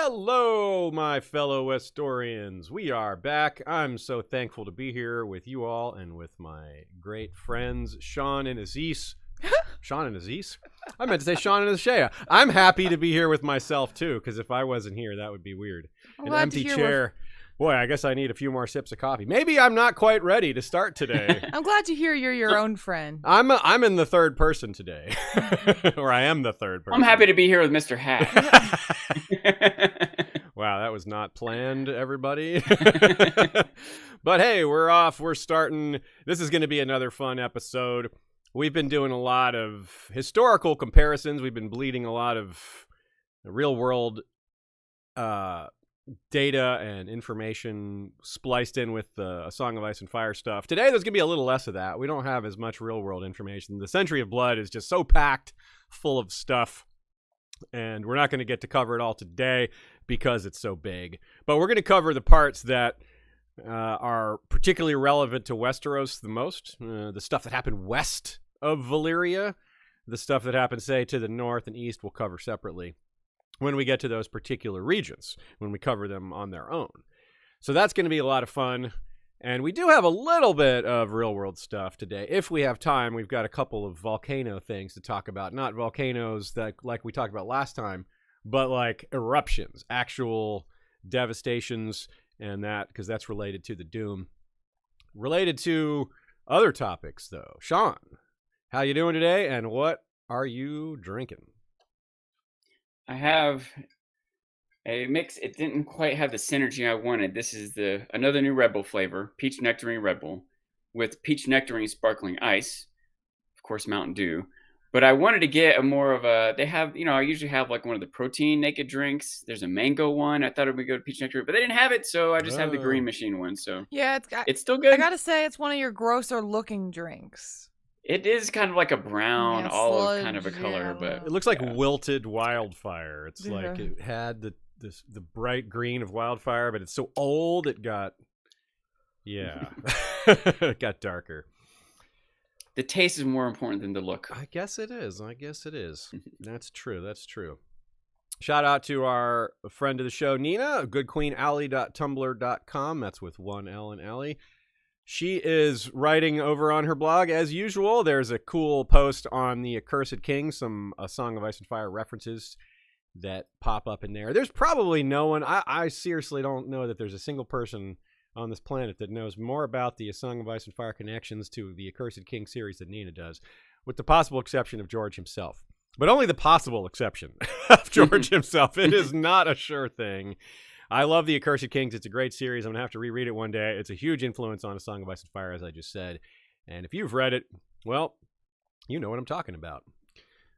Hello, my fellow Westorians. We are back. I'm so thankful to be here with you all and with my great friends, Sean and Aziz. Sean and Aziz? I meant to say Sean and Ashea. I'm happy to be here with myself, too, because if I wasn't here, that would be weird. An empty chair. Boy, I guess I need a few more sips of coffee. Maybe I'm not quite ready to start today. I'm glad to hear you're your own friend. I'm in the third person today. Or I am the third person. I'm happy to be here with Mr. Hat. Wow, that was not planned, everybody. But hey, we're off. We're starting. This is going to be another fun episode. We've been doing a lot of historical comparisons. We've been bleeding a lot of real-world data and information spliced in with the A Song of Ice and Fire stuff. Today, there's going to be a little less of that. We don't have as much real-world information. The Century of Blood is just so packed full of stuff, and we're not going to get to cover it all today because it's so big. But we're going to cover the parts that are particularly relevant to Westeros the most, the stuff that happened west of Valyria. The stuff that happened, say, to the north and east we'll cover separately when we get to those particular regions, when we cover them on their own. So that's going to be a lot of fun. And we do have a little bit of real-world stuff today. If we have time, we've got a couple of volcano things to talk about. Not volcanoes that like we talked about last time, but like eruptions, actual devastations, and that, because that's related to the Doom. Related to other topics, though. Sean, how you doing today, and what are you drinking? I have a mix. It didn't quite have the synergy I wanted. This is another new Red Bull flavor, Peach Nectarine Red Bull, with Peach Nectarine Sparkling Ice, of course Mountain Dew. But I wanted to get a more of a, they have, I usually have like one of the protein naked drinks. There's a mango one. I thought it would go to Peach Nectarine, but they didn't have it, so I just have the green machine one. So yeah, it's still good. I gotta say, it's one of your grosser looking drinks. It is kind of like a brown, olive sludge, kind of a color, but it looks like wilted wildfire. It's like it had the bright green of wildfire, but it's so old it got, it got darker. The taste is more important than the look. I guess it is. That's true. Shout out to our friend of the show, Nina, goodqueenally.tumblr.com. That's with one L in Alley. She is writing over on her blog as usual. There's a cool post on the Accursed King, some A Song of Ice and Fire references that pop up in there. There's probably no one, I seriously don't know that there's a single person on this planet that knows more about the A Song of Ice and Fire connections to the Accursed King series than Nina does, with the possible exception of George himself. But only the possible exception of George himself. It is not a sure thing. I love the Accursed Kings. It's a great series. I'm going to have to reread it one day. It's a huge influence on A Song of Ice and Fire, as I just said. And if you've read it, well, you know what I'm talking about.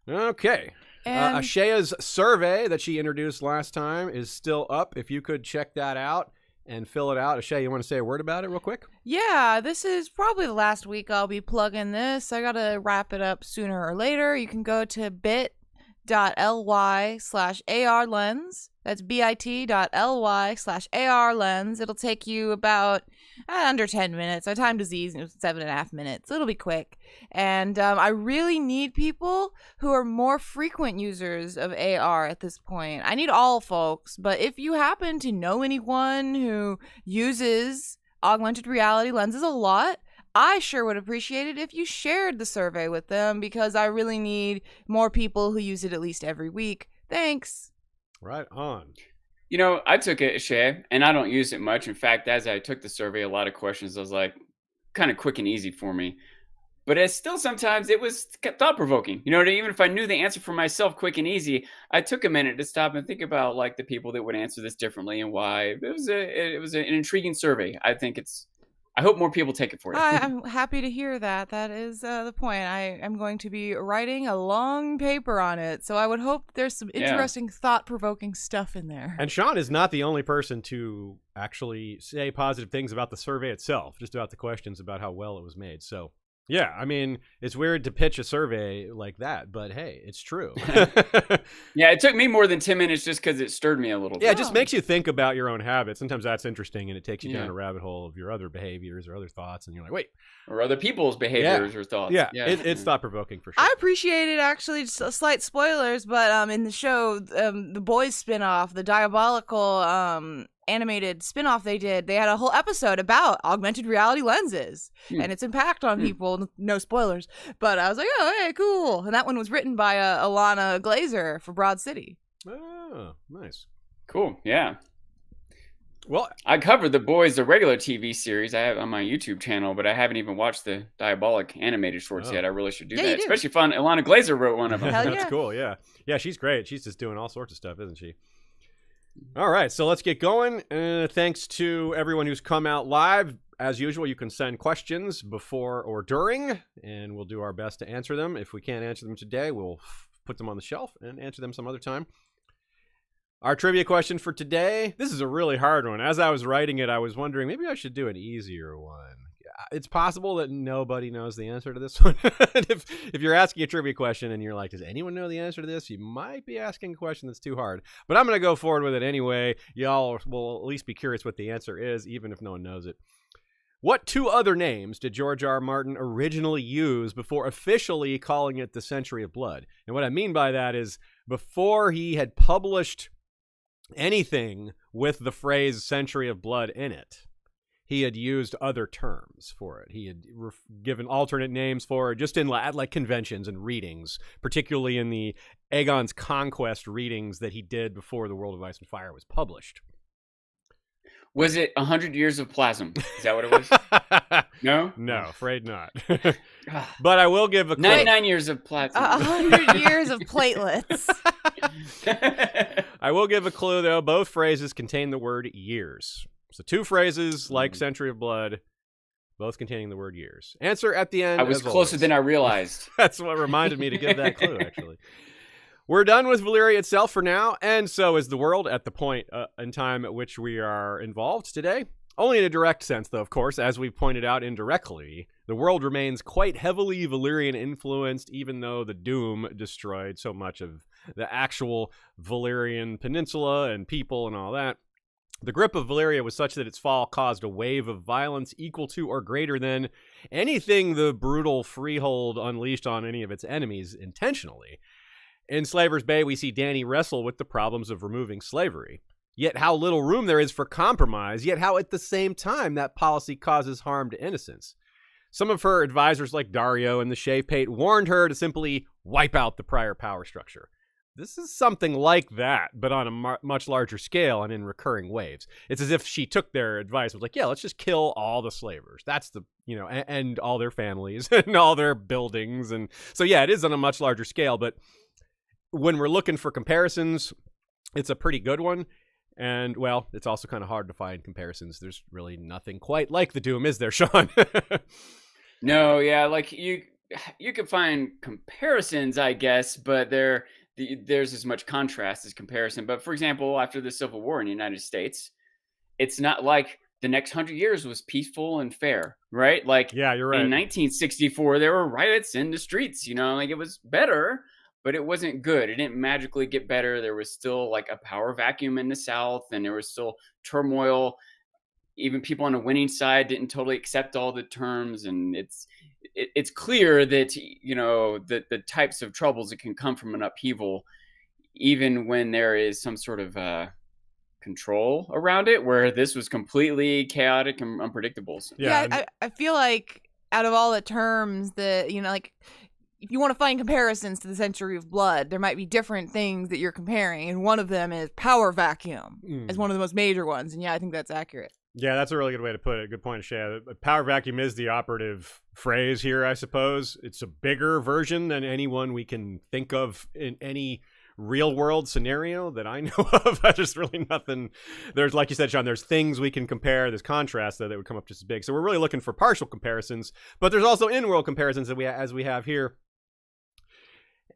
Okay. Ashea's survey that she introduced last time is still up. If you could check that out and fill it out. Ashea, you want to say a word about it real quick? Yeah, this is probably the last week I'll be plugging this. I got to wrap it up sooner or later. You can go to bit.ly/ARlens. That's bit.ly/ARlens. It'll take you about under 10 minutes. I timed Aziz and it was 7.5 minutes. It'll be quick. And I really need people who are more frequent users of AR at this point. I need all folks, but if you happen to know anyone who uses augmented reality lenses a lot, I sure would appreciate it if you shared the survey with them, because I really need more people who use it at least every week. Thanks. Right on. I took it, Shay, and I don't use it much. In fact, as I took the survey, a lot of questions was like kind of quick and easy for me. But it's still sometimes it was thought-provoking. Even if I knew the answer for myself quick and easy, I took a minute to stop and think about like the people that would answer this differently and why. It was an intriguing survey. I hope more people take it for you. I'm happy to hear that. That is the point. I am going to be writing a long paper on it, so I would hope there's some interesting, thought-provoking stuff in there. And Sean is not the only person to actually say positive things about the survey itself, just about the questions about how well it was made. So Yeah, I mean, it's weird to pitch a survey like that, but hey, it's true. Yeah, it took me more than 10 minutes just because it stirred me a little bit. Yeah, it just makes you think about your own habits. Sometimes that's interesting, and it takes you down Yeah. a rabbit hole of your other behaviors or other thoughts, and you're like, wait. Or other people's behaviors or thoughts. Yeah, it's thought-provoking for sure. I appreciated actually just slight spoilers, but in the show, the Boys spinoff, the diabolical animated spinoff they did, they had a whole episode about augmented reality lenses and its impact on people. No spoilers, but I was like, oh, hey, cool. And that one was written by Alana Glazer for Broad City. Oh, nice. Cool, yeah. Well, I covered The Boys, the regular TV series I have on my YouTube channel, but I haven't even watched the Diabolic animated shorts yet. I really should do Yeah, that. you do. Especially fun. Alana Glazer wrote one of them. Hell that's yeah. cool, yeah. Yeah, she's great. She's just doing all sorts of stuff, isn't she? All right, so let's get going. Thanks to everyone who's come out live. As usual, you can send questions before or during, and we'll do our best to answer them. If we can't answer them today, we'll put them on the shelf and answer them some other time. Our trivia question for today, this is a really hard one. As I was writing it, I was wondering, maybe I should do an easier one. It's possible that nobody knows the answer to this one. if you're asking a trivia question and you're like, does anyone know the answer to this? You might be asking a question that's too hard. But I'm going to go forward with it anyway. Y'all will at least be curious what the answer is, even if no one knows it. What two other names did George R. R. Martin originally use before officially calling it the Century of Blood? And what I mean by that is before he had published anything with the phrase Century of Blood in it, he had used other terms for it. He had given alternate names for it, just in like conventions and readings, particularly in the Aegon's Conquest readings that he did before The World of Ice and Fire was published. Was it 100 Years of Plasm? Is that what it was? No? No, afraid not. But I will give a clue. 99 Years of Plasm. 100 years of platelets. I will give a clue, though. Both phrases contain the word years. So two phrases like Century of Blood, both containing the word years. Answer at the end. I was closer than I realized. That's what reminded me to give that clue, actually. We're done with Valyria itself for now, and so is the world at the point in time at which we are involved today. Only in a direct sense, though, of course, as we pointed out indirectly. The world remains quite heavily Valyrian influenced, even though the Doom destroyed so much of the actual Valyrian peninsula and people and all that. The grip of Valyria was such that its fall caused a wave of violence equal to or greater than anything the brutal freehold unleashed on any of its enemies intentionally. In Slaver's Bay, we see Dany wrestle with the problems of removing slavery. Yet how little room there is for compromise, yet how at the same time that policy causes harm to innocents. Some of her advisors like Dario and the Shave Pate warned her to simply wipe out the prior power structure. This is something like that, but on a much larger scale and in recurring waves. It's as if she took their advice and was like, yeah, let's just kill all the slavers. That's the, and all their families and all their buildings. And so, yeah, it is on a much larger scale, but when we're looking for comparisons, it's a pretty good one. And, well, it's also kind of hard to find comparisons. There's really nothing quite like the Doom, is there, Sean? No, yeah, like you could find comparisons, I guess, but there's as much contrast as comparison. But for example, after the Civil War in the United States, it's not like the next 100 years was peaceful and fair, right? Like, yeah, you're right. In 1964, there were riots in the streets, like it was better, but it wasn't good. It didn't magically get better. There was still like a power vacuum in the South, and there was still turmoil. Even people on the winning side didn't totally accept all the terms, and it's clear that the types of troubles that can come from an upheaval, even when there is some sort of control around it, where this was completely chaotic and unpredictable. So. Yeah, I feel like out of all the terms that like, if you want to find comparisons to the Century of Blood, there might be different things that you're comparing, and one of them is power vacuum as one of the most major ones. And yeah, I think that's accurate. Yeah, that's a really good way to put it. Good point, Shay. Power vacuum is the operative phrase here, I suppose. It's a bigger version than any one we can think of in any real world scenario that I know of. There's really nothing. There's, like you said, Sean, there's things we can compare. There's contrast that would come up just as big. So we're really looking for partial comparisons, but there's also in-world comparisons that as we have here.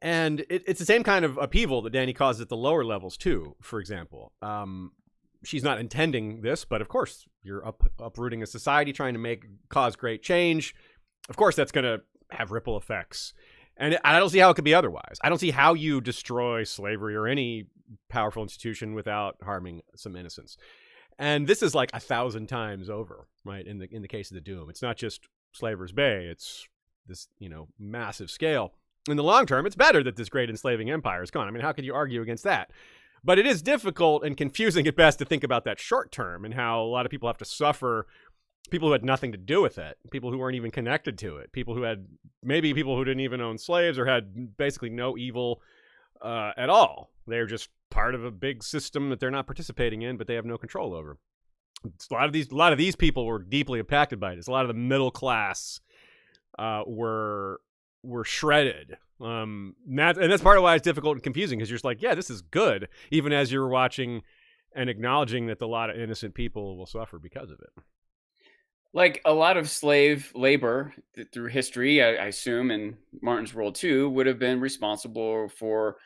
And it's the same kind of upheaval that Dany causes at the lower levels too, for example. She's not intending this, but of course, you're uprooting a society, trying to cause great change. of course, that's going to have ripple effects. And I don't see how it could be otherwise. I don't see how you destroy slavery or any powerful institution without harming some innocents. And this is like 1,000 times over, right? In the case of the Doom, it's not just Slaver's Bay; it's this, massive scale. In the long term, it's better that this great enslaving empire is gone. I mean, how could you argue against that? But it is difficult and confusing at best to think about that short term and how a lot of people have to suffer. People who had nothing to do with it, people who weren't even connected to it, people who didn't even own slaves or had basically no evil at all. They're just part of a big system that they're not participating in, but they have no control over. A lot of these people were deeply impacted by this. A lot of the middle class were shredded. And that's part of why it's difficult and confusing, because you're just like, yeah, this is good, even as you're watching and acknowledging that a lot of innocent people will suffer because of it. Like a lot of slave labor through history, I assume, in Martin's world too, would have been responsible for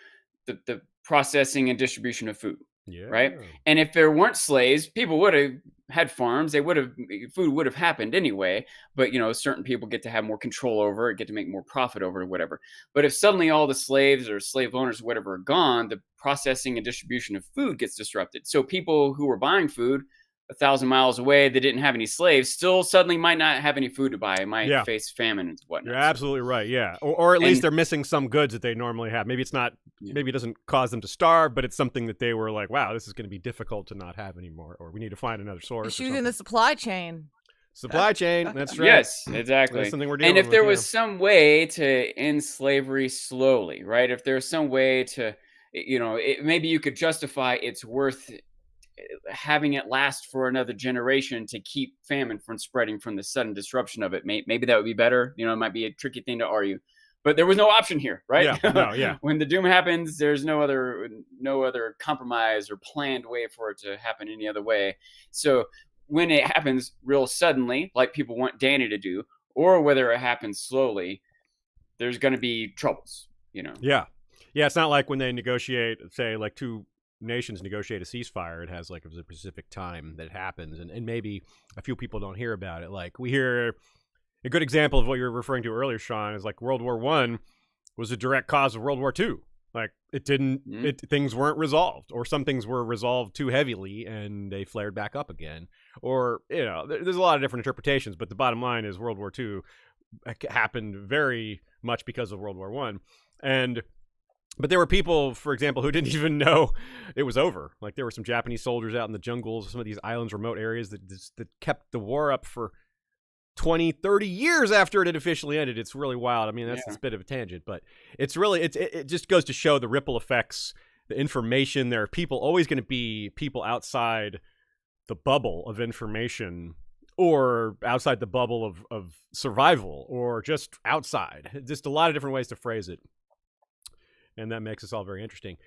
the processing and distribution of food. Yeah. Right. And if there weren't slaves, people would have had farms. Food would have happened anyway. But, certain people get to have more control over it, get to make more profit over it, or whatever. But if suddenly all the slaves or slave owners, or whatever, are gone, the processing and distribution of food gets disrupted. So people who were buying food 1,000 miles away that didn't have any slaves still suddenly might not have any food to buy. Might face famine and whatnot. You're absolutely right. Yeah. Or at least they're missing some goods that they normally have. Maybe it's not, maybe it doesn't cause them to starve, but it's something that they were like, wow, this is going to be difficult to not have anymore. Or we need to find another source. Issues in the supply chain. Supply chain. That's right. Yes, exactly. That's something we're dealing with. And if there was some way to end slavery slowly, right? If there's some way to, maybe you could justify it's worth having it last for another generation to keep famine from spreading from the sudden disruption of it. Maybe that would be better. It might be a tricky thing to argue, but there was no option here, right? Yeah. When the Doom happens, there's no other compromise or planned way for it to happen any other way. So when it happens real suddenly, like people want Dany to do, or whether it happens slowly, there's going to be troubles, Yeah. It's not like when they negotiate, say, like two nations negotiate a ceasefire, it has like a specific time that it happens, and maybe a few people don't hear about it. Like we hear a good example of what you were referring to earlier, Sean, is like World War I was a direct cause of World War II. Like it didn't, things weren't resolved, or some things were resolved too heavily and they flared back up again. Or, there's a lot of different interpretations, but the bottom line is World War II happened very much because of World War I. But there were people, for example, who didn't even know it was over. Like there were some Japanese soldiers out in the jungles, some of these islands, remote areas that kept the war up for 20, 30 years after it had officially ended. It's really wild. I mean, that's a bit of a tangent, but it's really, it just goes to show the ripple effects, the information. There are always going to be people outside the bubble of information, or outside the bubble of survival, or just outside. Just a lot of different ways to phrase it. And that makes us all very interesting.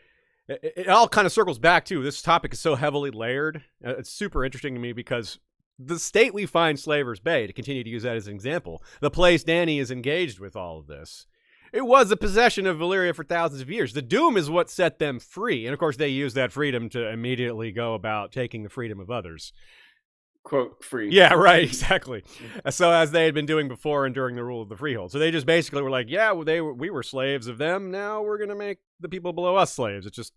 It all kind of circles back, too. This topic is so heavily layered. It's super interesting to me because the state we find Slaver's Bay, to continue to use that as an example, the place Dany is engaged with all of this, it was a possession of Valyria for thousands of years. The Doom is what set them free. And, of course, they use that freedom to immediately go about taking the freedom of others. Quote, free. Yeah, right, exactly. So as they had been doing before and during the rule of the freehold. So they just basically were like, yeah, we were slaves of them. Now we're going to make the people below us slaves. It's just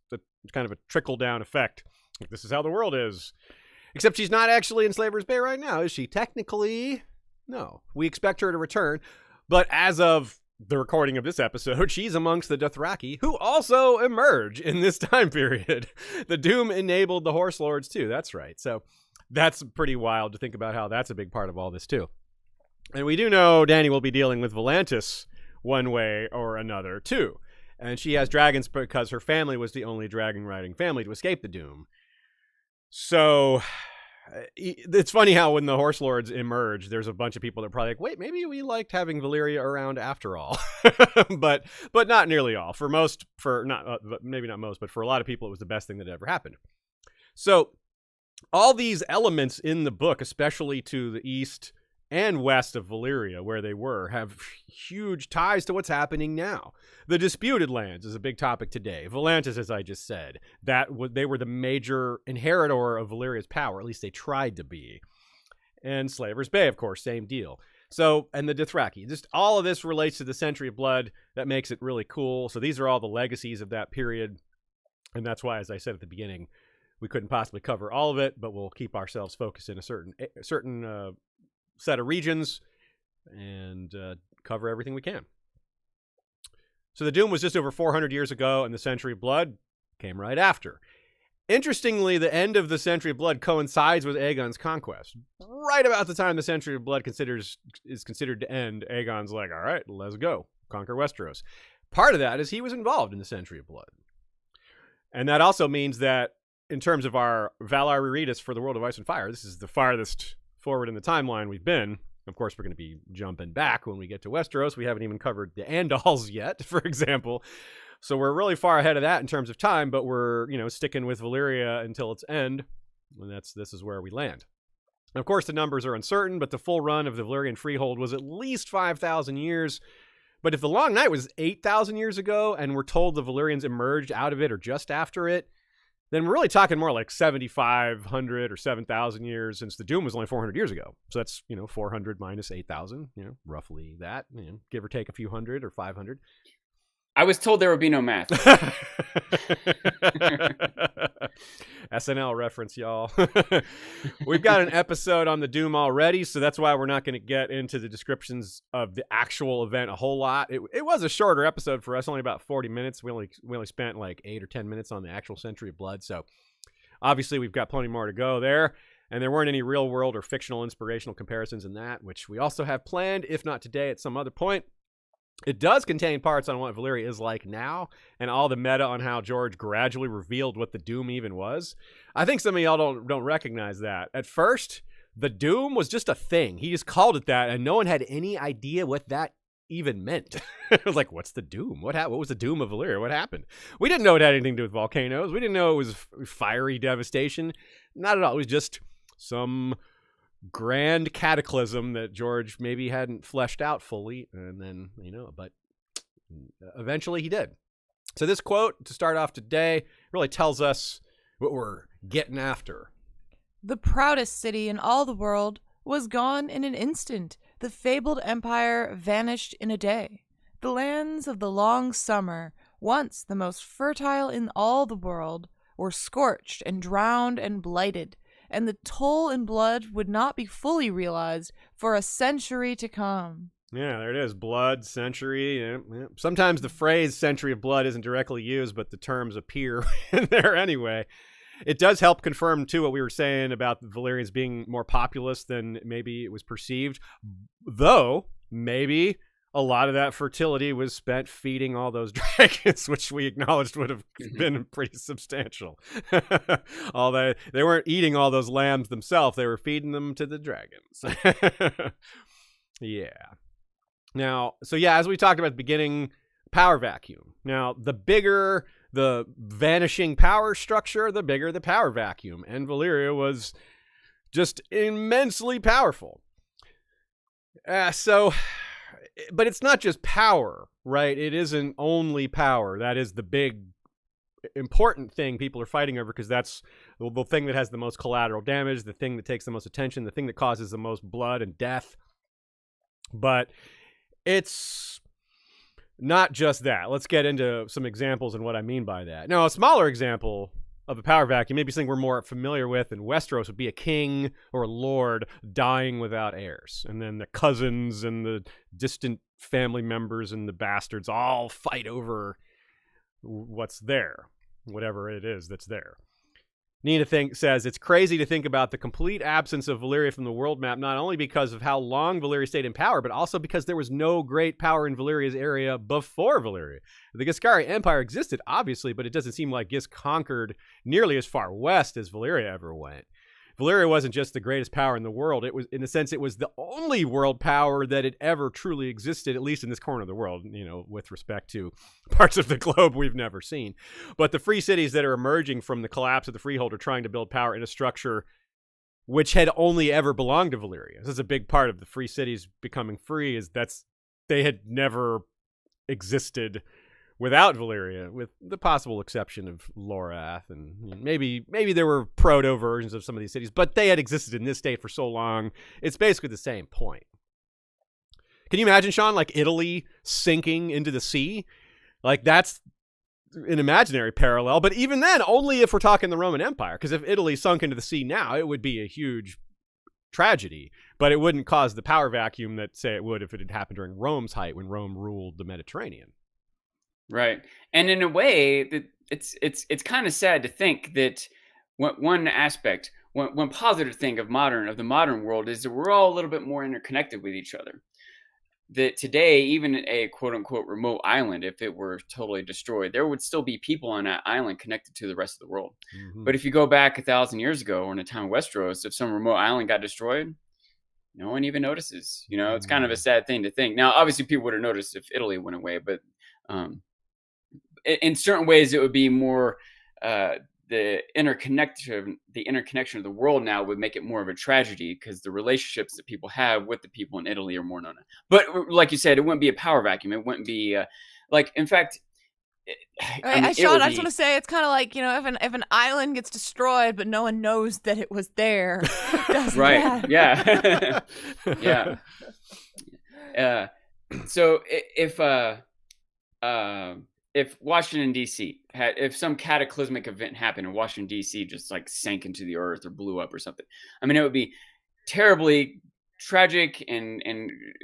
kind of a trickle-down effect. Like, this is how the world is. Except she's not actually in Slaver's Bay right now, is she? Technically, no. We expect her to return. But as of the recording of this episode, she's amongst the Dothraki, who also emerge in this time period. The Doom enabled the Horse Lords, too. That's right. So that's pretty wild to think about how that's a big part of all this, too. And we do know Dany will be dealing with Volantis one way or another, too. And she has dragons because her family was the only dragon-riding family to escape the Doom. So it's funny how when the Horse Lords emerge, there's a bunch of people that are probably like, wait, maybe we liked having Valyria around after all. but not nearly all. Maybe not most, but for a lot of people, it was the best thing that ever happened. So all these elements in the book, especially to the east and west of Valyria, where they were, have huge ties to what's happening now. The Disputed Lands is a big topic today. Volantis, as I just said, they were the major inheritor of Valyria's power. At least they tried to be. And Slaver's Bay, of course, same deal. So, and the Dothraki. Just all of this relates to the Century of Blood. That makes it really cool. So these are all the legacies of that period. And that's why, as I said at the beginning, we couldn't possibly cover all of it, but we'll keep ourselves focused in a certain set of regions and cover everything we can. So the Doom was just over 400 years ago, and the Century of Blood came right after. Interestingly, the end of the Century of Blood coincides with Aegon's conquest. Right about the time the Century of Blood is considered to end, Aegon's like, all right, let's go, conquer Westeros. Part of that is he was involved in the Century of Blood. And that also means that in terms of our Valar Rereadis for the World of Ice and Fire, this is the farthest forward in the timeline we've been. Of course, we're going to be jumping back when we get to Westeros. We haven't even covered the Andals yet, for example. So we're really far ahead of that in terms of time, but we're, sticking with Valyria until its end. And this is where we land. And of course, the numbers are uncertain, but the full run of the Valyrian freehold was at least 5,000 years. But if the Long Night was 8,000 years ago, and we're told the Valyrians emerged out of it or just after it, then we're really talking more like 7,500 or 7,000 years, since the Doom was only 400 years ago. So that's, 400 minus 8,000, roughly that, give or take a few hundred or 500. I was told there would be no math. SNL reference, y'all. We've got an episode on the Doom already, so that's why we're not going to get into the descriptions of the actual event a whole lot. It was a shorter episode for us, only about 40 minutes. We only spent like 8 or 10 minutes on the actual Century of Blood, so obviously we've got plenty more to go there. And there weren't any real world or fictional inspirational comparisons in that, which we also have planned, if not today, at some other point. It does contain parts on what Valyria is like now, and all the meta on how George gradually revealed what the Doom even was. I think some of y'all don't recognize that. At first, the Doom was just a thing. He just called it that, and no one had any idea what that even meant. It was like, what's the Doom? What was the Doom of Valyria? What happened? We didn't know it had anything to do with volcanoes. We didn't know it was fiery devastation. Not at all. It was just some grand cataclysm that George maybe hadn't fleshed out fully, and then, but eventually he did. So this quote, to start off today, really tells us what we're getting after. The proudest city in all the world was gone in an instant. The fabled empire vanished in a day. The lands of the long summer, once the most fertile in all the world, were scorched and drowned and blighted, and the toll in blood would not be fully realized for a century to come. Yeah, there it is. Blood, century. Yeah. Sometimes the phrase Century of Blood isn't directly used, but the terms appear in there anyway. It does help confirm, too, what we were saying about the Valyrians being more populous than maybe it was perceived. Though, maybe a lot of that fertility was spent feeding all those dragons, which we acknowledged would have been pretty substantial. They weren't eating all those lambs themselves. They were feeding them to the dragons. Yeah. Now, as we talked about at the beginning, power vacuum. Now, the bigger the vanishing power structure, the bigger the power vacuum. And Valyria was just immensely powerful. But it's not just power, right? It isn't only power. That is the big important thing people are fighting over, because that's the thing that has the most collateral damage, the thing that takes the most attention, the thing that causes the most blood and death. But it's not just that. Let's get into some examples and what I mean by that. Now, a smaller example of a power vacuum, maybe something we're more familiar with in Westeros, would be a king or a lord dying without heirs. And then the cousins and the distant family members and the bastards all fight over what's there, whatever it is that's there. Nina says, it's crazy to think about the complete absence of Valyria from the world map, not only because of how long Valyria stayed in power, but also because there was no great power in Valyria's area before Valyria. The Giscari Empire existed, obviously, but it doesn't seem like Gis conquered nearly as far west as Valyria ever went. Valyria wasn't just the greatest power in the world. It was, in a sense, it was the only world power that had ever truly existed, at least in this corner of the world, with respect to parts of the globe we've never seen. But the free cities that are emerging from the collapse of the Freehold are trying to build power in a structure which had only ever belonged to Valyria. This is a big part of the free cities becoming free, is they had never existed without Valyria, with the possible exception of Lorath, and maybe there were proto versions of some of these cities, but they had existed in this state for so long. It's basically the same point. Can you imagine, Sean, like Italy sinking into the sea? Like that's an imaginary parallel, but even then, only if we're talking the Roman Empire. Because if Italy sunk into the sea now, it would be a huge tragedy, but it wouldn't cause the power vacuum that, say, it would if it had happened during Rome's height when Rome ruled the Mediterranean. Right. And in a way, it's kind of sad to think that one aspect, one positive thing of the modern world is that we're all a little bit more interconnected with each other. That today, even a quote unquote remote island, if it were totally destroyed, there would still be people on that island connected to the rest of the world. Mm-hmm. But if you go back 1,000 years ago, or in the time of Westeros, if some remote island got destroyed, no one even notices. You know, it's kind of a sad thing to think. Now, obviously, people would have noticed if Italy went away, but in certain ways, it would be more the interconnection of the world now would make it more of a tragedy because the relationships that people have with the people in Italy are more known. But like you said, it wouldn't be a power vacuum. It wouldn't be in fact. I just want to say it's kind of like, you know, if an island gets destroyed but no one knows that it was there, right? Yeah, yeah. So if Washington D.C. if some cataclysmic event happened and Washington D.C. just like sank into the earth or blew up or something, I mean, it would be terribly tragic and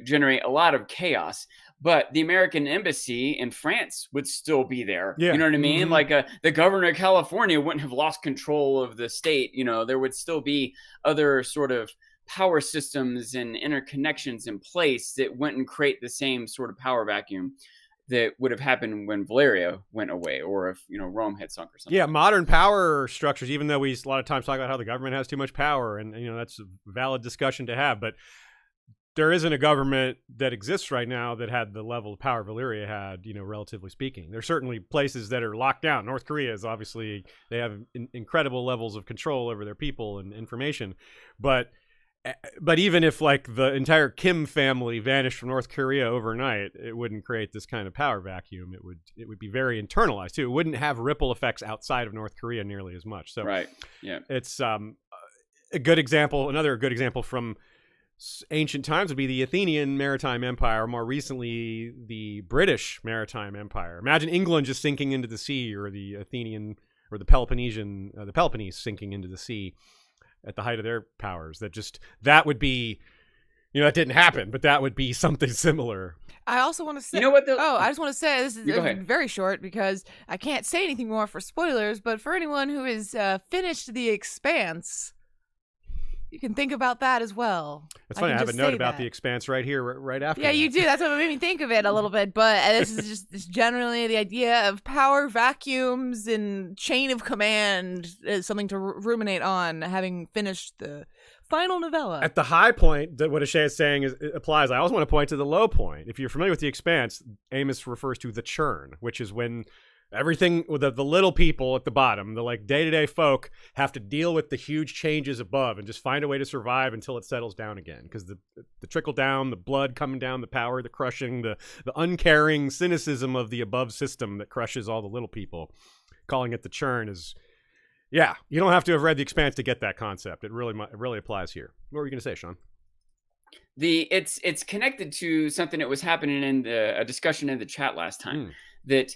generate a lot of chaos. But the American embassy in France would still be there. Yeah. You know what I mean? Mm-hmm. Like the governor of California wouldn't have lost control of the state. You know, there would still be other sort of power systems and interconnections in place that wouldn't create the same sort of power vacuum that would have happened when Valyria went away, or if, you know, Rome had sunk or something. Yeah, modern power structures, even though we a lot of times talk about how the government has too much power, and, you know, that's a valid discussion to have, but there isn't a government that exists right now that had the level of power Valyria had, you know, relatively speaking. There's certainly places that are locked down. North Korea is obviously, they have incredible levels of control over their people and information, but even if like the entire Kim family vanished from North Korea overnight, it wouldn't create this kind of power vacuum. It would be very internalized too. It wouldn't have ripple effects outside of North Korea nearly as much. So right, yeah, it's a good example. Another good example from ancient times would be the Athenian Maritime Empire, or more recently the British Maritime Empire. Imagine England just sinking into the sea, or the Athenian or the Peloponnese sinking into the sea at the height of their powers. That would be, you know, that didn't happen, but that would be something similar. I also want to say, you know what? I just want to say, this is very short because I can't say anything more for spoilers, but for anyone who has finished The Expanse, you can think about that as well. It's funny, I have a note about The Expanse right here, right after. Yeah, you do. That's what made me think of it a little bit. But this is just generally the idea of power vacuums and chain of command is something to ruminate on, having finished the final novella. At the high point, what Ashay is saying applies. I also want to point to the low point. If you're familiar with The Expanse, Amos refers to the churn, which is when everything, the little people at the bottom, the like day-to-day folk, have to deal with the huge changes above and just find a way to survive until it settles down again. Because the trickle down, the blood coming down, the power, the crushing, the uncaring cynicism of the above system that crushes all the little people, calling it the churn is, yeah, you don't have to have read The Expanse to get that concept. It really applies here. What were you going to say, Sean? It's connected to something that was happening in a discussion in the chat last time that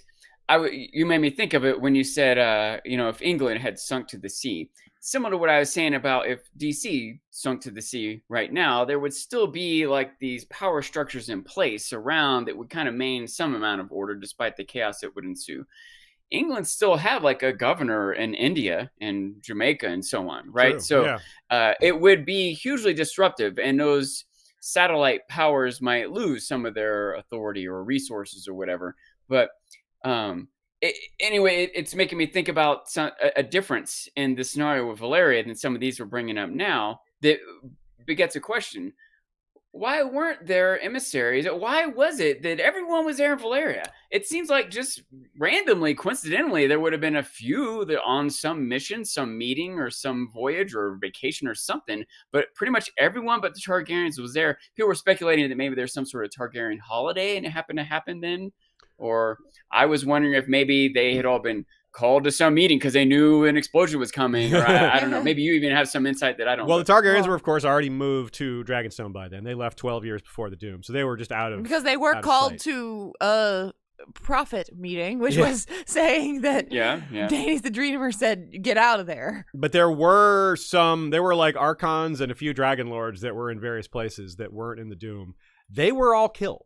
you made me think of it when you said, you know, if England had sunk to the sea, similar to what I was saying about if DC sunk to the sea right now, there would still be like these power structures in place around that would kind of maintain some amount of order despite the chaos that would ensue. England still have like a governor in India and Jamaica and so on, right? True. So yeah. It would be hugely disruptive, and those satellite powers might lose some of their authority or resources or whatever. But anyway, it's making me think about a difference in the scenario with Valyria than some of these we're bringing up now that begets a question. Why weren't there emissaries? Why was it that everyone was there in Valyria? It seems like just randomly, coincidentally, there would have been a few that on some mission, some meeting or some voyage or vacation or something, but pretty much everyone but the Targaryens was there. People were speculating that maybe there's some sort of Targaryen holiday and it happened to happen then. Or I was wondering if maybe they had all been called to some meeting because they knew an explosion was coming, or I don't know. Maybe you even have some insight that I don't. Well, the Targaryens were, of course, already moved to Dragonstone by then. They left 12 years before the Doom, so they were just out of because they were called sight. to a prophet meeting, which was saying that Daenerys the Dreamer said, "Get out of there." But there were like Archons and a few Dragon Lords that were in various places that weren't in the Doom. They were all killed.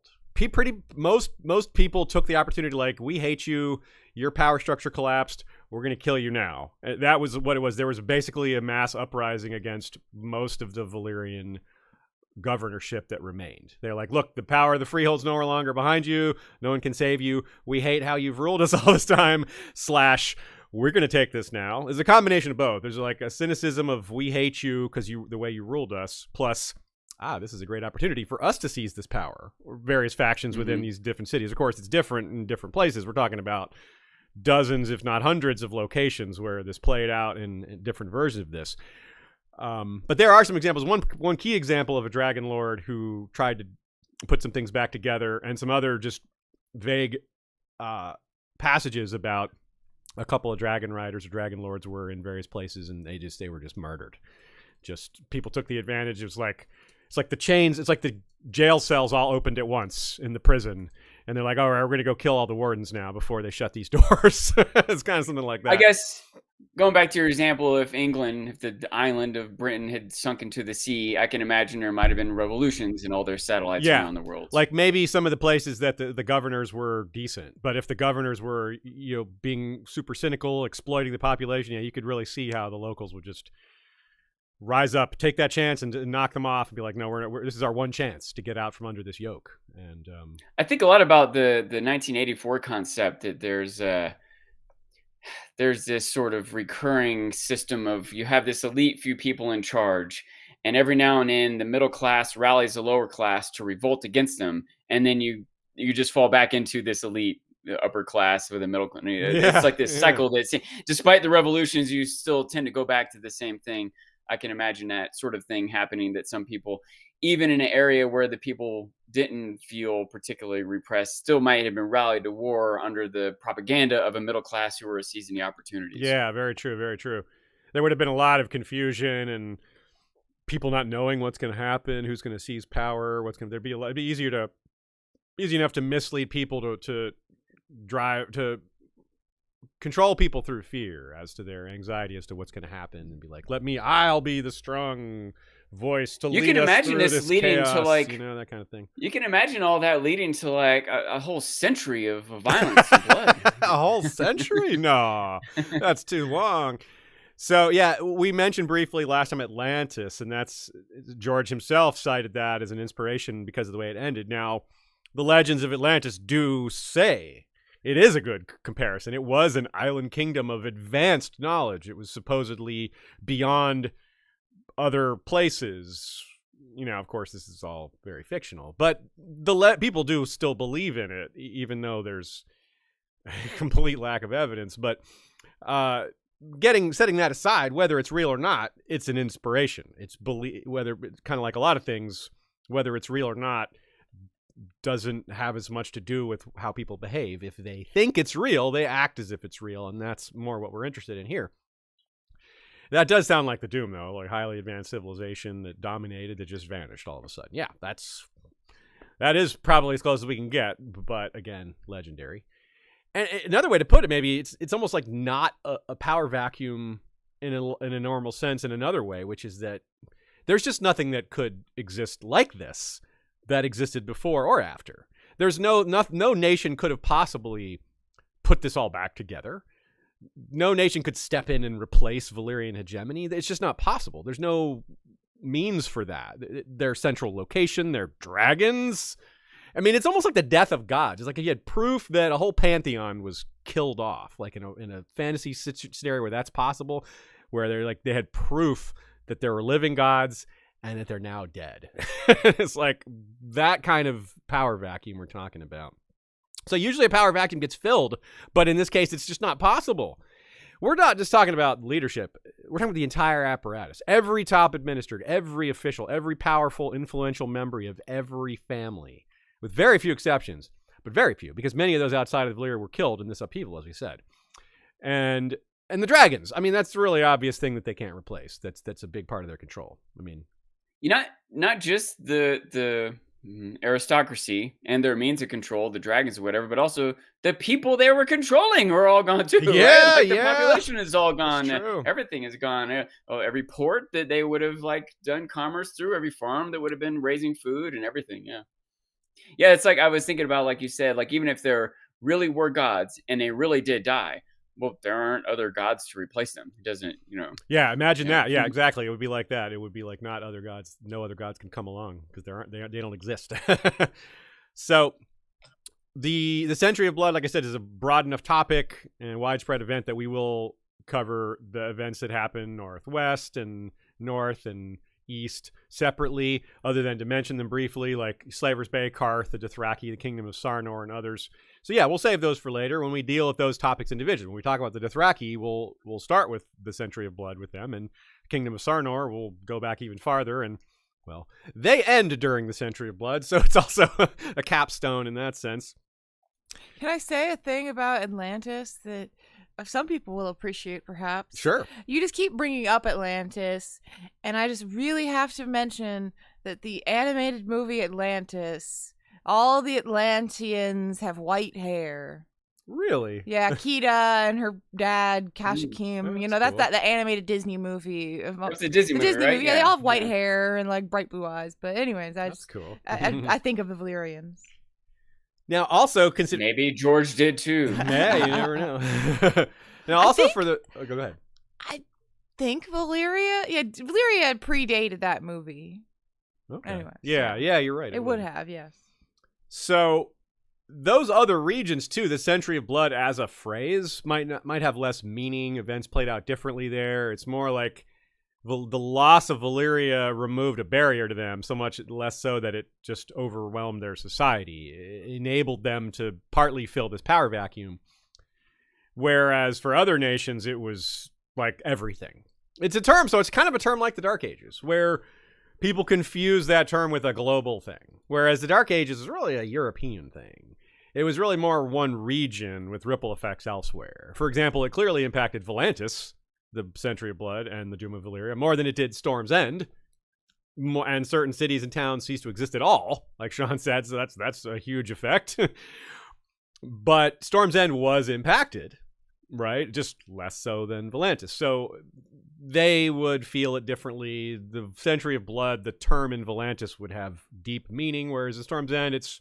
Most people took the opportunity, like, we hate you, your power structure collapsed, we're going to kill you now. That was what it was. There was basically a mass uprising against most of the Valyrian governorship that remained. They're like, look, the power of the Freehold's no longer behind you, no one can save you, we hate how you've ruled us all this time, / we're going to take this now. There's a combination of both. There's like a cynicism of we hate you because the way you ruled us, plus this is a great opportunity for us to seize this power. Various factions within these different cities. Of course, it's different in different places. We're talking about dozens, if not hundreds, of locations where this played out in different versions of this. But there are some examples. One key example of a Dragon Lord who tried to put some things back together, and some other just vague passages about a couple of Dragon Riders or Dragon Lords were in various places, and they were just murdered. Just people took the advantage. It's like the chains. It's like the jail cells all opened at once in the prison, and they're like, "All right, we're going to go kill all the wardens now before they shut these doors." It's kind of something like that. I guess going back to your example, if the island of Britain had sunk into the sea, I can imagine there might have been revolutions in all their satellites around the world. Like maybe some of the places that the governors were decent, but if the governors were being super cynical, exploiting the population, you could really see how the locals would just rise up, take that chance, and knock them off, and be like, "No, this is our one chance to get out from under this yoke." And I think a lot about the 1984 concept that there's this sort of recurring system of you have this elite few people in charge, and every now and then the middle class rallies the lower class to revolt against them, and then you just fall back into this elite upper class with a middle class. It's like this cycle that, despite the revolutions, you still tend to go back to the same thing. I can imagine that sort of thing happening, that some people, even in an area where the people didn't feel particularly repressed, still might have been rallied to war under the propaganda of a middle class who were seizing the opportunities. Yeah, very true, very true. There would have been a lot of confusion and people not knowing what's going to happen, who's going to seize power, it'd be easy enough to mislead people to control people through fear as to their anxiety as to what's going to happen, and be like, I'll be the strong voice to lead us through this chaos. You can imagine this leading to that kind of thing. You can imagine all that leading to like a whole century of violence and blood. A whole century? No, that's too long. So yeah, we mentioned briefly last time Atlantis, and that's George himself cited that as an inspiration because of the way it ended. Now, the legends of Atlantis do say it is a good comparison. It was an island kingdom of advanced knowledge. It was supposedly beyond other places. Of course, this is all very fictional, but people do still believe in it, even though there's a complete lack of evidence. But setting that aside, whether it's real or not, it's an inspiration. It's whether it's kind of like a lot of things, whether it's real or not, doesn't have as much to do with how people behave. If they think it's real, they act as if it's real, and that's more what we're interested in here. That does sound like the Doom, though, like highly advanced civilization that dominated, that just vanished all of a sudden. Yeah, that is probably as close as we can get, but again, legendary. And another way to put it, maybe it's almost like not a power vacuum in a normal sense in another way, which is that there's just nothing that could exist like this that existed before or after. There's no nation could have possibly put this all back together. No nation could step in and replace Valyrian hegemony. It's just not possible. There's no means for that. Their central location, their dragons. I mean, it's almost like the death of gods. It's like he had proof that a whole pantheon was killed off, like in a fantasy scenario where that's possible, where they had proof that there were living gods and that they're now dead. It's like that kind of power vacuum we're talking about. So usually a power vacuum gets filled, but in this case, it's just not possible. We're not just talking about leadership. We're talking about the entire apparatus. Every top administered, every official, every powerful, influential member of every family, with very few exceptions, but very few, because many of those outside of Valyria were killed in this upheaval, as we said. and the dragons. I mean, that's the really obvious thing that they can't replace. That's a big part of their control. I mean, not just the aristocracy and their means of control, the dragons or whatever, but also the people they were controlling are all gone too. Yeah, right? Like yeah. The population is all gone. That's true. Everything is gone. Every port that they would have like done commerce through, every farm that would have been raising food and everything. Yeah. Yeah, it's like I was thinking about, like you said, like even if there really were gods and they really did die, well, there aren't other gods to replace them. It doesn't, yeah, imagine Yeah. that. Yeah, exactly. It would be like that. It would be like not other gods. No other gods can come along because they don't exist. So the Century of Blood, like I said, is a broad enough topic and widespread event that we will cover the events that happen northwest and north and east separately, other than to mention them briefly, like Slaver's Bay, Karth, the Dothraki, the Kingdom of Sarnor, and others. So yeah, we'll save those for later when we deal with those topics individually. When we talk about the Dothraki, we'll start with the Century of Blood with them, and Kingdom of Sarnor, we'll go back even farther, and well, they end during the Century of Blood, so it's also a capstone in that sense. Can I say a thing about Atlantis that some people will appreciate, perhaps? Sure. You just keep bringing up Atlantis, and I just really have to mention that the animated movie Atlantis, all the Atlanteans have white hair. Really? Yeah, Kida and her dad, Kashakim. that's That's cool. the animated Disney movie. It's a Disney The movie, Disney right? movie. Yeah, they all have white hair and like bright blue eyes. But anyways, That's cool. I think of the Valyrians. Now, also consider. Maybe George did too. Yeah, you never know. Now, I also think- for the. Oh, go ahead. Think Valyria had predated that movie. Okay. Anyway, Yeah, you're right. It would have, yes. So those other regions too, the Century of Blood as a phrase might have less meaning. Events played out differently there. It's more like the loss of Valyria removed a barrier to them, so much less so that it just overwhelmed their society. It enabled them to partly fill this power vacuum. Whereas for other nations, it was like everything. It's a term, so it's kind of a term like the Dark Ages, where people confuse that term with a global thing. Whereas the Dark Ages is really a European thing. It was really more one region with ripple effects elsewhere. For example, it clearly impacted Volantis, the Century of Blood, and the Doom of Valyria, more than it did Storm's End. And certain cities and towns ceased to exist at all, like Sean said, so that's a huge effect. But Storm's End was impacted, right? Just less so than Volantis. So they would feel it differently. The Century of Blood, the term in Volantis would have deep meaning, whereas in Storm's End, it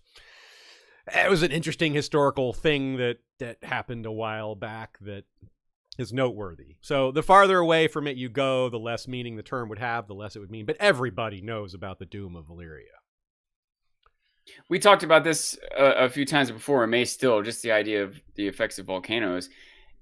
was an interesting historical thing that happened a while back that is noteworthy. So the farther away from it you go, the less meaning the term would have, the less it would mean. But everybody knows about the Doom of Valyria. We talked about this a few times before, and may still, just the idea of the effects of volcanoes.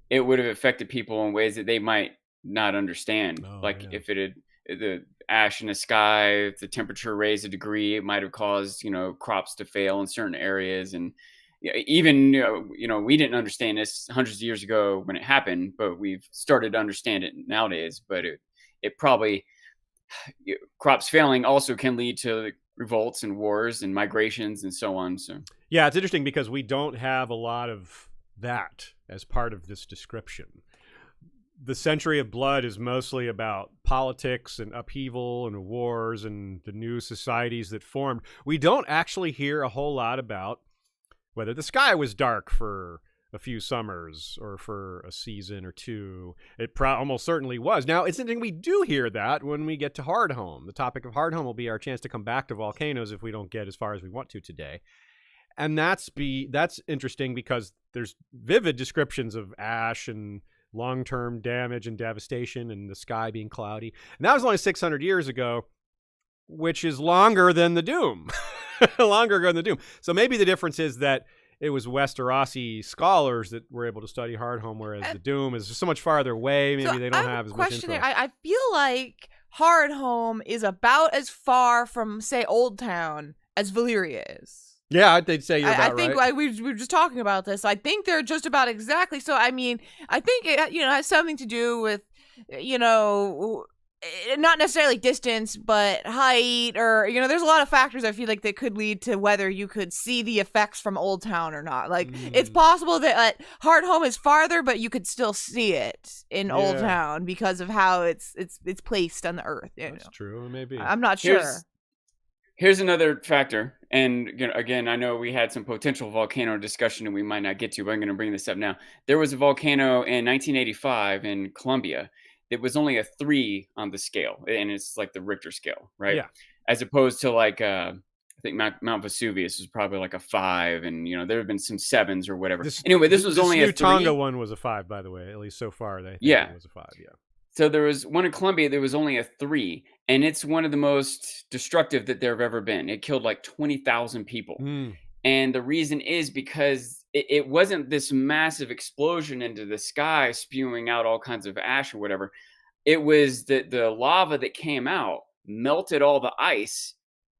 It would have affected people in ways that they might not understand. If it had the ash in the sky, if the temperature raised a degree, it might have caused, crops to fail in certain areas. And even, we didn't understand this hundreds of years ago when it happened, but we've started to understand it nowadays. But it probably, crops failing also can lead to revolts and wars and migrations and so on. So yeah, it's interesting because we don't have a lot of that as part of this description. The Century of Blood is mostly about politics and upheaval and wars and the new societies that formed. We don't actually hear a whole lot about whether the sky was dark for a few summers or for a season or two. It almost certainly was. Now, it's interesting we do hear that when we get to Hardhome. The topic of Hardhome will be our chance to come back to volcanoes if we don't get as far as we want to today. And that's interesting because there's vivid descriptions of ash and long-term damage and devastation and the sky being cloudy. And that was only 600 years ago, which is longer than the Doom. Longer ago than the Doom. So maybe the difference is that it was Westerosi scholars that were able to study Hardhome, whereas the Doom is so much farther away. Maybe they don't have as much info. I feel like Hardhome is about as far from, say, Old Town as Valyria is. Yeah, they'd say you're about I think right. we were just talking about this. I think they're just about exactly. So, I mean, I think it has something to do with, not necessarily distance, but height, or there's a lot of factors I feel like that could lead to whether you could see the effects from Old Town or not. Like it's possible that Hardhome is farther, but you could still see it in Old Town because of how it's placed on the earth. That's true, maybe. I'm not sure. Here's another factor, and again, I know we had some potential volcano discussion and we might not get to, but I'm going to bring this up now. There was a volcano in 1985 in Colombia. It was only a 3 on the scale, and it's like the Richter scale, right? Yeah. As opposed to like I think Mount Vesuvius was probably like a 5, and there have been some 7s or whatever. This was only a 3. This Tonga one was a 5, by the way, at least so far. It was a 5. Yeah. So there was one in Colombia. There was only a 3, and it's one of the most destructive that there have ever been. It killed like 20,000 people, and the reason is because it wasn't this massive explosion into the sky spewing out all kinds of ash or whatever. It was that the lava that came out melted all the ice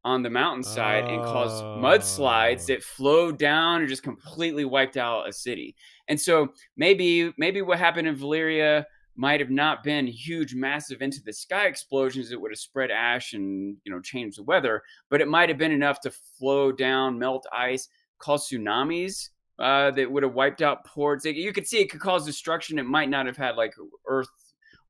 on the mountainside and caused mudslides that flowed down and just completely wiped out a city. And so maybe what happened in Valyria might have not been huge, massive into the sky explosions that would have spread ash and changed the weather, but it might have been enough to flow down, melt ice, cause tsunamis that would have wiped out ports. You could see it could cause destruction. It might not have had like Earth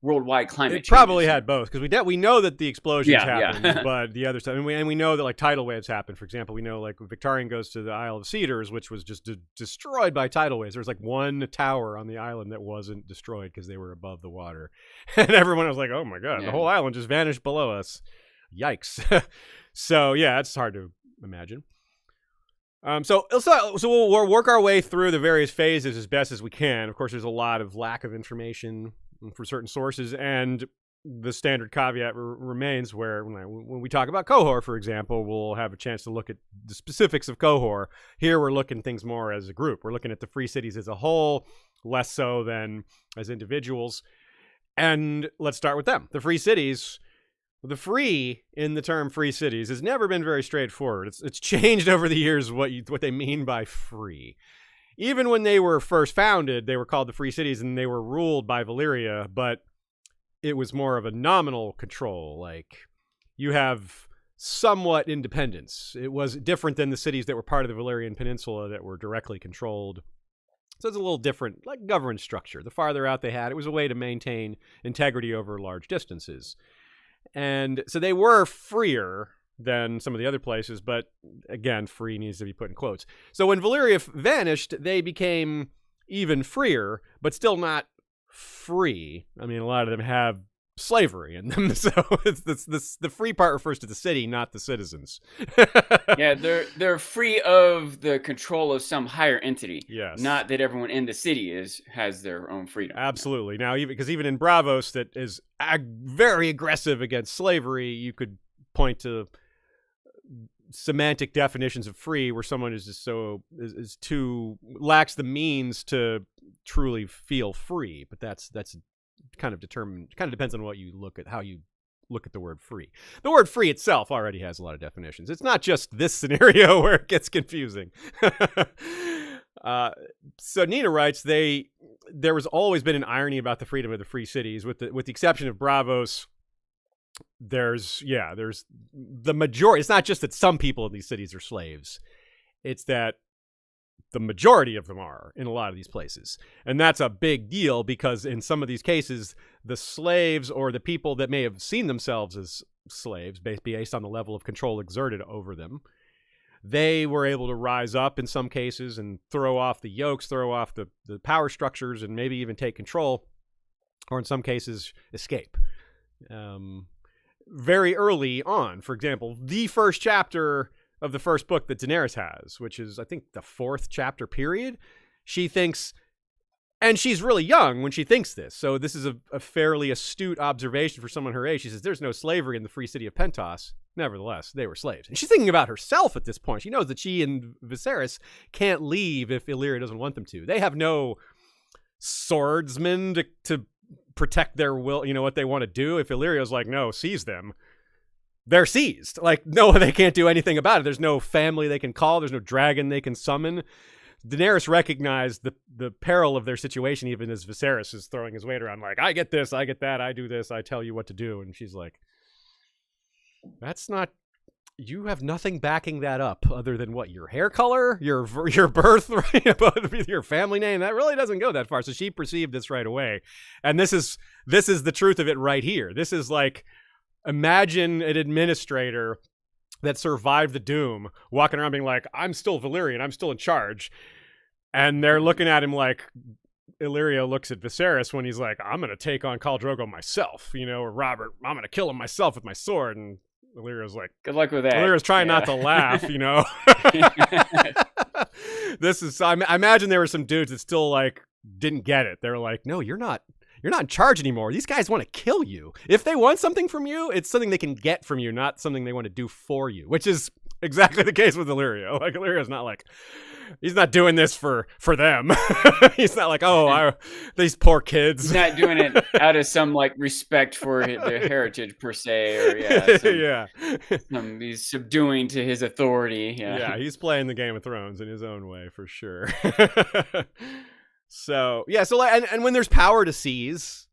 worldwide climate change. It probably had both, because we know that the explosions happened, but the other stuff, and we know that like tidal waves happen. For example, we know like Victorian goes to the Isle of Cedars, which was just destroyed by tidal waves. There was like one tower on the island that wasn't destroyed because they were above the water, and everyone was like, "Oh my god, the whole island just vanished below us! Yikes!" So yeah, it's hard to imagine. So we'll work our way through the various phases as best as we can. Of course, there's a lot of lack of information for certain sources, and the standard caveat remains where when we talk about Qohor, for example, we'll have a chance to look at the specifics of Qohor. Here we're looking at things more as a group. We're looking at the free cities as a whole, less so than as individuals. And let's start with them. The free cities. The free in the term free cities has never been very straightforward. It's changed over the years what they mean by free. Even when they were first founded, they were called the Free Cities, and they were ruled by Valyria, but it was more of a nominal control. Like, you have somewhat independence. It was different than the cities that were part of the Valyrian Peninsula that were directly controlled. So it's a little different, like governance structure. The farther out they had, it was a way to maintain integrity over large distances. And so they were freer than some of the other places, but again, free needs to be put in quotes. So when Valyria vanished, they became even freer, but still not free. I mean, a lot of them have slavery in them, so the free part refers to the city, not the citizens. Yeah, they're free of the control of some higher entity. Yes, not that everyone in the city has their own freedom. Absolutely. Now, even in Braavos, that is very aggressive against slavery, you could point to semantic definitions of free where someone is just is too lacks the means to truly feel free. But that's kind of depends on what you look at, how you look at the word free. The word free itself already has a lot of definitions. It's not just this scenario where it gets confusing. So Nina writes, there was always been an irony about the freedom of the free cities, with the exception of Braavos. There's the majority. It's not just that some people in these cities are slaves. It's that the majority of them are in a lot of these places. And that's a big deal, because in some of these cases, the slaves or the people that may have seen themselves as slaves based on the level of control exerted over them, they were able to rise up in some cases and throw off the yokes, throw off the power structures, and maybe even take control, or in some cases escape. Very early on, for example, the first chapter of the first book that Daenerys has, which is, I think, the 4th chapter period, she thinks, and she's really young when she thinks this, so this is a fairly astute observation for someone her age. She says, there's no slavery in the free city of Pentos. Nevertheless, they were slaves. And she's thinking about herself at this point. She knows that she and Viserys can't leave if Illyria doesn't want them to. They have no swordsmen to protect their will, what they want to do. If Illyria's like, no, seize them, they're seized. Like, no, they can't do anything about it. There's no family they can call. There's no dragon they can summon. Daenerys recognized the peril of their situation, even as Viserys is throwing his weight around, like, I get this, I get that, I do this, I tell you what to do. And she's like, that's not, you have nothing backing that up other than what, your hair color, your birth, right? Your family name. That really doesn't go that far. So she perceived this right away. And this is the truth of it right here. This is like, imagine an administrator that survived the doom walking around being like, I'm still Valyrian, I'm still in charge. And they're looking at him like Illyrio looks at Viserys when he's like, I'm going to take on Khal Drogo myself, or Robert, I'm going to kill him myself with my sword. And Illyrio's like, good luck with that. Illyrio's trying not to laugh, This is, I imagine there were some dudes that still like didn't get it. They were like, no, you're not in charge anymore. These guys want to kill you. If they want something from you, it's something they can get from you, not something they want to do for you, which is exactly the case with Illyrio. Like, Illyrio's not like, he's not doing this for them. He's not like, these poor kids. He's not doing it out of some like respect for their heritage per se, or he's subduing to his authority. Yeah, he's playing the Game of Thrones in his own way for sure. So and when there's power to seize,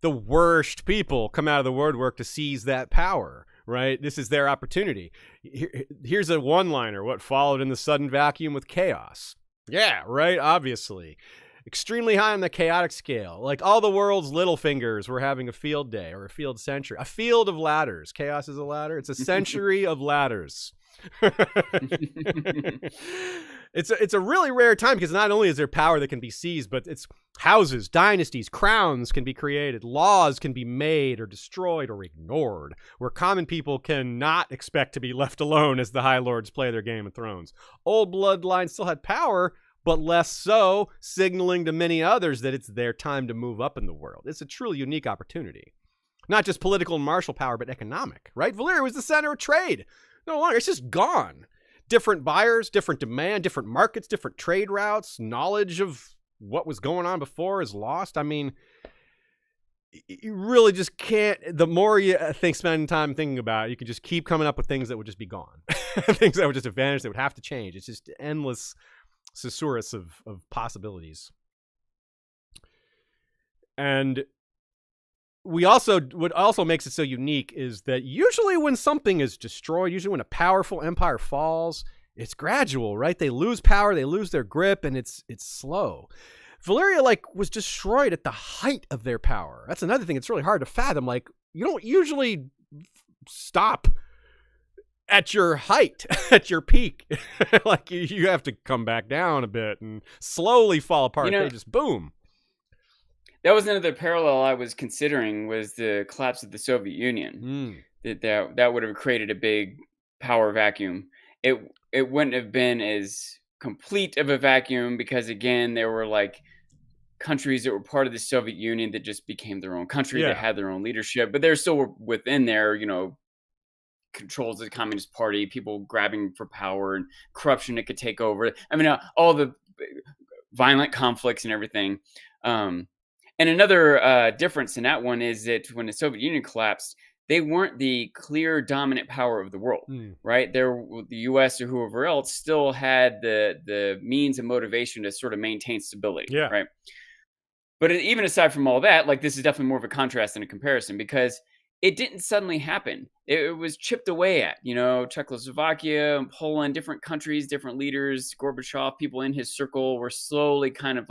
the worst people come out of the woodwork to seize that power, right? This is their opportunity. Here's a one-liner. What followed in the sudden vacuum with chaos? Yeah, right, obviously. Extremely high on the chaotic scale. Like all the world's little fingers were having a field day or a field century. A field of ladders. Chaos is a ladder. It's a century of ladders. It's a really rare time because not only is there power that can be seized, but it's houses, dynasties, crowns can be created, laws can be made or destroyed or ignored, where common people cannot expect to be left alone as the High Lords play their Game of Thrones. Old bloodlines still had power, but less so, signaling to many others that it's their time to move up in the world. It's a truly unique opportunity. Not just political and martial power, but economic, right? Valyria was the center of trade. No longer, it's just gone. Different buyers, different demand, different markets, different trade routes, knowledge of what was going on before is lost. I mean, you really just can't, the more you spend time thinking about it, you can just keep coming up with things that would just be gone. Things that would just have vanished, that would have to change. It's just endless thesaurus of possibilities. And what also makes it so unique is that usually when something is destroyed, usually when a powerful empire falls, it's gradual, right? They lose power, they lose their grip, and it's slow. Valyria was destroyed at the height of their power. That's another thing. It's really hard to fathom. Like, you don't usually stop at your height, at your peak. Like you have to come back down a bit and slowly fall apart. They just boom. That was another parallel I was considering, was the collapse of the Soviet Union. That would have created a big power vacuum. It wouldn't have been as complete of a vacuum because, again, there were countries that were part of the Soviet Union that just became their own country. That had their own leadership, but they're still within their, controls of the Communist Party, people grabbing for power and corruption that could take over. I mean, all the violent conflicts and everything. And another difference in that one is that when the Soviet Union collapsed, they weren't the clear dominant power of the world, right? The U.S. or whoever else still had the means and motivation to sort of maintain stability, right? But even aside from all that, this is definitely more of a contrast than a comparison, because it didn't suddenly happen. It was chipped away at, Czechoslovakia, Poland, different countries, different leaders, Gorbachev, people in his circle were slowly kind of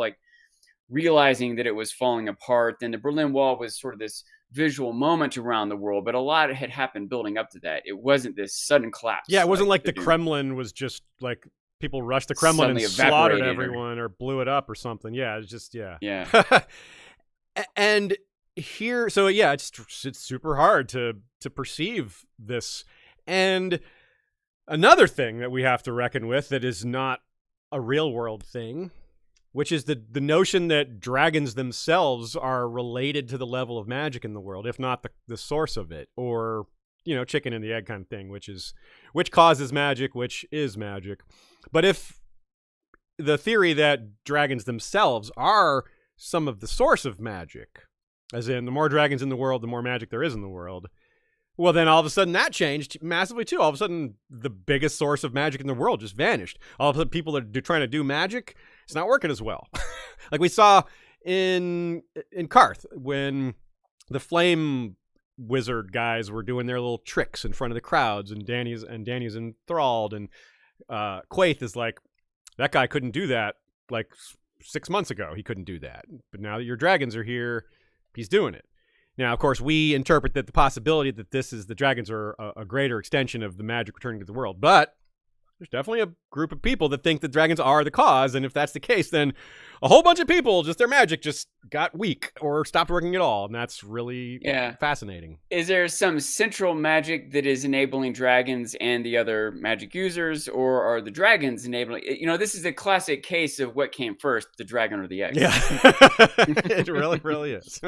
realizing that it was falling apart. Then the Berlin Wall was sort of this visual moment around the world, but a lot had happened building up to that. It wasn't this sudden collapse. Yeah, it wasn't the Kremlin was just people rushed the Kremlin and slaughtered everyone or blew it up or something. Yeah, it's just, yeah. And here, so yeah, it's super hard to perceive this. And another thing that we have to reckon with that is not a real world thing, which is the notion that dragons themselves are related to the level of magic in the world, if not the source of it, or chicken and the egg kind of thing, which causes magic, which is magic. But if the theory that dragons themselves are some of the source of magic, as in the more dragons in the world, the more magic there is in the world, Well, then all of a sudden that changed massively too. All of a sudden, the biggest source of magic in the world just vanished. All of a sudden, people that are trying to do magic, it's not working as well. Like we saw in Karth when the flame wizard guys were doing their little tricks in front of the crowds, and Danny's enthralled, and Quaithe is like, that guy couldn't do that like 6 months ago. He couldn't do that, but now that your dragons are here, he's doing it. Now, of course, we interpret that the possibility that the dragons are a greater extension of the magic returning to the world, but there's definitely a group of people that think the dragons are the cause, and if that's the case, then a whole bunch of people, just their magic just got weak or stopped working at all, and that's really fascinating. Is there some central magic that is enabling dragons and the other magic users, or are the dragons enabling? This is a classic case of what came first, the dragon or the egg. Yeah, it really, really is.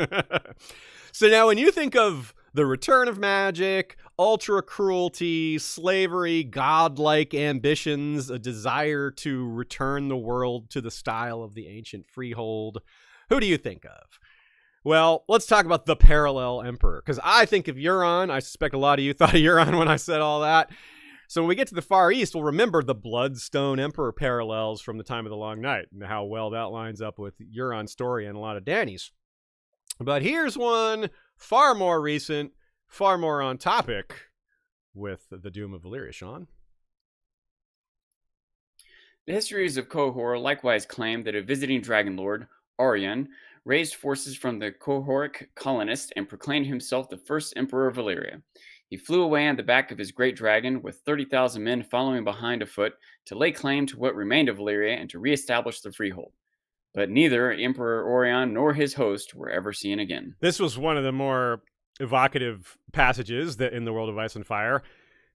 So now when you think of the return of magic, ultra cruelty, slavery, godlike ambitions, a desire to return the world to the style of the ancient freehold, who do you think of? Well, let's talk about the parallel emperor, because I think of Euron. I suspect a lot of you thought of Euron when I said all that. So when we get to the Far East, we'll remember the Bloodstone Emperor parallels from the time of the Long Night and how well that lines up with Euron's story and a lot of Dany's. But here's one far more recent, far more on topic with the Doom of Valyria, Sean. The histories of Qohor likewise claim that a visiting dragon lord, Aurion, raised forces from the Qohoric colonists and proclaimed himself the first emperor of Valyria. He flew away on the back of his great dragon with 30,000 men following behind afoot to lay claim to what remained of Valyria and to reestablish the freehold. But neither Emperor Aurion nor his host were ever seen again. This was one of the more evocative passages that in the World of Ice and Fire.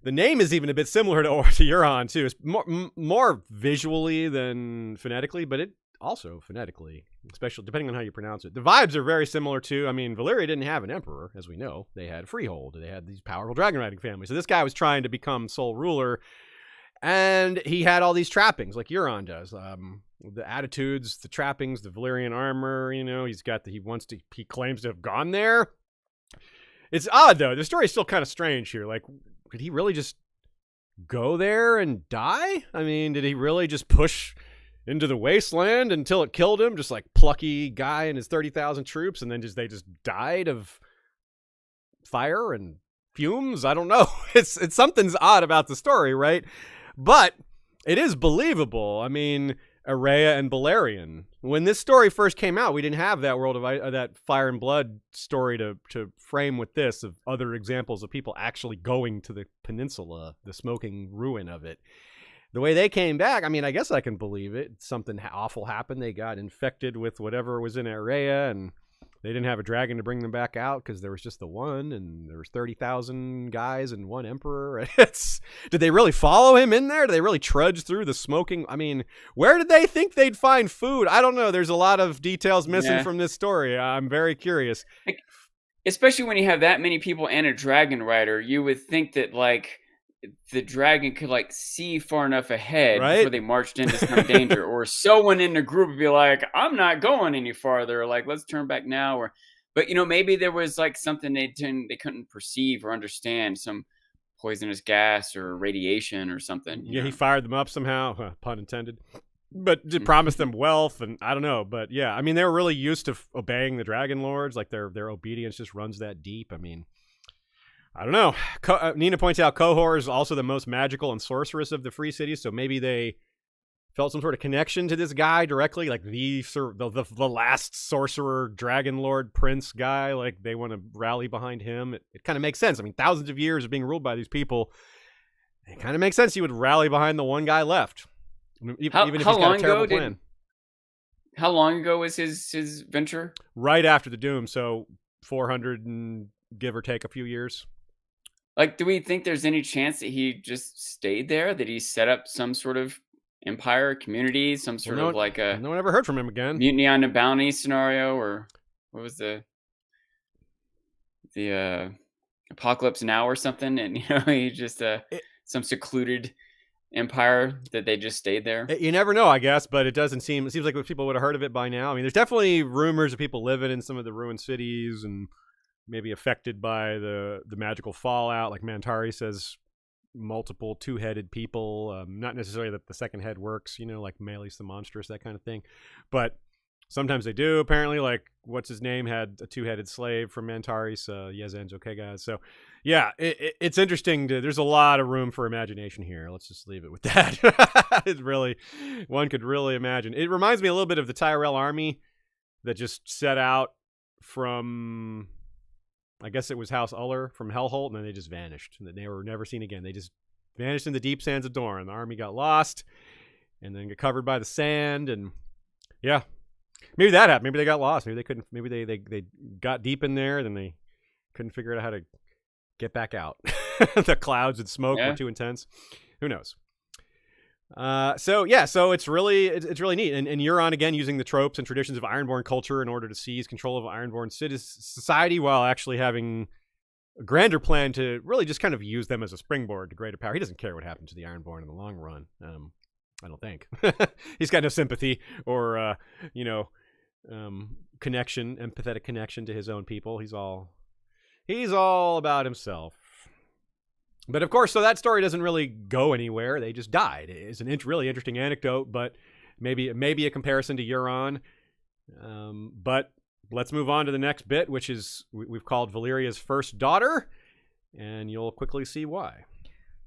The name is even a bit similar to Euron, too. It's more visually than phonetically, but it also phonetically, especially depending on how you pronounce it. The vibes are very similar, too. I mean, Valyria didn't have an emperor, as we know. They had freehold. They had these powerful dragon riding families. So this guy was trying to become sole ruler, and he had all these trappings like Euron does. The attitudes, the trappings, the Valyrian armor, he claims to have gone there. It's odd, though. The story is still kind of strange here. Like, could he really just go there and die? I mean, did he really just push into the wasteland until it killed him? Just like plucky guy and his 30,000 troops, and then they just died of fire and fumes? I don't know. It's something's odd about the story, right? But it is believable. I mean, Araya and Balerion. When this story first came out, we didn't have that World of that Fire and Blood story to frame with this, of other examples of people actually going to the peninsula, the smoking ruin of it. The way they came back, I mean, I guess I can believe it. Something awful happened. They got infected with whatever was in Araya, and they didn't have a dragon to bring them back out because there was just the one, and there was 30,000 guys and one emperor. Did they really follow him in there? Did they really trudge through the smoking? I mean, where did they think they'd find food? I don't know. There's a lot of details missing from this story. I'm very curious. Especially when you have that many people and a dragon rider, you would think that, like, the dragon could, like, see far enough ahead before they marched into some danger, or someone in the group would be like, I'm not going any farther, like, let's turn back now. But maybe there was like something they couldn't perceive or understand, some poisonous gas or radiation or something. He fired them up somehow, pun intended, but did promise them wealth, and I don't know. But yeah, I mean, they were really used to obeying the dragon lords. Like their obedience just runs that deep. I mean, I don't know. Nina points out Qohor is also the most magical and sorcerous of the free cities, so maybe they felt some sort of connection to this guy directly, like the last sorcerer, dragon lord, prince guy. Like they want to rally behind him. It kind of makes sense. I mean, thousands of years of being ruled by these people, it kind of makes sense you would rally behind the one guy left, even if he's got a terrible plan. How long ago was his venture? Right after the Doom, so 400 and give or take a few years. Like, do we think there's any chance that he just stayed there? That he set up some sort of empire, community, some sort of like a... No one ever heard from him again. Mutiny on the Bounty scenario, or what was the Apocalypse Now or something? And, he just some secluded empire that they just stayed there. You never know, I guess, but it seems like people would have heard of it by now. I mean, there's definitely rumors of people living in some of the ruined cities and maybe affected by the magical fallout. Like Mantari says, multiple two-headed people. Not necessarily that the second head works, like Melis the monstrous, that kind of thing. But sometimes they do, apparently. Like, what's his name had a two-headed slave from Mantaris. Yezen's okay, guys. So, yeah, it's interesting. There's a lot of room for imagination here. Let's just leave it with that. It's really, one could really imagine. It reminds me a little bit of the Tyrell army that just set out from, I guess it was House Uller from Hellholt, and then they just vanished. And they were never seen again. They just vanished in the deep sands of Dorne. The army got lost and then got covered by the sand. And yeah, maybe that happened. Maybe they got lost. Maybe they couldn't. Maybe they got deep in there, then they couldn't figure out how to get back out. The clouds and smoke were too intense. Who knows? So it's really neat. And Euron, again, using the tropes and traditions of Ironborn culture in order to seize control of Ironborn society, while actually having a grander plan to really just kind of use them as a springboard to greater power. He doesn't care what happens to the Ironborn in the long run. I don't think. He's got no sympathy or empathetic connection to his own people. He's all about himself. But of course, so that story doesn't really go anywhere. They just died. It's a really interesting anecdote, but maybe a comparison to Euron. But let's move on to the next bit, which is we've called Valeria's first daughter, and you'll quickly see why.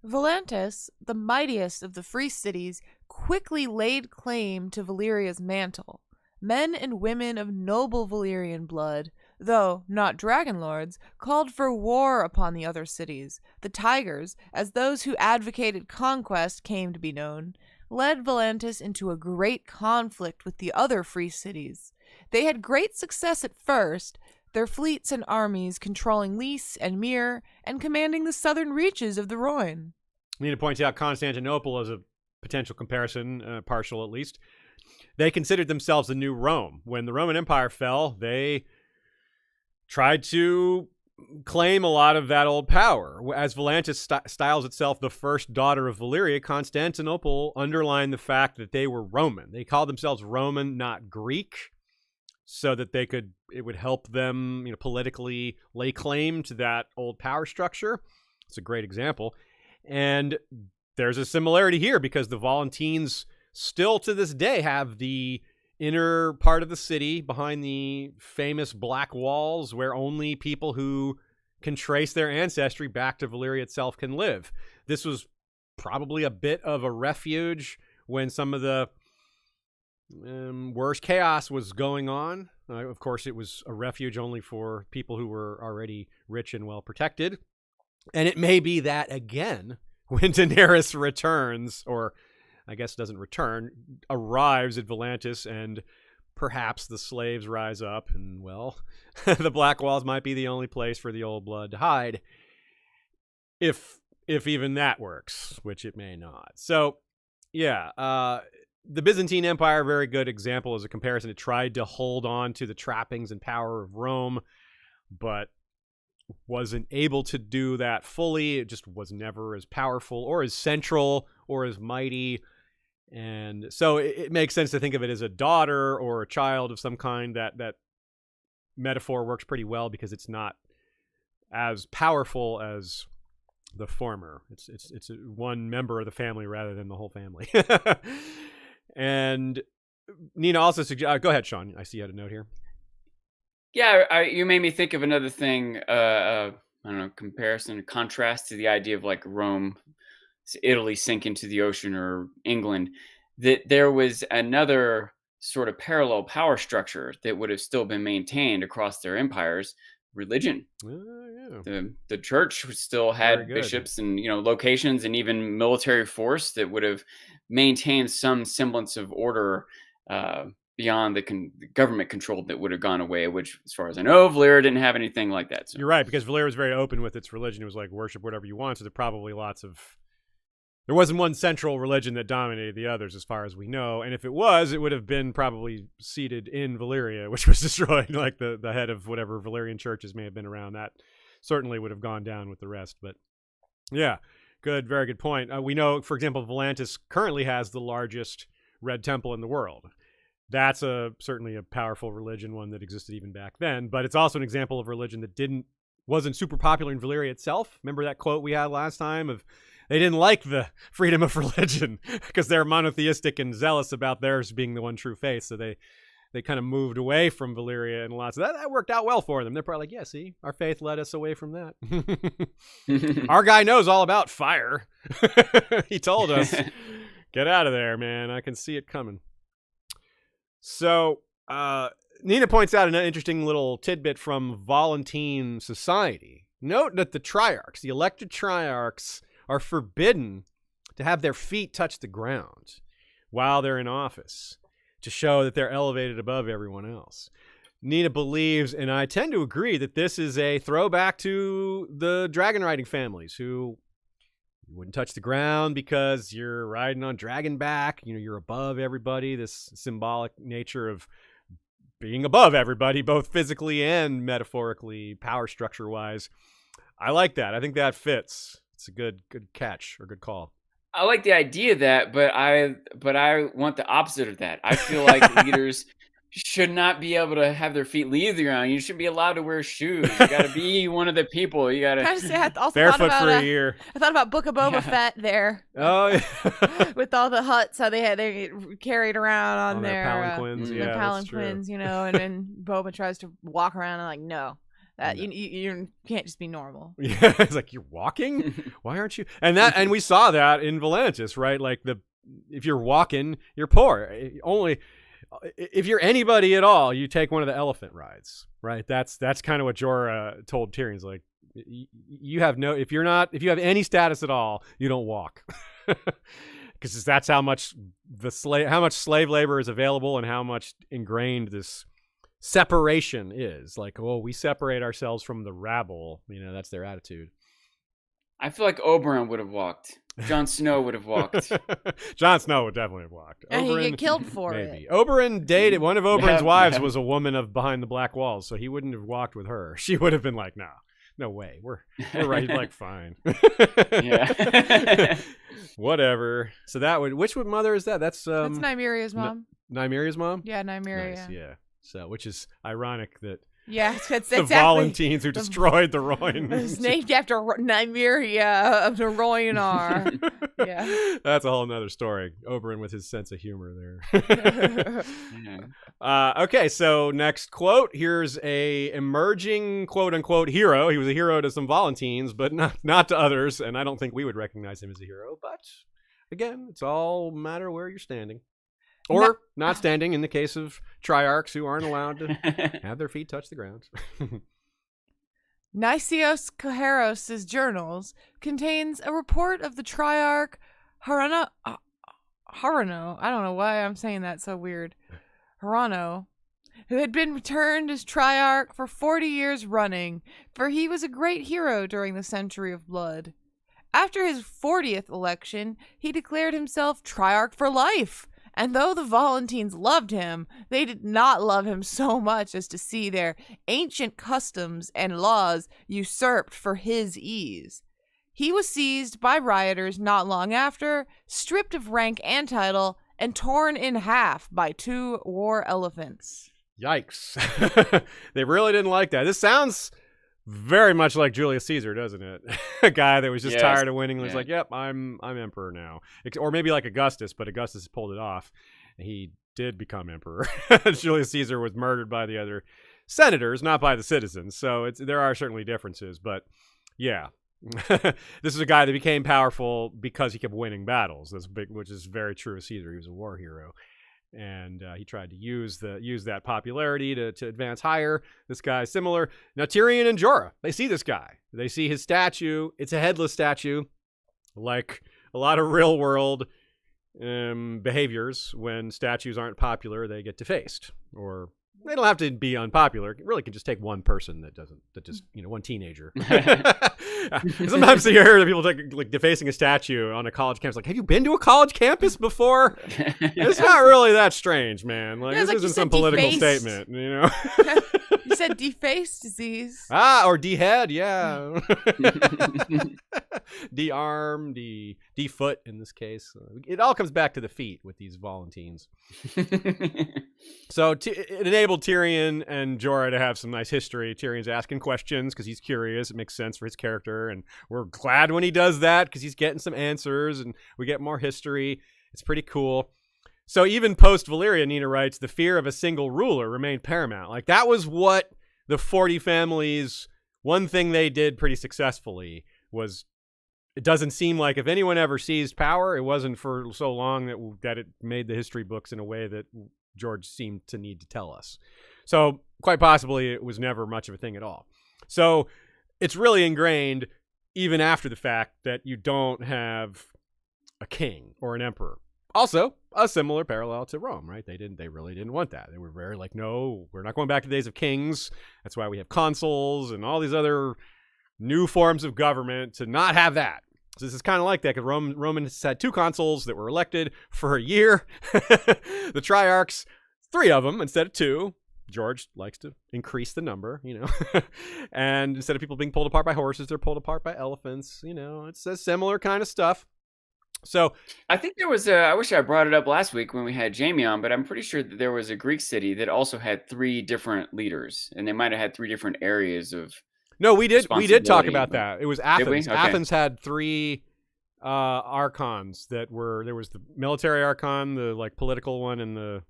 Volantis, the mightiest of the free cities, quickly laid claim to Valeria's mantle. Men and women of noble Valyrian blood, though not dragon lords, called for war upon the other cities. The Tigers, as those who advocated conquest came to be known, led Volantis into a great conflict with the other free cities. They had great success at first, their fleets and armies controlling Lys and Myr and commanding the southern reaches of the Rhoyne. I need to point out Constantinople as a potential comparison, partial at least. They considered themselves the new Rome. When the Roman Empire fell, they tried to claim a lot of that old power. As Volantis styles itself the first daughter of Valyria, Constantinople underlined the fact that they were Roman. They called themselves Roman, not Greek, so that it would help them, politically lay claim to that old power structure. It's a great example. And there's a similarity here because the Volantines still to this day have the inner part of the city behind the famous black walls where only people who can trace their ancestry back to Valyria itself can live. This was probably a bit of a refuge when some of the worst chaos was going on. Of course, it was a refuge only for people who were already rich and well protected. And it may be that again when Daenerys returns, or I guess doesn't return, arrives at Volantis, and perhaps the slaves rise up, and, well, the Black Walls might be the only place for the old blood to hide, if even that works, which it may not. So, yeah, the Byzantine Empire, very good example as a comparison. It tried to hold on to the trappings and power of Rome, but wasn't able to do that fully. It just was never as powerful or as central or as mighty. And so it makes sense to think of it as a daughter or a child of some kind. That metaphor works pretty well because it's not as powerful as the former. It's one member of the family rather than the whole family. And Nina also suggests... go ahead, Sean. I see you had a note here. Yeah, you made me think of another thing. I don't know, comparison, contrast to the idea of like Rome, Italy sink into the ocean, or England, that there was another sort of parallel power structure that would have still been maintained across their empires. Religion. Yeah. The church still had bishops and locations and even military force that would have maintained some semblance of order beyond the government control that would have gone away, which, as far as I know, Valyria didn't have anything like that. So. You're right, because Valyria was very open with its religion. It was like, worship whatever you want, so there wasn't one central religion that dominated the others, as far as we know. And if it was, it would have been probably seated in Valyria, which was destroyed. Like the head of whatever Valyrian churches may have been around, that certainly would have gone down with the rest. But yeah, very good point. We know, for example, Volantis currently has the largest Red Temple in the world. that's certainly a powerful religion, one that existed even back then. But it's also an example of religion that wasn't super popular in Valyria itself. Remember that quote we had last time of they didn't like the freedom of religion because they're monotheistic and zealous about theirs being the one true faith. So they kind of moved away from Valyria and lots of that worked out well for them. They're probably like, yeah, see, our faith led us away from that. Our guy knows all about fire. He told us, get out of there, man. I can see it coming. So Nina points out an interesting little tidbit from Volantene society. Note that the triarchs, the elected triarchs, are forbidden to have their feet touch the ground while they're in office to show that they're elevated above everyone else. Nina believes, and I tend to agree, that this is a throwback to the dragon riding families who wouldn't touch the ground because you're riding on dragonback. You're above everybody. This symbolic nature of being above everybody, both physically and metaphorically, power structure wise. I like that. I think that fits. It's a good catch or good call. I like the idea of that, but I want the opposite of that. I feel like leaders should not be able to have their feet leave the ground. You should be allowed to wear shoes. You got to be one of the people. You got to barefoot for a year. I thought about Book of Boba Fett there. Oh, yeah. With all the huts, how they get carried around on their palanquins. their palanquins, and then Boba tries to walk around and like, no. That you can't just be normal. Yeah, it's like, you're walking? Why aren't you? And we saw that in Volantis, right? Like if you're walking, you're poor. Only if you're anybody at all, you take one of the elephant rides, right? That's kind of what Jorah told Tyrion's like, you have if you have any status at all, you don't walk. Because that's how much slave labor is available and how much ingrained this separation is. Like, we separate ourselves from the rabble. That's their attitude. I feel like Oberyn would have walked. Jon Snow would have walked. Jon Snow would definitely have walked. And he'd get killed for maybe. it. Oberyn dated one of Oberyn's wives was a woman of behind the black walls, so he wouldn't have walked with her. She would have been like, no way. We're right. Like, fine. Yeah. Whatever. So which mother is that? That's Nymeria's mom. Nymearia's mom? Yeah, Nymeria. Nice, yeah. So, which is ironic that it's the Volantines who destroyed the Royn. It's named after Nymeria of the Roynar. Yeah. That's a whole nother story. Oberyn with his sense of humor there. Okay, so next quote. Here's a emerging quote-unquote hero. He was a hero to some Volantines, but not to others, and I don't think we would recognize him as a hero. But, again, it's all a matter where you're standing. Or not standing in the case of triarchs who aren't allowed to have their feet touch the ground. Nicios Coheros' journals contains a report of the triarch Harano. I don't know why I'm saying that so weird. Harano, who had been returned as triarch for 40 years running, for he was a great hero during the Century of Blood. After his 40th election, he declared himself triarch for life. And though the Volantines loved him, they did not love him so much as to see their ancient customs and laws usurped for his ease. He was seized by rioters not long after, stripped of rank and title, and torn in half by 2 war elephants. Yikes. They really didn't like that. This sounds very much like Julius Caesar, doesn't it? A guy that was just tired of winning and was like, yep, I'm emperor now. Or maybe like Augustus, but Augustus pulled it off. He did become emperor. Julius Caesar was murdered by the other senators, not by the citizens. So there are certainly differences, but yeah. This is a guy that became powerful because he kept winning battles, which is very true of Caesar. He was a war hero. And he tried to use that popularity to advance higher. This guy's similar. Now Tyrion and Jorah, they see this guy. They see his statue. It's a headless statue, like a lot of real world behaviors. When statues aren't popular, they get defaced, or they don't have to be unpopular. It really can just take one person one teenager. Sometimes you hear people like defacing a statue on a college campus. Like, have you been to a college campus before? It's not really that strange, man. Like, this like isn't some political statement, You said defaced disease. Or D-head, yeah. D-arm, D-foot in this case. It all comes back to the feet with these Volantines. So it enabled Tyrion and Jorah to have some nice history. Tyrion's asking questions because he's curious. It makes sense for his character. And we're glad when he does that because he's getting some answers and we get more history. It's pretty cool. So even post-Valyria, Nina writes, the fear of a single ruler remained paramount. Like, that was what the 40 families, one thing they did pretty successfully was, it doesn't seem like if anyone ever seized power, it wasn't for so long that it made the history books in a way that George seemed to need to tell us. So quite possibly it was never much of a thing at all. So it's really ingrained even after the fact that you don't have a king or an emperor. Also, a similar parallel to Rome, right? They really didn't want that. They were very like, no, we're not going back to the days of kings. That's why we have consuls and all these other new forms of government to not have that. So this is kind of like that because Romans had 2 consuls that were elected for a year. The Triarchs, 3 of them instead of 2. George likes to increase the number, and instead of people being pulled apart by horses, they're pulled apart by elephants. It's a similar kind of stuff. So I think there was I wish I brought it up last week when we had Jamie on, but I'm pretty sure that there was a Greek city that also had 3 different leaders, and they might have had 3 different areas of. No, we did talk about that. It was Athens. Okay. Athens had 3 archons there was the military archon, the like political one, and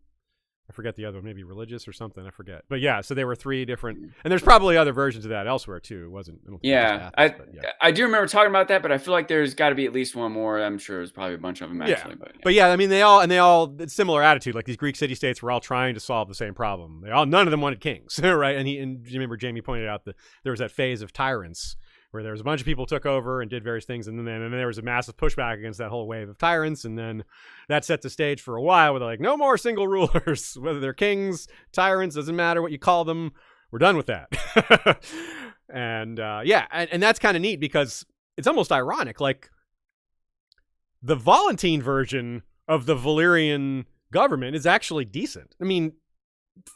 I forget the other one, maybe religious or something. I forget. But yeah, so there were 3 different, and there's probably other versions of that elsewhere too. It wasn't. I do remember talking about that, but I feel like there's got to be at least one more. I'm sure there's probably a bunch of them actually. But yeah, I mean, they all similar attitude. Like these Greek city-states were all trying to solve the same problem. None of them wanted kings, right? And you remember Jamie pointed out that there was that phase of tyrants where there was a bunch of people took over and did various things, and then there was a massive pushback against that whole wave of tyrants, and then that set the stage for a while where they're like, no more single rulers, whether they're kings, tyrants, doesn't matter what you call them, we're done with that. And and that's kind of neat because it's almost ironic, like the Volantine version of the Valyrian government is actually decent. I mean,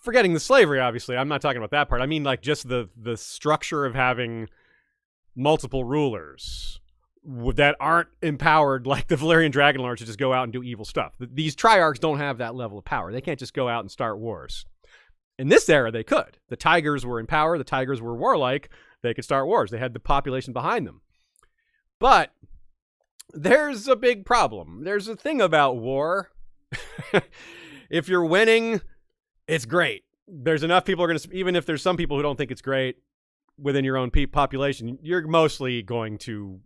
forgetting the slavery, obviously, I'm not talking about that part. I mean, like just the structure of having multiple rulers that aren't empowered like the Valyrian Dragonlords to just go out and do evil stuff. These Triarchs don't have that level of power. They can't just go out and start wars. In this era, they could. The Tigers were in power. The Tigers were warlike. They could start wars. They had the population behind them. But there's a big problem. There's a thing about war. If you're winning, it's great. There's enough people even if there's some people who don't think it's great, within your own population, you're mostly going to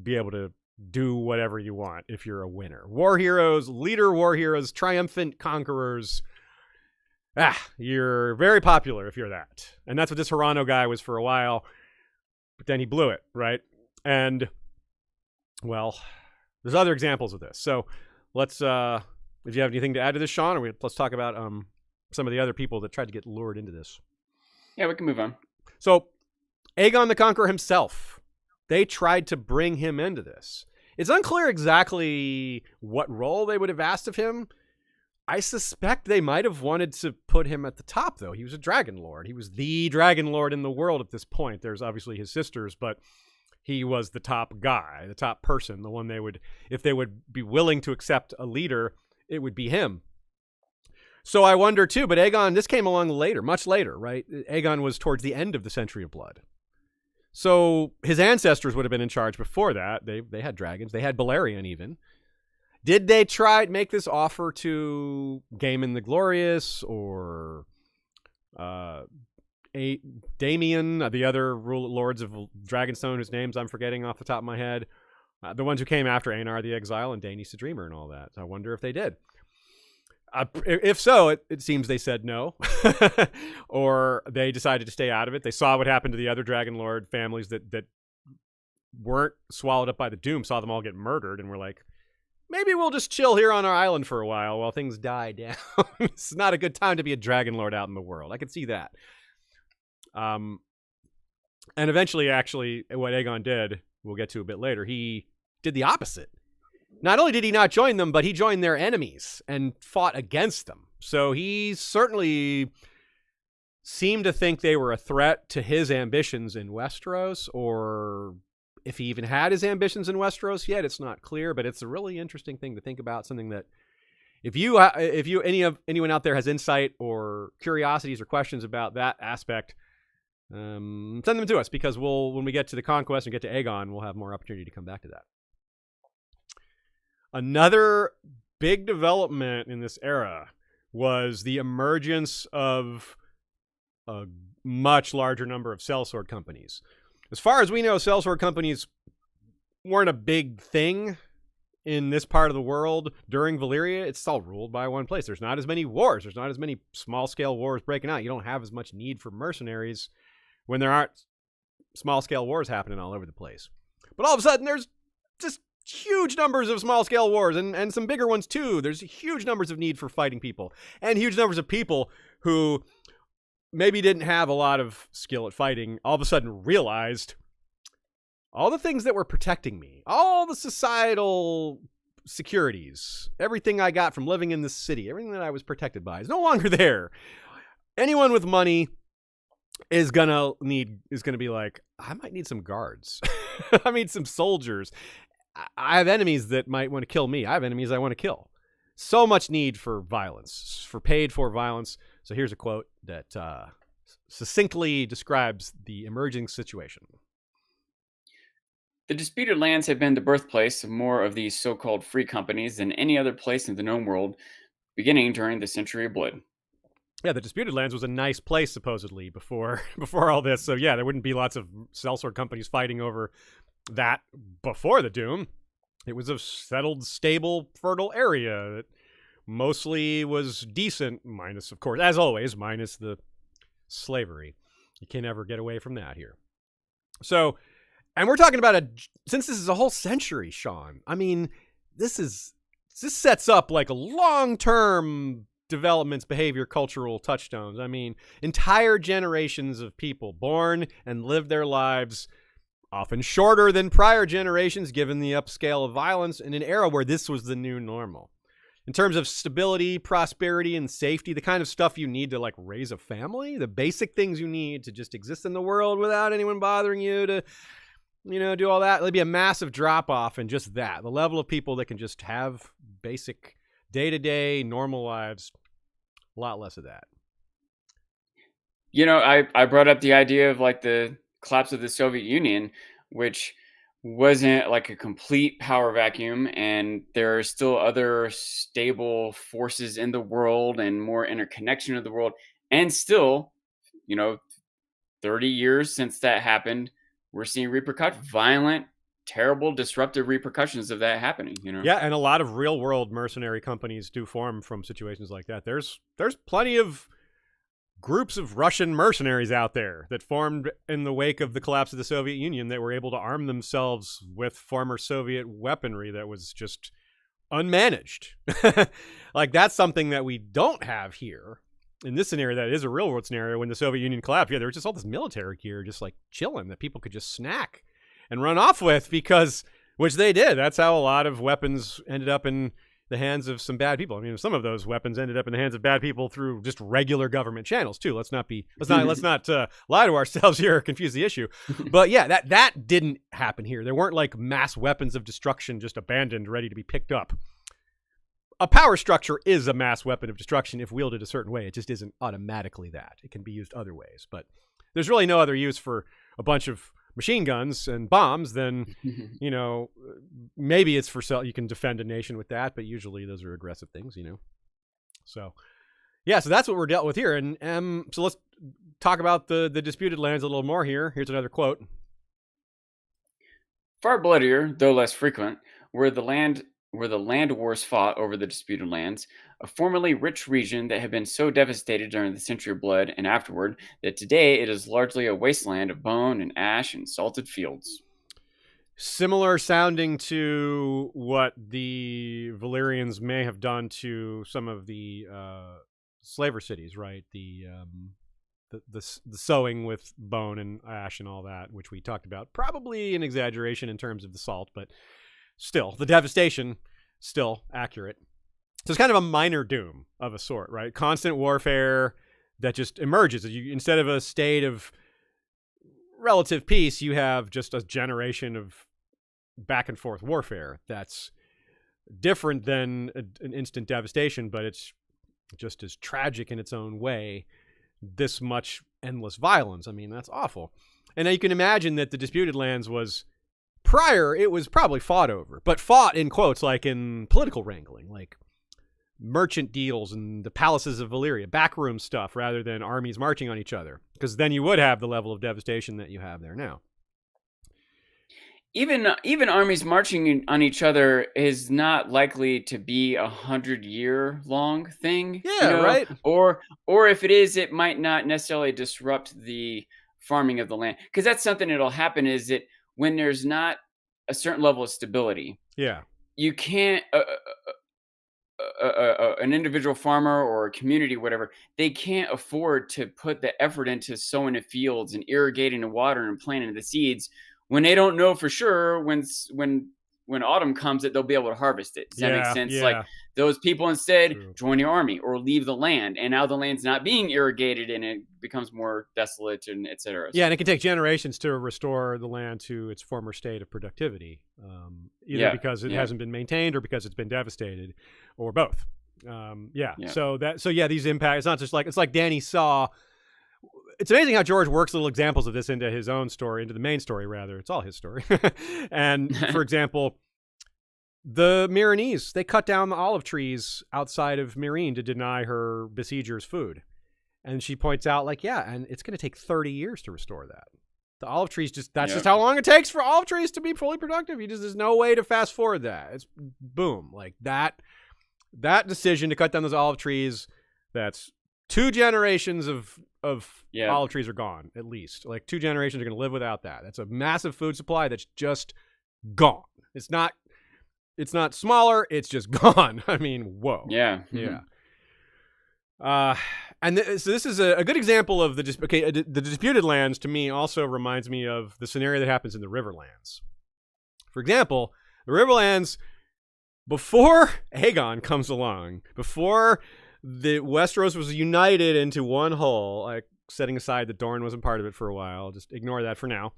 be able to do whatever you want if you're a winner. War heroes, triumphant conquerors. You're very popular if you're that. And that's what this Hirano guy was for a while. But then he blew it, right? And, well, there's other examples of this. So let's, if you have anything to add to this, Sean, or let's talk about some of the other people that tried to get lured into this. Yeah, we can move on. So Aegon the Conqueror himself, they tried to bring him into this. It's unclear exactly what role they would have asked of him. I suspect they might have wanted to put him at the top, though. He was a Dragon Lord. He was the Dragon Lord in the world at this point. There's obviously his sisters, but he was the top guy, the top person, the one if they would be willing to accept a leader, it would be him. So I wonder, too, but Aegon, this came along later, much later, right? Aegon was towards the end of the Century of Blood. So his ancestors would have been in charge before that. They had dragons. They had Balerion even. Did they try to make this offer to Gaemon the Glorious or Damien, the other lords of Dragonstone, whose names I'm forgetting off the top of my head? The ones who came after Aenar the Exile and Daenys the Dreamer and all that. I wonder if they did. If so, it seems they said no, or they decided to stay out of it. They saw what happened to the other Dragon Lord families that weren't swallowed up by the Doom, saw them all get murdered, and were like, maybe we'll just chill here on our island for a while things die down. It's not a good time to be a Dragon Lord out in the world. I could see that. And eventually, actually, what Aegon did, we'll get to a bit later, he did the opposite. Not only did he not join them, but he joined their enemies and fought against them. So he certainly seemed to think they were a threat to his ambitions in Westeros, or if he even had his ambitions in Westeros yet, it's not clear. But it's a really interesting thing to think about. Something that, if anyone out there has insight or curiosities or questions about that aspect, send them to us, because when we get to the conquest and get to Aegon, we'll have more opportunity to come back to that. Another big development in this era was the emergence of a much larger number of sellsword companies. As far as we know, sellsword companies weren't a big thing in this part of the world during Valyria. It's all ruled by one place. There's not as many wars. There's not as many small-scale wars breaking out. You don't have as much need for mercenaries when there aren't small-scale wars happening all over the place. But all of a sudden, there's just huge numbers of small-scale wars, and some bigger ones too. There's huge numbers of need for fighting people, and huge numbers of people who maybe didn't have a lot of skill at fighting, all of a sudden realized all the things that were protecting me, all the societal securities, everything I got from living in this city, everything that I was protected by is no longer there. Anyone with money is gonna be like, I might need some guards. I need some soldiers. I have enemies that might want to kill me. I have enemies I want to kill. So much need for violence, for paid for violence. So here's a quote that succinctly describes the emerging situation. The disputed lands have been the birthplace of more of these so-called free companies than any other place in the known world, beginning during the Century of Blood. Yeah, the disputed lands was a nice place supposedly before all this. So yeah, there wouldn't be lots of sellsword companies fighting over that before the Doom. It was a settled, stable, fertile area that mostly was decent, minus, of course, as always, minus the slavery. You can never get away from that here. So, and we're talking about since this is a whole century, Sean, I mean, this sets up like a long-term developments, behavior, cultural touchstones. I mean, entire generations of people born and lived their lives often shorter than prior generations, given the upscale of violence in an era where this was the new normal. In terms of stability, prosperity, and safety, the kind of stuff you need to like raise a family, the basic things you need to just exist in the world without anyone bothering you to, do all that. There'd be a massive drop off in just that. The level of people that can just have basic day-to-day normal lives, a lot less of that. I brought up the idea of like the collapse of the Soviet Union, which wasn't like a complete power vacuum, and there are still other stable forces in the world and more interconnection of the world. And still, 30 years since that happened, we're seeing violent, terrible, disruptive repercussions of that happening. Yeah, and a lot of real world mercenary companies do form from situations like that. There's plenty of groups of Russian mercenaries out there that formed in the wake of the collapse of the Soviet Union that were able to arm themselves with former Soviet weaponry that was just unmanaged. Like, that's something that we don't have here in this scenario. That is a real world scenario. When the Soviet Union collapsed, there was just all this military gear just like chilling that people could just snack and run off with, which they did. That's how a lot of weapons ended up in the hands of some bad people. I mean, some of those weapons ended up in the hands of bad people through just regular government channels too. Let's not lie to ourselves here or confuse the issue. But yeah, that didn't happen here. There weren't like mass weapons of destruction just abandoned, ready to be picked up. A power structure is a mass weapon of destruction if wielded a certain way. It just isn't automatically that. It can be used other ways, but there's really no other use for a bunch of machine guns and bombs, then maybe it's for you can defend a nation with that, but usually those are aggressive things. So yeah, so that's what we're dealt with here. And so let's talk about the disputed lands a little more here. Here's another quote. Far bloodier, though less frequent, were the land wars fought over the disputed lands, a formerly rich region that had been so devastated during the Century of Blood and afterward that today it is largely a wasteland of bone and ash and salted fields. Similar sounding to what the Valyrians may have done to some of the slaver cities, right? The sowing with bone and ash and all that, which we talked about. Probably an exaggeration in terms of the salt, but still, the devastation, still accurate. So it's kind of a minor doom of a sort, right? Constant warfare that just emerges. Instead of a state of relative peace, you have just a generation of back and forth warfare that's different than an instant devastation, but it's just as tragic in its own way. This much endless violence. I mean, that's awful. And now you can imagine that the Disputed Lands was prior, it was probably fought over, but fought in quotes, like in political wrangling, like merchant deals and the palaces of Valyria, backroom stuff, rather than armies marching on each other, because then you would have the level of devastation that you have there now. Even armies marching on each other is not likely to be 100-year long thing. Yeah, right. Or if it is, it might not necessarily disrupt the farming of the land, because that's something that'll happen. Is that when there's not a certain level of stability, you can't. An individual farmer or a community, whatever, they can't afford to put the effort into sowing the fields and irrigating the water and planting the seeds when they don't know for sure when autumn comes that they'll be able to harvest it. Does that make sense? Like those people instead join the army or leave the land, and now the land's not being irrigated and it becomes more desolate and et cetera. Yeah, and it can take generations to restore the land to its former state of productivity, either because it hasn't been maintained or because it's been devastated, or both. So these impacts, it's not just like, it's like Danny saw. It's amazing how George works little examples of this into his own story, into the main story, rather. It's all his story. And, for example, the Meereenese, they cut down the olive trees outside of Meereen to deny her besiegers food. And she points out, like, and it's going to take 30 years to restore that. The olive trees, that's just how long it takes for olive trees to be fully productive. There's no way to fast forward that. It's boom. Like, that decision to cut down those olive trees, that's 2 generations of olive trees are gone, at least. Like 2 generations are going to live without that. That's a massive food supply that's just gone. It's not smaller, it's just gone. I mean, whoa. Yeah. So this is a good example of the Disputed Lands. To me, also reminds me of the scenario that happens in the Riverlands. For example, the Riverlands, before Aegon comes along, before the Westeros was united into one whole, like setting aside that Dorne wasn't part of it for a while, just ignore that for now.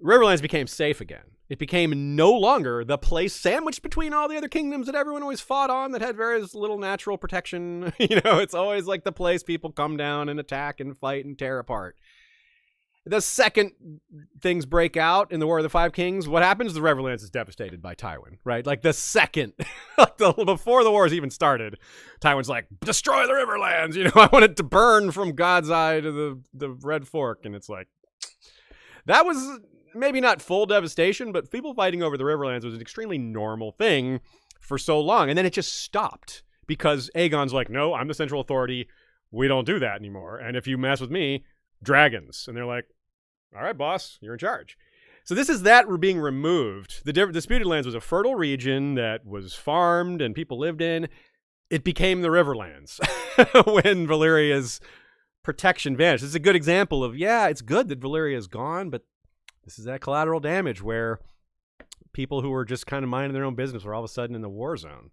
Riverlands became safe again. It became no longer the place sandwiched between all the other kingdoms that everyone always fought on, that had various little natural protection. It's always like the place people come down and attack and fight and tear apart. The second things break out in the War of the Five Kings, what happens? The Riverlands is devastated by Tywin, right? Like the second, before the wars even started, Tywin's like, destroy the Riverlands. I want it to burn from God's Eye to the Red Fork. And it's like, that was maybe not full devastation, but people fighting over the Riverlands was an extremely normal thing for so long. And then it just stopped because Aegon's like, no, I'm the central authority. We don't do that anymore. And if you mess with me, dragons. And they're like, all right, boss, you're in charge. So this is that being removed. The Disputed Lands was a fertile region that was farmed and people lived in. It became the Riverlands when Valyria's protection vanished. This is a good example of, it's good that Valyria is gone, but this is that collateral damage where people who were just kind of minding their own business were all of a sudden in the war zone,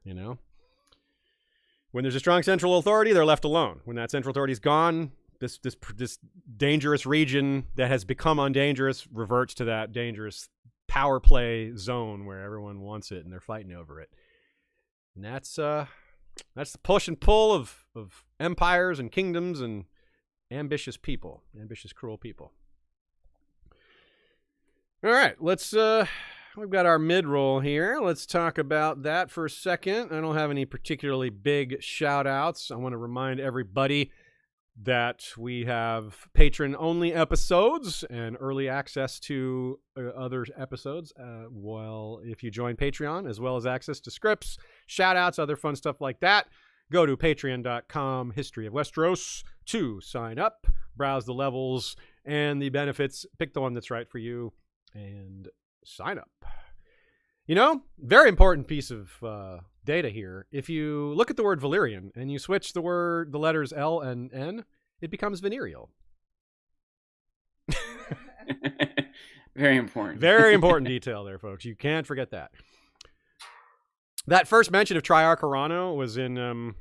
When there's a strong central authority, they're left alone. When that central authority is gone, this dangerous region that has become undangerous reverts to that dangerous power play zone where everyone wants it and they're fighting over it. And that's the push and pull of empires and kingdoms and ambitious people, ambitious, cruel people. All right, we've got our mid-roll here. Let's talk about that for a second. I don't have any particularly big shout-outs. I want to remind everybody that we have patron-only episodes and early access to other episodes. If you join Patreon, as well as access to scripts, shout-outs, other fun stuff like that, go to patreon.com, History of Westeros, to sign up, browse the levels and the benefits, pick the one that's right for you, and sign up. Very important piece of data here. If you look at the word Valyrian and you switch the letters L and N, it becomes venereal. Very important. Very important detail there, folks. You can't forget that. That first mention of Triarchorano was in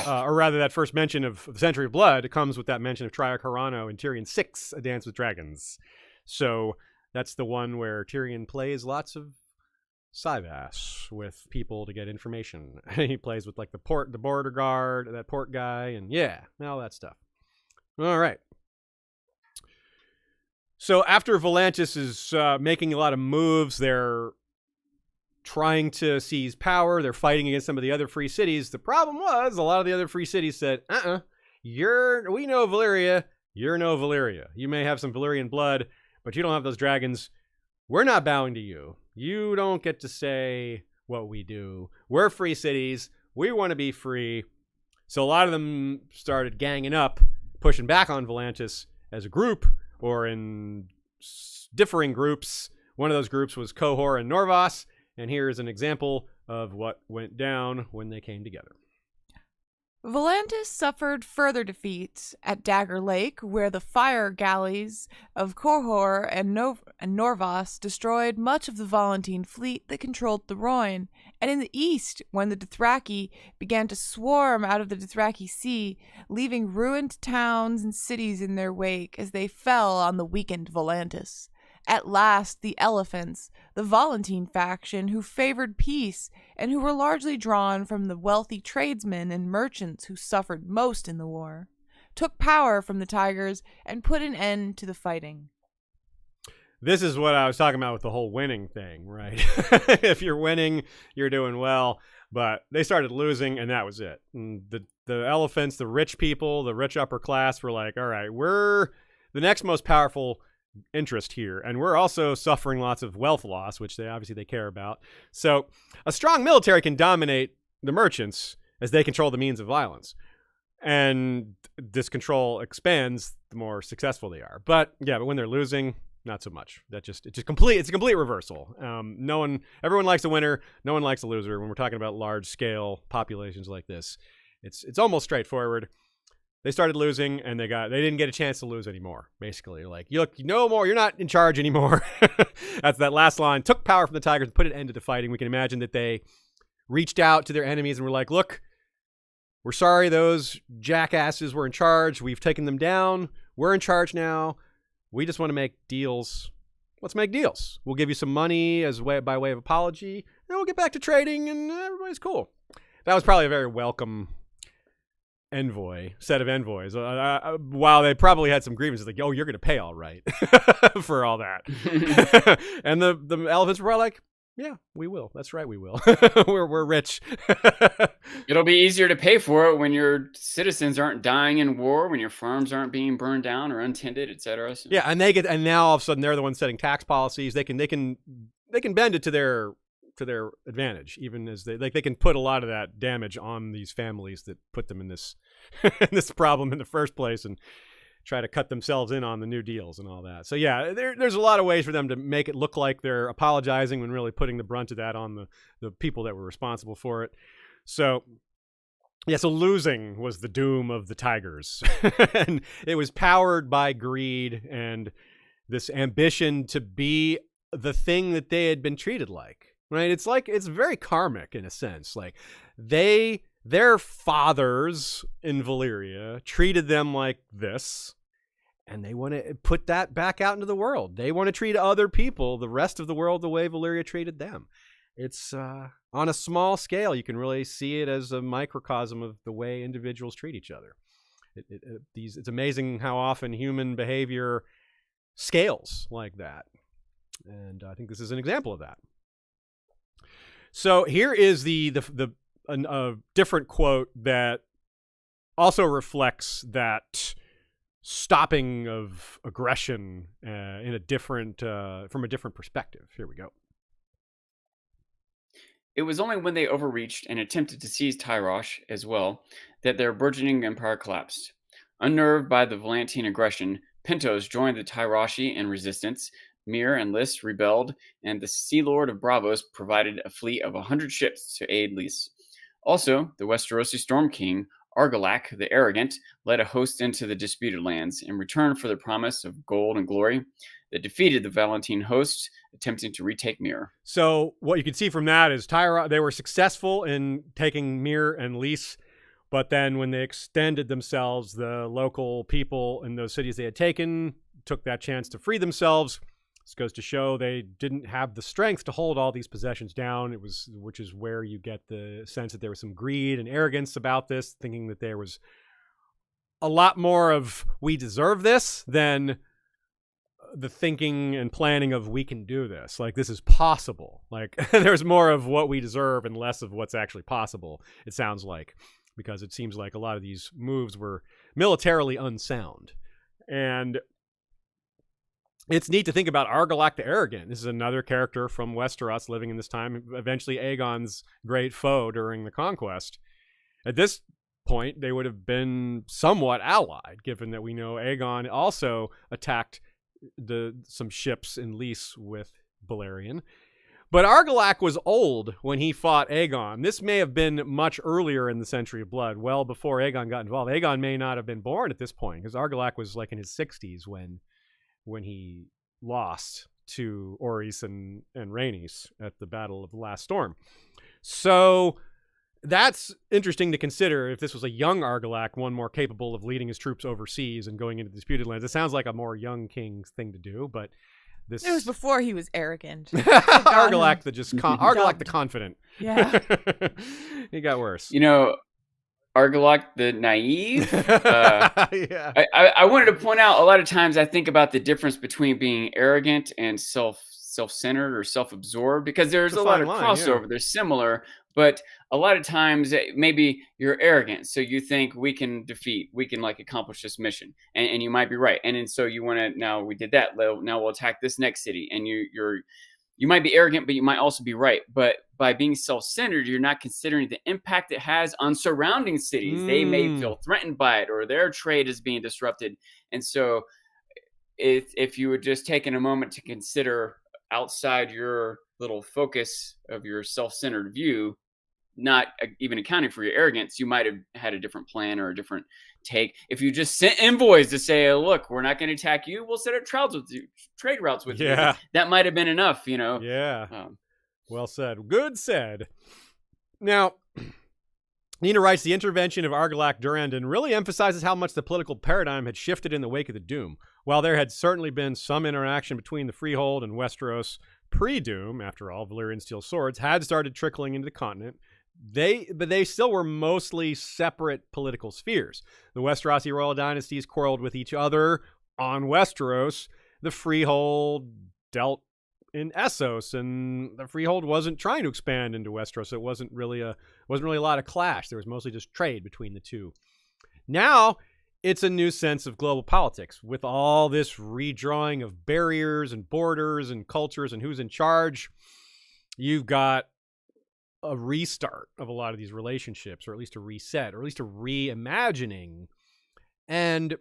or rather that first mention of the Century of Blood comes with that mention of Triarch Harano in Tyrion 6, A Dance with Dragons. So that's the one where Tyrion plays lots of Syvass with people to get information. He plays with like the border guard, that port guy, and yeah, all that stuff. All right. So after Volantis is making a lot of moves, they're trying to seize power. They're fighting against some of the other free cities. The problem was a lot of the other free cities said, we know Valyria. You're no Valyria. You may have some Valyrian blood, but you don't have those dragons. We're not bowing to you. You don't get to say what we do. We're free cities. We want to be free. So a lot of them started ganging up, pushing back on Volantis as a group or in differing groups. One of those groups was Qohor and Norvas. And here is an example of what went down when they came together. Volantis suffered further defeats at Dagger Lake, where the fire galleys of Qohor and Norvas destroyed much of the Volantene fleet that controlled the Rhoyne, and in the east, when the Dothraki began to swarm out of the Dothraki Sea, leaving ruined towns and cities in their wake as they fell on the weakened Volantis. At last, the Elephants, the Volantene faction who favored peace and who were largely drawn from the wealthy tradesmen and merchants who suffered most in the war, took power from the Tigers and put an end to the fighting. This is what I was talking about with the whole winning thing, right? If you're winning, you're doing well. But they started losing, and that was it. And the Elephants, the rich people, the rich upper class were like, all right, we're the next most powerful interest here, and we're also suffering lots of wealth loss, which they care about. So a strong military can dominate the merchants as they control the means of violence, and this control expands the more successful they are. But when they're losing, not so much. It's a complete reversal. Everyone likes a winner, no one likes a loser when we're talking about large scale populations like this. It's almost straightforward. They started losing, and they didn't get a chance to lose anymore. Basically, like, look, no more. You're not in charge anymore. That's that last line. Took power from the Tigers and put an end to the fighting. We can imagine that they reached out to their enemies and were like, look, we're sorry those jackasses were in charge. We've taken them down. We're in charge now. We just want to make deals. Let's make deals. We'll give you some money by way of apology, and we'll get back to trading, and everybody's cool. That was probably a very welcome set of envoys, while they probably had some grievances, like, oh, you're gonna pay all right for all that. And the Elephants were probably like, yeah, we will, that's right, we will. we're rich. It'll be easier to pay for it when your citizens aren't dying in war, when your farms aren't being burned down or untended, etc. So. Yeah, and now all of a sudden they're the ones setting tax policies. They can bend it to their advantage, even as they can put a lot of that damage on these families that put them in this this problem in the first place, and try to cut themselves in on the new deals and all that. So yeah, there's a lot of ways for them to make it look like they're apologizing when really putting the brunt of that on the people that were responsible for it. So yeah, so losing was the doom of the Tigers. And it was powered by greed and this ambition to be the thing that they had been treated like. Right? It's very karmic in a sense. Like their fathers in Valyria treated them like this, and they want to put that back out into the world. They want to treat other people, the rest of the world, the way Valyria treated them. It's on a small scale. You can really see it as a microcosm of the way individuals treat each other. It's amazing how often human behavior scales like that. And I think this is an example of that. So here is a different quote that also reflects that stopping of aggression in a different from a different perspective. Here we go. It was only when they overreached and attempted to seize Tyrosh as well that their burgeoning empire collapsed. Unnerved by the Volantene aggression, Pentos joined the Tyroshi in resistance. Mir and Lys rebelled, and the Sea Lord of Bravos provided a fleet of 100 ships to aid Lys. Also, the Westerosi Storm King, Argilac the Arrogant, led a host into the disputed lands in return for the promise of gold and glory that defeated the Volantene host, attempting to retake Mir. So what you can see from that is they were successful in taking Mir and Lys, But then when they extended themselves, the local people in those cities they had taken took that chance to free themselves. This goes to show they didn't have the strength to hold all these possessions down. Which is where you get the sense that there was some greed and arrogance about this, thinking that there was a lot more of we deserve this than the thinking and planning of we can do this. Like, this is possible. Like, there's more of what we deserve and less of what's actually possible, it sounds like, because it seems like a lot of these moves were militarily unsound. And it's neat to think about Argilac the Arrogant. This is another character from Westeros living in this time, eventually Aegon's great foe during the conquest. At this point, they would have been somewhat allied, given that we know Aegon also attacked some ships in lease with Balerion. But Argilac was old when he fought Aegon. This may have been much earlier in the Century of Blood, well before Aegon got involved. Aegon may not have been born at this point, because Argilac was like in his 60s when he lost to Orys and Rhaenys at the Battle of the Last Storm. So that's interesting to consider. If this was a young Argilac, one more capable of leading his troops overseas and going into disputed lands. It sounds like a more young king thing to do, but this... It was before he was arrogant. Argilac Argilac the confident. Yeah. He got worse. You know, Argilac the naive. Yeah. I wanted to point out, a lot of times I think about the difference between being arrogant and self-centered or self-absorbed, because there's a lot of crossover. They're similar, but a lot of times maybe you're arrogant, so you think we can like accomplish this mission, and you might be right, and so you want to, now we did that, now we'll attack this next city, and you might be arrogant, but you might also be right. But by being self-centered, you're not considering the impact it has on surrounding cities. They may feel threatened by it, or their trade is being disrupted. And so if you would just taken a moment to consider outside your little focus of your self-centered view, not even accounting for your arrogance, you might have had a different plan or a different take. If you just sent envoys to say, look, we're not going to attack you, we'll set up trade routes with you. That might have been enough, you know? Yeah. Well said. Good said. Now, Nina writes, the intervention of Argilac Durrandon really emphasizes how much the political paradigm had shifted in the wake of the Doom. While there had certainly been some interaction between the Freehold and Westeros pre-Doom, after all, Valyrian steel swords had started trickling into the continent, but they still were mostly separate political spheres. The Westerosi royal dynasties quarreled with each other on Westeros. The Freehold dealt in Essos, and the Freehold wasn't trying to expand into Westeros. So it wasn't really a lot of clash. There was mostly just trade between the two. Now it's a new sense of global politics with all this redrawing of barriers and borders and cultures and who's in charge. You've got a restart of a lot of these relationships, or at least a reset, or at least a reimagining. And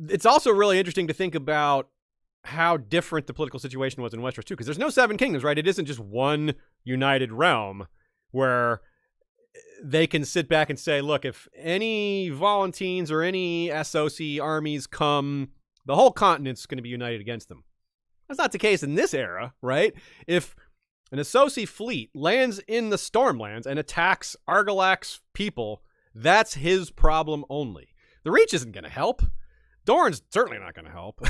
it's also really interesting to think about how different the political situation was in Westeros too, because there's no seven kingdoms, right? It isn't just one united realm where they can sit back and say, look, if any Volantines or any SOC armies come, the whole continent's going to be united against them. That's not the case in this era, right? If an Essosi fleet lands in the Stormlands and attacks Argilac's people, that's his problem only. The Reach isn't going to help. Dorne's certainly not going to help.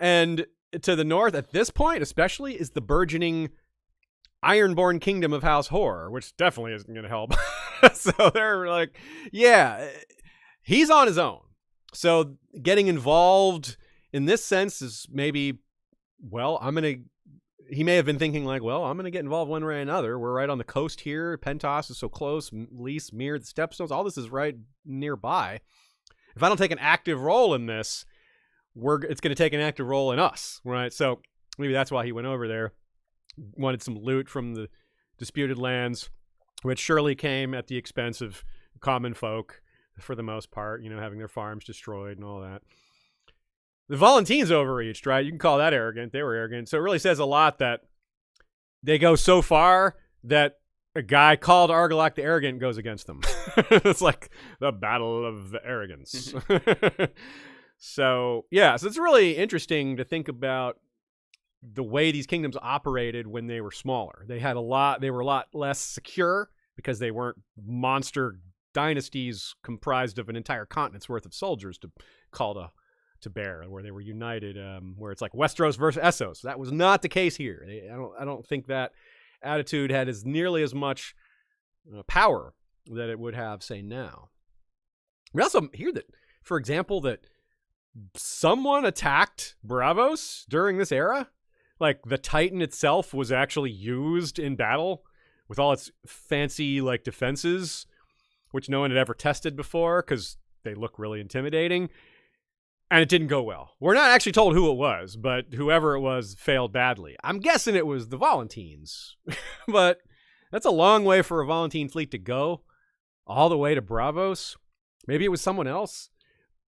And to the north, at this point especially, is the burgeoning Ironborn kingdom of House Horror, which definitely isn't going to help. So they're like, yeah, he's on his own. So getting involved in this sense is maybe, well, he may have been thinking like, well, I'm going to get involved one way or another. We're right on the coast here. Pentos is so close. Lys, Myr, the Stepstones, all this is right nearby. If I don't take an active role in this, it's going to take an active role in us, right? So maybe that's why he went over there. Wanted some loot from the disputed lands, which surely came at the expense of common folk for the most part, having their farms destroyed and all that. The Volantines overreached, right? You can call that arrogant. They were arrogant. So it really says a lot that they go so far that a guy called Argilac the Arrogant goes against them. It's like the battle of the arrogance. So it's really interesting to think about the way these kingdoms operated when they were smaller. They were a lot less secure because they weren't monster dynasties comprised of an entire continent's worth of soldiers to call to bear, where they were united, where it's like Westeros versus Essos. That was not the case here. I don't think that attitude had as nearly as much power that it would have, say, now. We also hear that, for example, that someone attacked Braavos during this era. Like, the Titan itself was actually used in battle with all its fancy, like, defenses, which no one had ever tested before because they look really intimidating. And it didn't go well. We're not actually told who it was, but whoever it was failed badly. I'm guessing it was the Volantines. But that's a long way for a Volantine fleet to go, all the way to Braavos. Maybe it was someone else.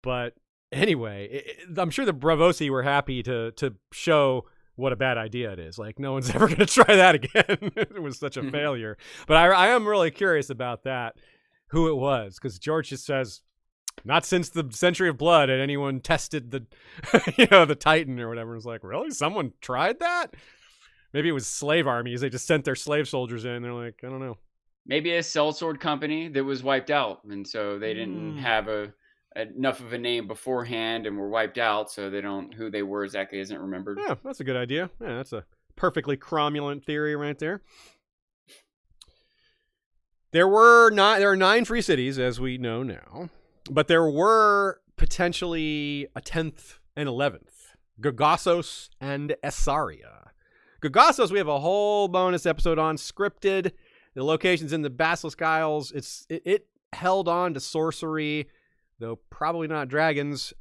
But anyway, I'm sure the Braavosi were happy to show what a bad idea it is. Like, no one's ever going to try that again. It was such a failure. But I am really curious about that, who it was, because George just says, not since the Century of Blood had anyone tested the, the Titan or whatever. It's like, really? Someone tried that? Maybe it was slave armies. They just sent their slave soldiers in. They're like, I don't know. Maybe a sellsword company that was wiped out, and so they didn't have enough of a name beforehand and were wiped out, so who they were exactly isn't remembered. Yeah, that's a good idea. Yeah, that's a perfectly cromulent theory right there. There are 9 free cities, as we know now. But there were potentially a 10th and 11th, Gagossos and Essaria. Gagossos, we have a whole bonus episode on, scripted. The location's in the Basilisk Isles. It held on to sorcery, though probably not dragons,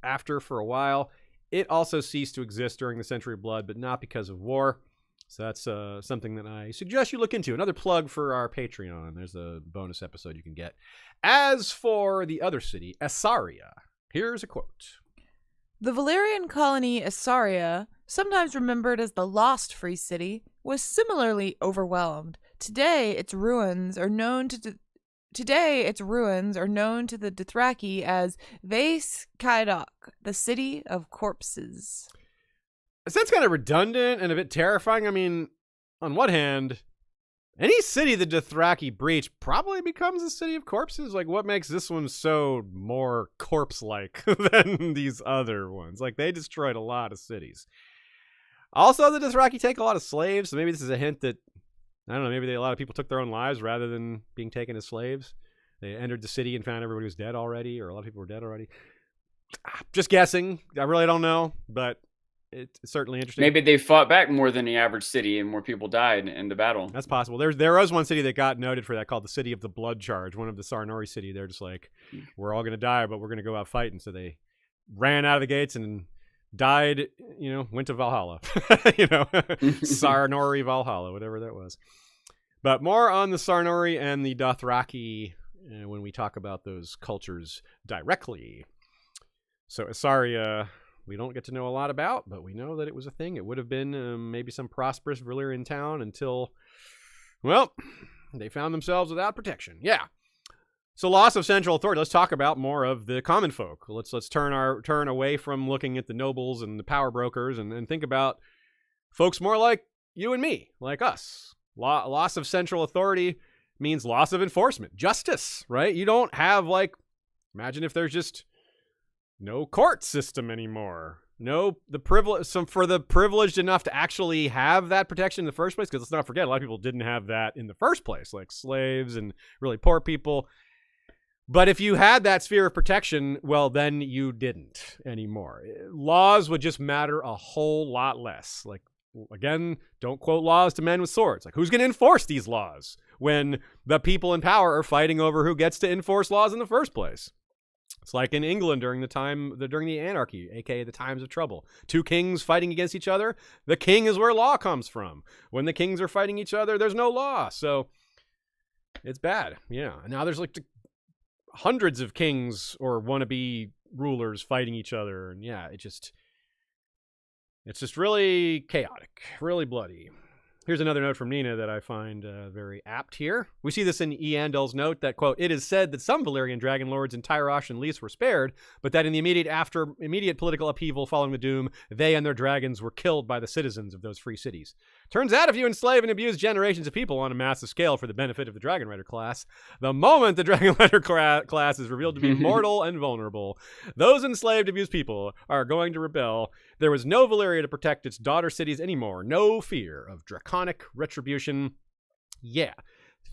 for a while. It also ceased to exist during the Century of Blood, but not because of war. So that's something that I suggest you look into. Another plug for our Patreon. There's a bonus episode you can get. As for the other city, Essaria, here's a quote. The Valyrian colony Essaria, sometimes remembered as the Lost Free City, was similarly overwhelmed. Today, its ruins are known to the Dothraki as Vaes Caedoc, the City of Corpses. It sounds kind of redundant and a bit terrifying. I mean, on one hand, any city the Dothraki breach probably becomes a city of corpses. Like, what makes this one so more corpse-like than these other ones? Like, they destroyed a lot of cities. Also, the Dothraki take a lot of slaves, so maybe this is a hint that, I don't know, maybe a lot of people took their own lives rather than being taken as slaves. They entered the city and found everybody was dead already, or a lot of people were dead already. Just guessing. I really don't know, but it's certainly interesting. Maybe they fought back more than the average city and more people died in the battle. That's possible. There was one city that got noted for that called the City of the Blood Charge, one of the Sarnori city. They're just like, we're all going to die, but we're going to go out fighting. So they ran out of the gates and died, went to Valhalla. Sarnori Valhalla, whatever that was. But more on the Sarnori and the Dothraki when we talk about those cultures directly. So Essaria, we don't get to know a lot about, but we know that it was a thing. It would have been maybe some prosperous Valyrian town until, well, they found themselves without protection. Yeah. So loss of central authority. Let's talk about more of the common folk. Let's turn away from looking at the nobles and the power brokers and think about folks more like you and me, like us. Loss of central authority means loss of enforcement, justice, right? You don't have, like, imagine if there's just no court system anymore. No, for the privileged enough to actually have that protection in the first place, because let's not forget, a lot of people didn't have that in the first place, like slaves and really poor people. But if you had that sphere of protection, well, then you didn't anymore. Laws would just matter a whole lot less. Like, again, don't quote laws to men with swords. Like, who's going to enforce these laws when the people in power are fighting over who gets to enforce laws in the first place? It's like in England during the anarchy, aka the times of trouble. 2 kings fighting against each other. The king is where law comes from. When the kings are fighting each other, there's no law. So it's bad. Yeah. Now there's like hundreds of kings or wannabe rulers fighting each other. And yeah, it's just really chaotic, really bloody. Here's another note from Nina that I find very apt here. We see this in Eandel's note that, quote, it is said that some Valyrian dragon lords in Tyrosh and Lys were spared, but that in the immediate political upheaval following the Doom, they and their dragons were killed by the citizens of those free cities. Turns out if you enslave and abuse generations of people on a massive scale for the benefit of the Dragon Rider class, the moment the Dragon Rider class is revealed to be mortal and vulnerable, those enslaved abused people are going to rebel. There was no Valyria to protect its daughter cities anymore. No fear of draconic retribution. Yeah.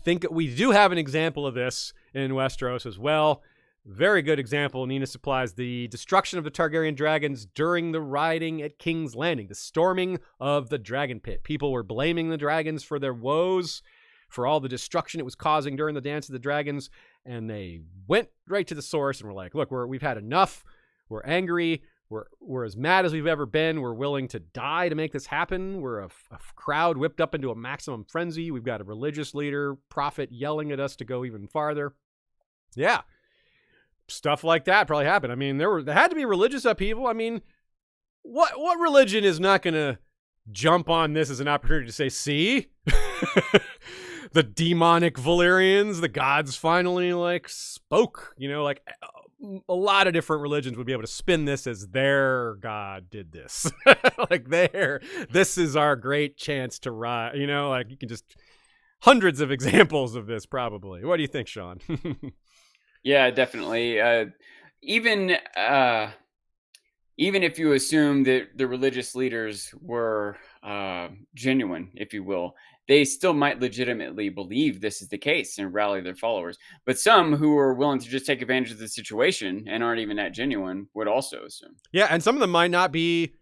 Think we do have an example of this in Westeros as well. Very good example. Nina supplies the destruction of the Targaryen dragons during the riding at King's Landing, the storming of the dragon pit. People were blaming the dragons for their woes, for all the destruction it was causing during the Dance of the Dragons, and they went right to the source and were like, look, we've had enough. We're angry. We're as mad as we've ever been. We're willing to die to make this happen. We're a crowd whipped up into a maximum frenzy. We've got a religious leader, prophet, yelling at us to go even farther. Yeah. Stuff like that probably happened. I mean, there had to be religious upheaval. I mean, what religion is not going to jump on this as an opportunity to say, see, the demonic Valyrians, the gods finally spoke, a lot of different religions would be able to spin this as their god did this. This is our great chance to rise, you can just hundreds of examples of this probably. What do you think, Sean? Yeah, definitely. Even if you assume that the religious leaders were genuine, if you will, they still might legitimately believe this is the case and rally their followers. But some who are willing to just take advantage of the situation and aren't even that genuine would also assume. Yeah, and some of them might not be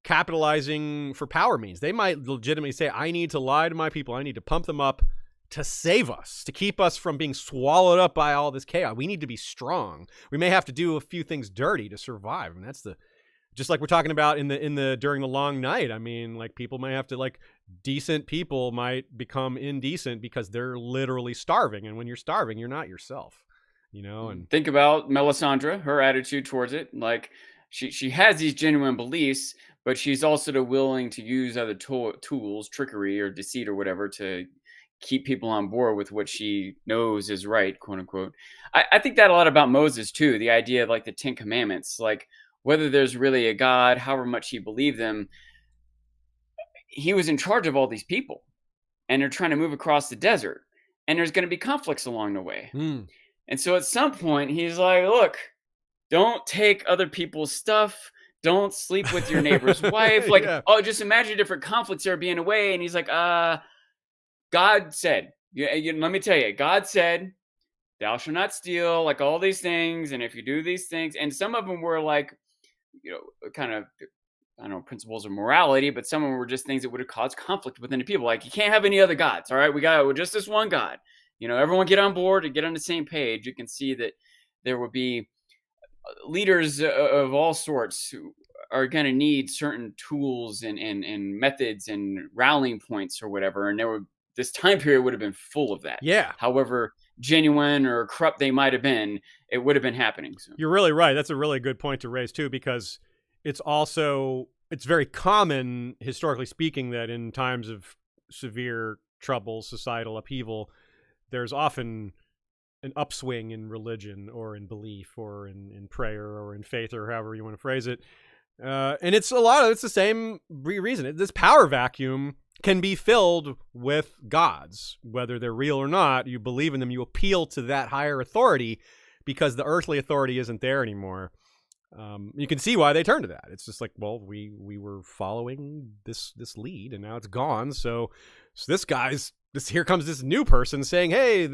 capitalizing for power means. They might legitimately say, I need to lie to my people. I need to pump them up to save us, to keep us from being swallowed up by all this chaos. We need to be strong. We may have to do a few things dirty to survive. And that's just like we're talking about in the during the long night. I mean, people may have to decent people might become indecent because they're literally starving. And when you're starving, you're not yourself, and think about Melisandre, her attitude towards it. She has these genuine beliefs, but she's also willing to use other tools, trickery or deceit or whatever to keep people on board with what she knows is right, quote unquote. I think that a lot about Moses too. The idea of the 10 Commandments, whether there's really a God, however much he believed them, he was in charge of all these people and they're trying to move across the desert and there's going to be conflicts along the way. And so at some point he's like, look, don't take other people's stuff. Don't sleep with your neighbor's wife. Yeah. Oh, just imagine different conflicts there being away. And he's like, God said, let me tell you, God said, thou shalt not steal, all these things. And if you do these things, and some of them were kind of, I don't know, principles of morality, but some of them were just things that would have caused conflict within the people. You can't have any other gods. All right. We're just this one God, everyone get on board and get on the same page. You can see that there will be leaders of all sorts who are going to need certain tools and methods and rallying points or whatever. And this time period would have been full of that. Yeah. However genuine or corrupt they might have been, it would have been happening. So. You're really right. That's a really good point to raise too, because it's very common, historically speaking, that in times of severe trouble, societal upheaval, there's often an upswing in religion or in belief or in prayer or in faith or however you want to phrase it. And it's the same reason. This power vacuum can be filled with gods, whether they're real or not. You believe in them, you appeal to that higher authority because the earthly authority isn't there anymore. You can see why they turn to that. It's just we were following this lead and now it's gone. So here comes this new person saying, hey,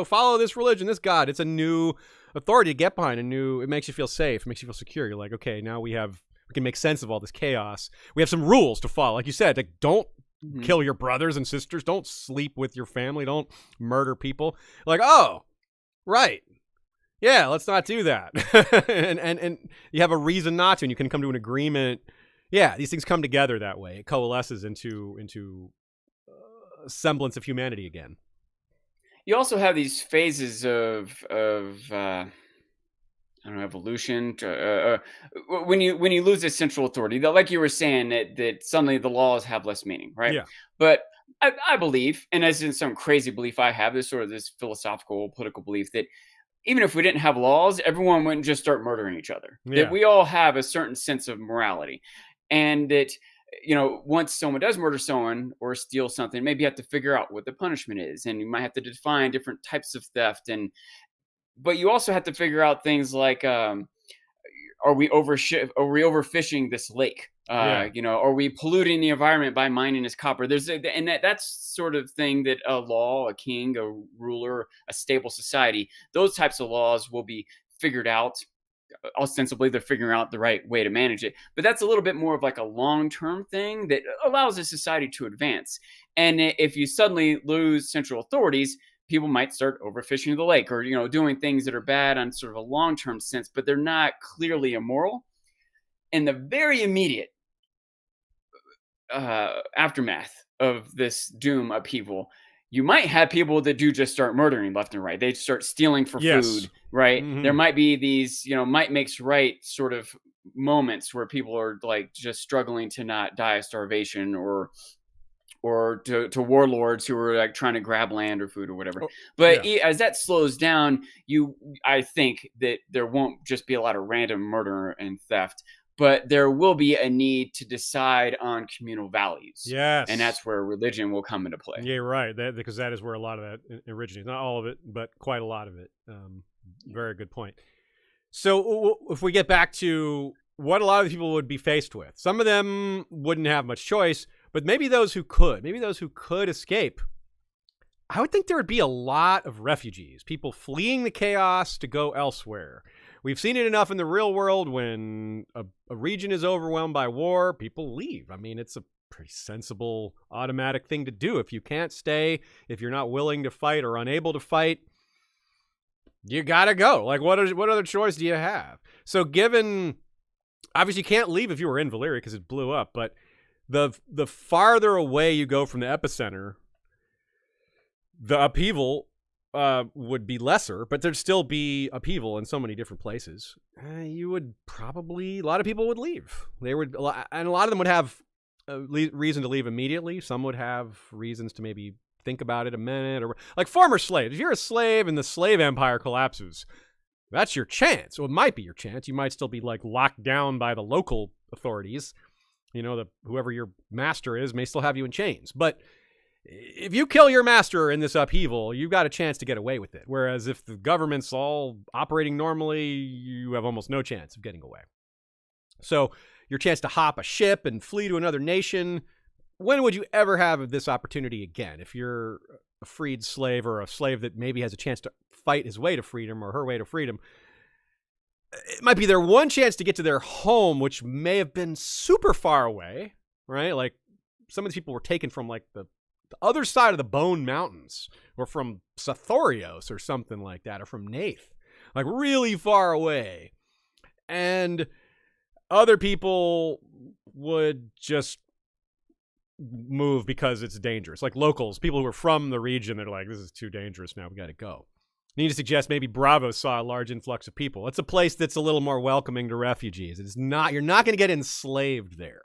follow this religion, this God. It's a new authority to get behind, it makes you feel safe, it makes you feel secure. You're like, okay, now we can make sense of all this chaos. We have some rules to follow. Like you said, don't kill your brothers and sisters. Don't sleep with your family. Don't murder people. Oh, right. Yeah, let's not do that. and you have a reason not to, and you can come to an agreement. Yeah, these things come together that way. It coalesces into a semblance of humanity again. You also have these phases of evolution. When you lose this central authority, like you were saying, that suddenly the laws have less meaning, right? Yeah. But I believe, and as in some crazy belief I have, this philosophical, political belief that even if we didn't have laws, everyone wouldn't just start murdering each other. Yeah. That we all have a certain sense of morality, and that once someone does murder someone or steal something, maybe you have to figure out what the punishment is, and you might have to define different types of theft. But you also have to figure out things like, are we overfishing this lake? Are we polluting the environment by mining this copper? That's sort of thing that a law, a king, a ruler, a stable society, those types of laws will be figured out. Ostensibly, they're figuring out the right way to manage it, but that's a little bit more of like a long-term thing that allows a society to advance. And if you suddenly lose central authorities, people might start overfishing the lake, or doing things that are bad on sort of a long-term sense, but they're not clearly immoral. In the very immediate aftermath of this doom upheaval, you might have people that do just start murdering left and right. They start stealing for food, right? Mm-hmm. There might be these, might makes right sort of moments where people are like just struggling to not die of starvation, or to warlords who are like trying to grab land or food or whatever. But as that slows down, I think that there won't just be a lot of random murder and theft, but there will be a need to decide on communal values. Yes. And that's where religion will come into play. Yeah, right. Because that is where a lot of that originates. Not all of it, but quite a lot of it. Very good point. So if we get back to what a lot of people would be faced with, some of them wouldn't have much choice, but maybe those who could escape, I would think there would be a lot of refugees, people fleeing the chaos to go elsewhere. We've seen it enough in the real world. When a region is overwhelmed by war, people leave. I mean, it's a pretty sensible, automatic thing to do. If you can't stay, if you're not willing to fight or unable to fight, you gotta go. Like, what other choice do you have? So given, obviously you can't leave if you were in Valyria because it blew up, but the farther away you go from the epicenter, the upheaval would be lesser, but there'd still be upheaval in so many different places. You would probably, a lot of people would leave. And a lot of them would have a reason to leave immediately. Some would have reasons to maybe think about it a minute, or like former slaves. If you're a slave and the slave empire collapses, that's your chance. Well, it might be your chance. You might still be like locked down by the local authorities. Whoever your master is may still have you in chains, but if you kill your master in this upheaval, you've got a chance to get away with it. Whereas if the government's all operating normally, you have almost no chance of getting away. So your chance to hop a ship and flee to another nation, when would you ever have this opportunity again? If you're a freed slave, or a slave that maybe has a chance to fight his way to freedom or her way to freedom, it might be their one chance to get to their home, which may have been super far away, right? Like some of these people were taken from like the other side of the Bone Mountains, or from Sathorios or something like that, or from Nath, like really far away. And other people would just move because it's dangerous. Like locals, people who are from the region, they're like, this is too dangerous now, we got to go. I need to suggest maybe Bravo saw a large influx of people. It's a place that's a little more welcoming to refugees. You're not going to get enslaved there.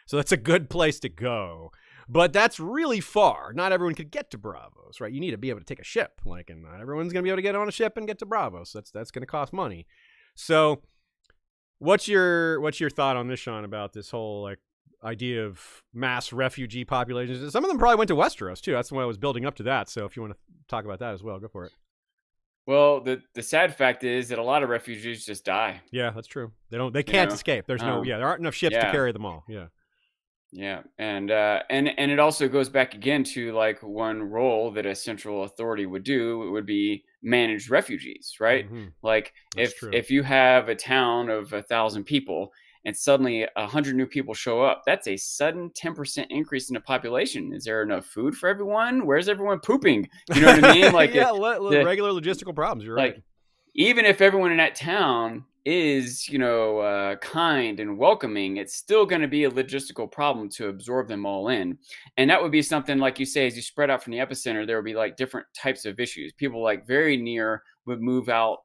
So that's a good place to go. But that's really far. Not everyone could get to Bravos, right? You need to be able to take a ship, and not everyone's going to be able to get on a ship and get to Bravos. That's going to cost money. So, what's your thought on this, Sean, about this whole idea of mass refugee populations? Some of them probably went to Westeros too. That's why I was building up to that. So, if you want to talk about that as well, go for it. Well, the sad fact is that a lot of refugees just die. Yeah, that's true. They can't escape. There aren't enough ships to carry them all. Yeah. Yeah, and it also goes back again to like one role that a central authority would do. It would be manage refugees, right? Mm-hmm. Like if you have a town of 1,000 people and suddenly 100 new people show up, that's a sudden 10% increase in the population. Is there enough food for everyone? Where's everyone pooping? You know what I mean? Like regular logistical problems. You're right. Even if everyone in that town is, kind and welcoming, it's still going to be a logistical problem to absorb them all in. And that would be something, like you say, as you spread out from the epicenter, there would be like different types of issues. People like very near would move out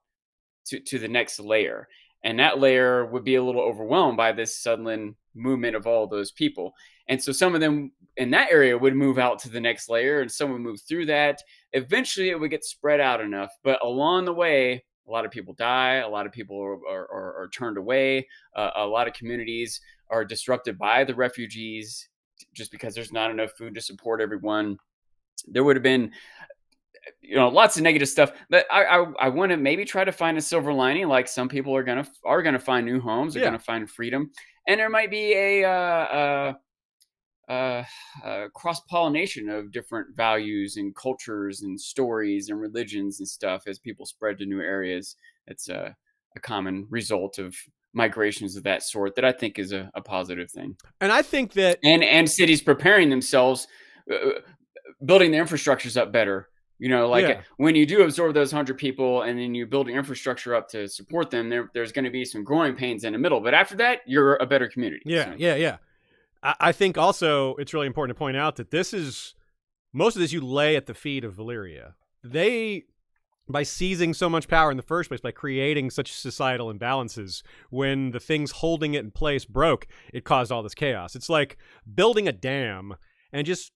to the next layer. And that layer would be a little overwhelmed by this sudden movement of all those people. And so some of them in that area would move out to the next layer, and some would move through that. Eventually it would get spread out enough. But along the way, a lot of people die. A lot of people are turned away. A lot of communities are disrupted by the refugees just because there's not enough food to support everyone. There would have been, lots of negative stuff, but I want to maybe try to find a silver lining. Like some people are gonna find new homes, they're gonna find freedom, and there might be a cross-pollination of different values and cultures and stories and religions and stuff as people spread to new areas. It's a common result of migrations of that sort that I think is a positive thing. And I think that and cities preparing themselves, building the infrastructures up better. When you do absorb those 100 people and then you build the infrastructure up to support them, there's going to be some growing pains in the middle. But after that, you're a better community. Yeah. I think also it's really important to point out that most of this you lay at the feet of Valyria. They, by seizing so much power in the first place, by creating such societal imbalances, when the things holding it in place broke, it caused all this chaos. It's like building a dam and just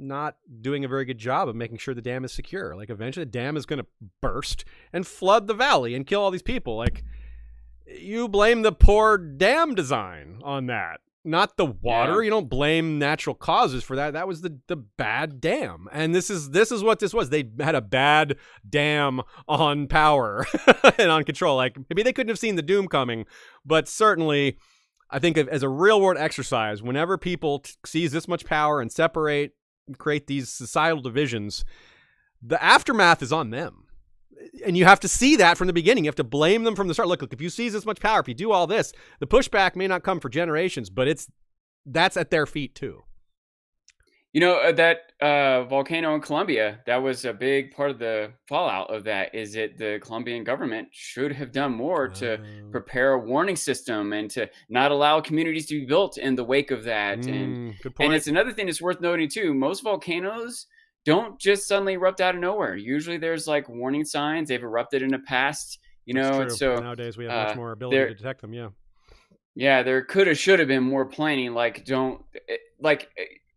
not doing a very good job of making sure the dam is secure. Like eventually the dam is going to burst and flood the valley and kill all these people. Like you blame the poor dam design on that, not the water. You don't blame natural causes for that. That was the bad dam. And this is what this was. They had a bad dam on power and on control. Like maybe they couldn't have seen the doom coming, but certainly I think as a real world exercise, whenever people seize this much power and create these societal divisions, the aftermath is on them. And you have to see that from the beginning. You have to blame them from the start. Look, if you seize this much power, if you do all this, the pushback may not come for generations, but that's at their feet too. That volcano in Colombia, that was a big part of the fallout of that, is that the Colombian government should have done more to prepare a warning system and to not allow communities to be built in the wake of that. Good point. And it's another thing that's worth noting too. Most volcanoes don't just suddenly erupt out of nowhere. Usually there's like warning signs. They've erupted in the past, so nowadays we have much more ability to detect them. Yeah, there should have been more planning.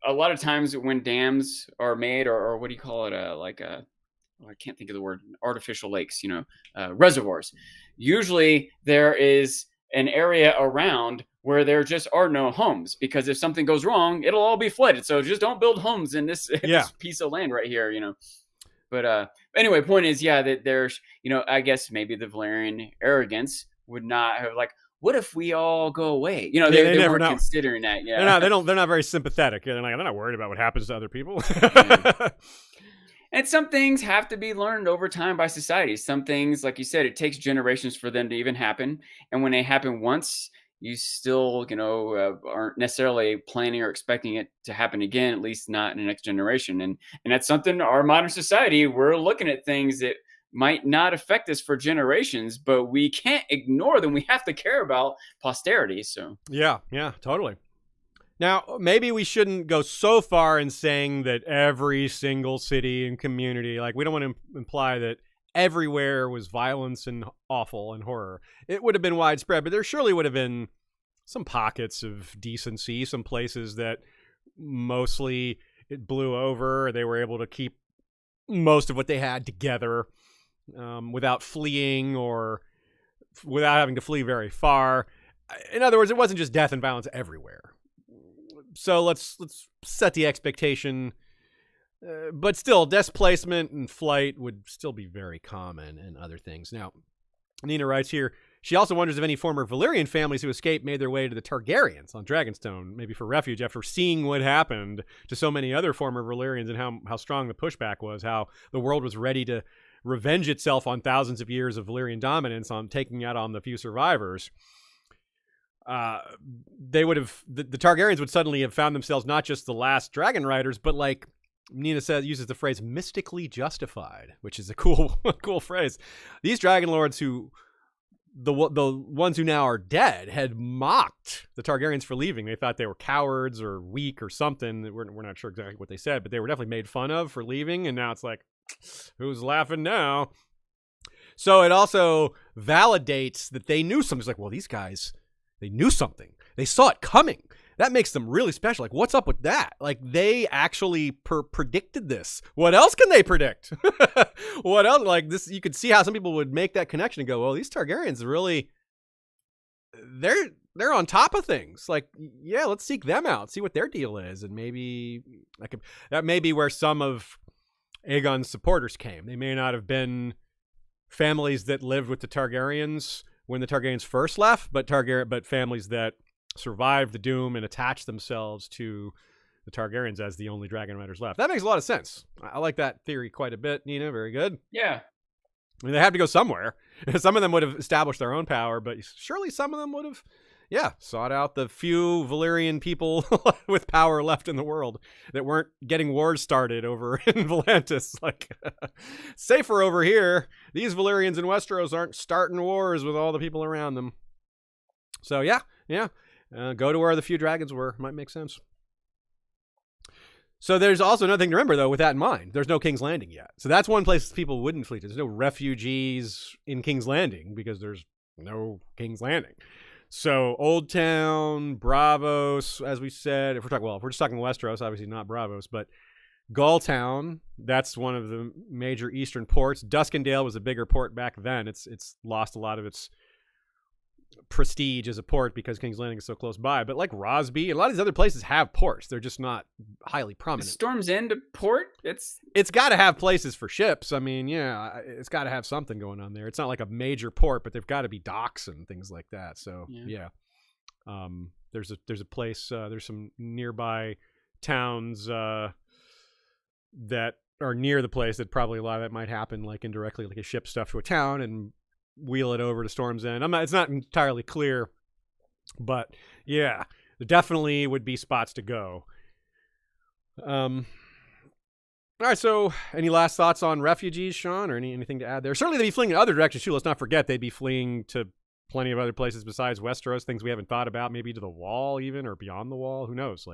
A lot of times when dams are made, or what do you call it? I can't think of the word, artificial lakes, reservoirs. Usually there is an area around where there just are no homes, because if something goes wrong, it'll all be flooded. So just don't build homes in this piece of land right here, But anyway, point is, that there's, I guess maybe the Valyrian arrogance would not have what if we all go away? They never weren't considering that. Yeah, they're not very sympathetic. They're not worried about what happens to other people. And some things have to be learned over time by society. Some things, like you said, it takes generations for them to even happen. And when they happen once, you still, aren't necessarily planning or expecting it to happen again, at least not in the next generation. And that's something our modern society, we're looking at things that might not affect us for generations, but we can't ignore them. We have to care about posterity. So yeah, totally. Now, maybe we shouldn't go so far in saying that every single city and community, we don't want to imply that everywhere was violence and awful and horror. It would have been widespread, but there surely would have been some pockets of decency, some places that mostly it blew over. They were able to keep most of what they had together without fleeing or without having to flee very far. In other words, it wasn't just death and violence everywhere. So let's set the expectation. But still, displacement and flight would still be very common and other things. Now, Nina writes here, she also wonders if any former Valyrian families who escaped made their way to the Targaryens on Dragonstone, maybe for refuge after seeing what happened to so many other former Valyrians and how strong the pushback was, how the world was ready to revenge itself on thousands of years of Valyrian dominance on taking out on the few survivors. They would have, the Targaryens would suddenly have found themselves not just the last dragon riders, but Nina uses the phrase mystically justified, which is a cool phrase. These dragon lords the ones who now are dead had mocked the Targaryens for leaving. They thought they were cowards or weak or something. We're not sure exactly what they said, but they were definitely made fun of for leaving. And now it's who's laughing now? So it also validates that they knew something. It's these guys, they knew something. They saw it coming. That makes them really special. What's up with that? They actually predicted this. What else can they predict? What else? This, you could see how some people would make that connection and go, well, these Targaryens really, they're on top of things. Like, yeah, let's seek them out, see what their deal is, and maybe that may be where some of Aegon's supporters came. They may not have been families that lived with the Targaryens when the Targaryens first left, but families that survived the doom and attached themselves to the Targaryens as the only dragon riders left. That makes a lot of sense. I like that theory quite a bit, Nina. Very good. Yeah. I mean, they have to go somewhere. Some of them would have established their own power, but surely some of them would have, sought out the few Valyrian people with power left in the world that weren't getting wars started over in Volantis. Like, safer over here. These Valyrians in Westeros aren't starting wars with all the people around them. So, go to where the few dragons were. Might make sense. So there's also another thing to remember, though, with that in mind. There's no King's Landing yet. So that's one place people wouldn't flee to. There's no refugees in King's Landing because there's no King's Landing. So Old Town, Braavos, as we said, if we're just talking Westeros, obviously not Braavos, but Gulltown, that's one of the major eastern ports. Duskendale was a bigger port back then. It's lost a lot of its prestige as a port because King's Landing is so close by, but like Rosby and a lot of these other places have ports. They're just not highly prominent. Storm's End a port? It's got to have places for ships. I mean, it's got to have something going on there. It's not like a major port, but they've got to be docks and things like that. So there's a place. There's some nearby towns that are near the place that probably a lot of that might happen, like indirectly, like a ship stuff to a town and wheel it over to Storm's End. It's not entirely clear, but there definitely would be spots to go. All right, so any last thoughts on refugees, Sean, or anything to add there? Certainly they'd be fleeing in other directions too. Let's not forget they'd be fleeing to plenty of other places besides Westeros, things we haven't thought about, maybe to the Wall even, or beyond the Wall. Who knows?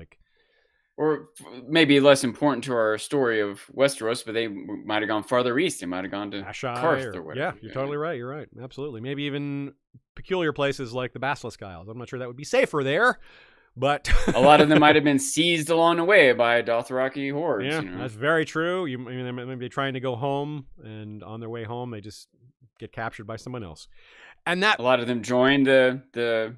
Or maybe less important to our story of Westeros, but they might have gone farther east. They might have gone to Karth or whatever. Yeah, you're totally right. You're right. Absolutely. Maybe even peculiar places like the Basilisk Isles. I'm not sure that would be safer there, but a lot of them might have been seized along the way by Dothraki hordes. Yeah, that's very true. They might be trying to go home, and on their way home, they just get captured by someone else. And that a lot of them joined the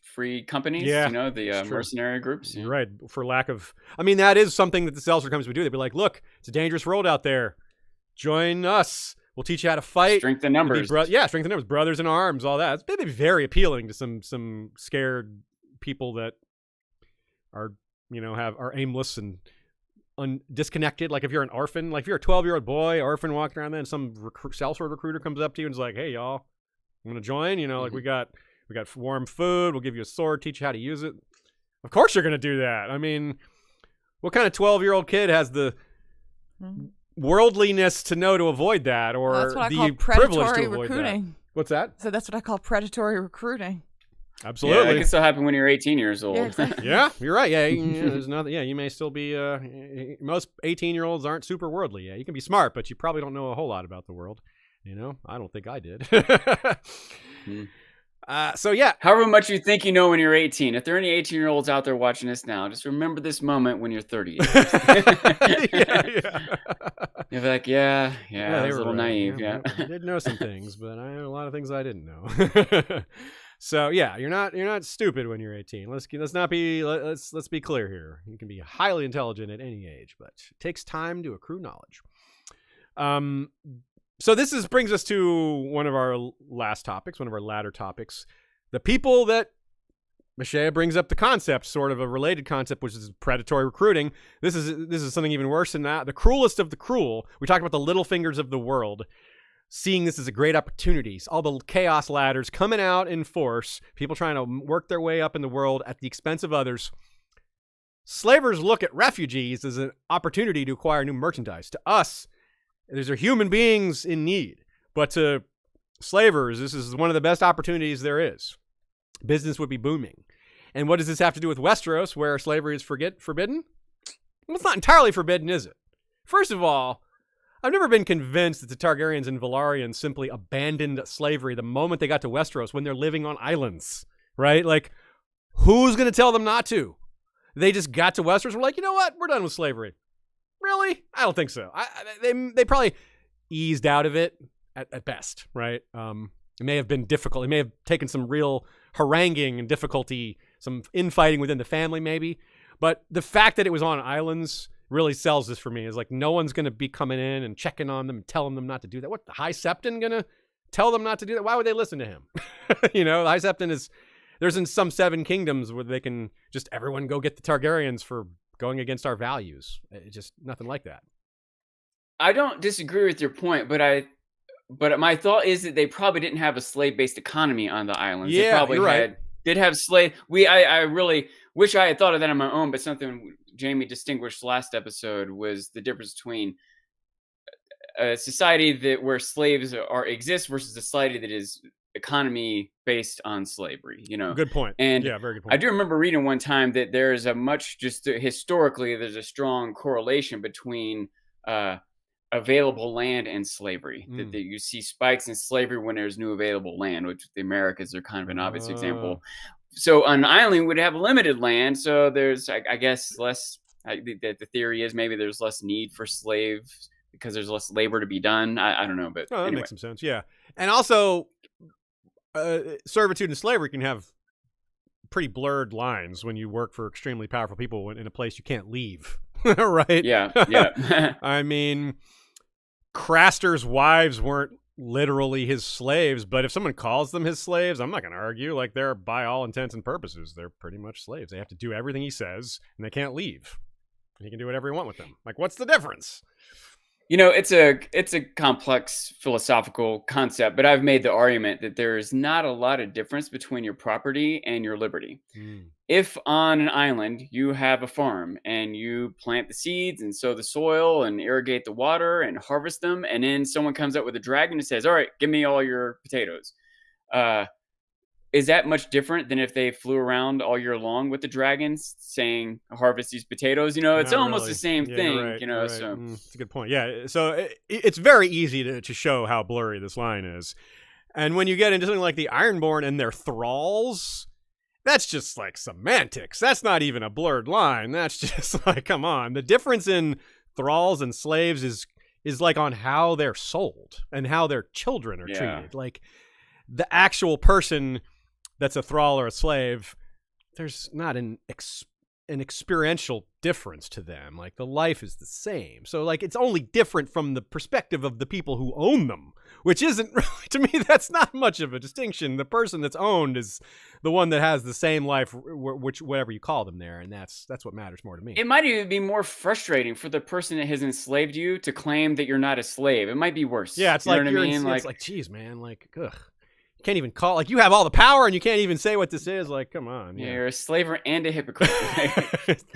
free companies, the true. Mercenary groups. You're right. For lack of, that is something that the Seltzer companies would do. They'd be like, look, it's a dangerous world out there. Join us. We'll teach you how to fight. Strength in numbers. Strength in numbers. Brothers in arms, all that. It's maybe very appealing to some scared people that are, are aimless and disconnected. Like if you're an orphan, like if you're a 12-year-old boy, orphan walking around there, and some sellsword recruiter comes up to you and is like, hey, y'all, I'm going to join. Like we got warm food. We'll give you a sword, teach you how to use it. Of course you're going to do that. What kind of 12-year-old kid has the worldliness to know to avoid that, or that's what I the call privilege to avoid recruiting. that? What's that? So that's what I call predatory recruiting. Absolutely. Yeah, that can still happen when you're 18 years old. Yeah, exactly. Yeah, you're right. Yeah, there's nothing. Yeah, you may still be. Most 18-year-olds aren't super worldly. Yeah, you can be smart, but you probably don't know a whole lot about the world. I don't think I did. So yeah, however much you think you know when you're 18. If there are any 18-year-olds out there watching this now, just remember this moment when you're 30. You'll be like, I was a little naive. Yeah, I did know some things, but I know a lot of things I didn't know. So yeah, you're not stupid when you're 18. Let's be clear here. You can be highly intelligent at any age, but it takes time to accrue knowledge. So this brings us to one of our last topics, one of our latter topics. The people that Mashea brings up the concept, sort of a related concept, which is predatory recruiting. This is something even worse than that. The cruelest of the cruel. We talk about the little fingers of the world, seeing this as a great opportunity. All the chaos ladders coming out in force, people trying to work their way up in the world at the expense of others. Slavers look at refugees as an opportunity to acquire new merchandise. To us, these are human beings in need. But to slavers, this is one of the best opportunities there is. Business would be booming. And what does this have to do with Westeros, where slavery is forbidden? Well, it's not entirely forbidden, is it? First of all, I've never been convinced that the Targaryens and Valarians simply abandoned slavery the moment they got to Westeros when they're living on islands, right? Like, who's going to tell them not to? They just got to Westeros and were like, you know what? We're done with slavery. Really? I don't think so. They probably eased out of it at best, right? It may have been difficult. It may have taken some real haranguing and difficulty, some infighting within the family maybe. But the fact that it was on islands really sells this for me. Is like no one's going to be coming in and checking on them and telling them not to do that. What, the High Septon going to tell them not to do that? Why would they listen to him? The High Septon is, there's in some 7 kingdoms where they can just everyone go get the Targaryens for going against our values. It's just nothing like that. I don't disagree with your point, but my thought is that they probably didn't have a slave-based economy on the islands. Yeah, they probably you're right. did have slave. I really wish I had thought of that on my own, but something Jamie distinguished last episode was the difference between a society where slaves exist versus a society that is economy based on slavery. Good point. And yeah, very good point. I do remember reading one time that there is historically there's a strong correlation between available land and slavery. That you see spikes in slavery when there's new available land, which the Americas are kind of an obvious example. So on an island would have limited land, so there's I guess less. The theory is maybe there's less need for slaves because there's less labor to be done. I don't know, but that anyway. makes some sense. Yeah, and also servitude and slavery can have pretty blurred lines when you work for extremely powerful people in a place you can't leave. Right? Yeah. I mean, Craster's wives weren't literally his slaves, but if someone calls them his slaves, I'm not going to argue. Like, they're, by all intents and purposes, they're pretty much slaves. They have to do everything he says, and they can't leave. He can do whatever he wants with them. Like, what's the difference? It's a complex philosophical concept, but I've made the argument that there is not a lot of difference between your property and your liberty. If on an island you have a farm and you plant the seeds and sow the soil and irrigate the water and harvest them, and then someone comes up with a dragon and says, all right, give me all your potatoes. Is that much different than if they flew around all year long with the dragons saying, harvest these potatoes? It's Not almost really. the same thing, Right, right. so. That's a good point. Yeah, so it's very easy to show how blurry this line is. And when you get into something like the Ironborn and their thralls, that's just like semantics. That's not even a blurred line. That's just like, come on. The difference in thralls and slaves is like on how they're sold and how their children are treated. Like, the actual person that's a thrall or a slave, there's not an experiential difference to them. Like, the life is the same. So, like, it's only different from the perspective of the people who own them, which isn't really, to me, that's not much of a distinction. The person that's owned is the one that has the same life, whatever you call them there, and that's what matters more to me. It might even be more frustrating for the person that has enslaved you to claim that you're not a slave. It might be worse. Yeah, it's you like know what I mean? it's like, geez, man, like, ugh. You can't even call, like, you have all the power and you can't even say what this is. Like, come on. Yeah, you're a slaver and a hypocrite.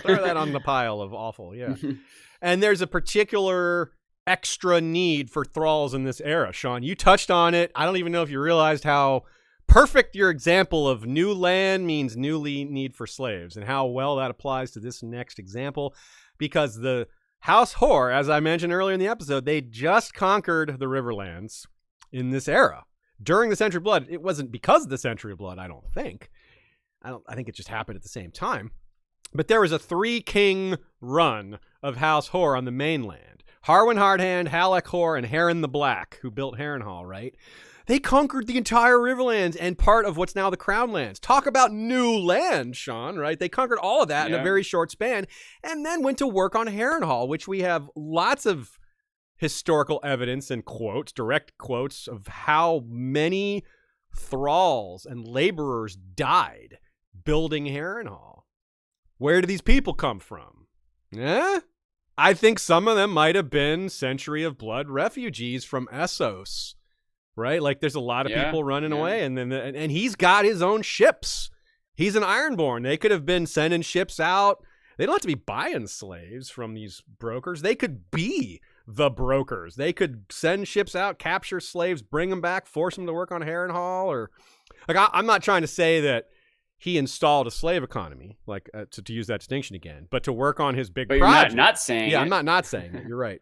Throw that on the pile of awful, yeah. And there's a particular extra need for thralls in this era, Sean. You touched on it. I don't even know if you realized how perfect your example of new land means new need for slaves, and how well that applies to this next example, because the House Whore, as I mentioned earlier in the episode, they just conquered the Riverlands in this era. During the Century of Blood, it wasn't because of the Century of Blood, I don't think. I think it just happened at the same time. But there was a 3-king run of House Whore on the mainland. Harwin Hardhand, Halleck Whore, and Harren the Black, who built Harrenhal, right? They conquered the entire Riverlands and part of what's now the Crown Lands. Talk about new land, Sean, right? They conquered all of that in a very short span, and then went to work on Harrenhal, which we have lots of historical evidence and quotes, direct quotes, of how many thralls and laborers died building Harrenhal. Where do these people come from? I think some of them might have been Century of Blood refugees from Essos, right? Like, there's a lot of people running away, and he's got his own ships. He's an Ironborn. They could have been sending ships out. They don't have to be buying slaves from these brokers. They could be the brokers. They could send ships out, capture slaves, bring them back, force them to work on Harrenhal, or like, I'm not trying to say that he installed a slave economy, like to use that distinction again, but to work on his big project. You're not saying it. I'm not saying it. You're right.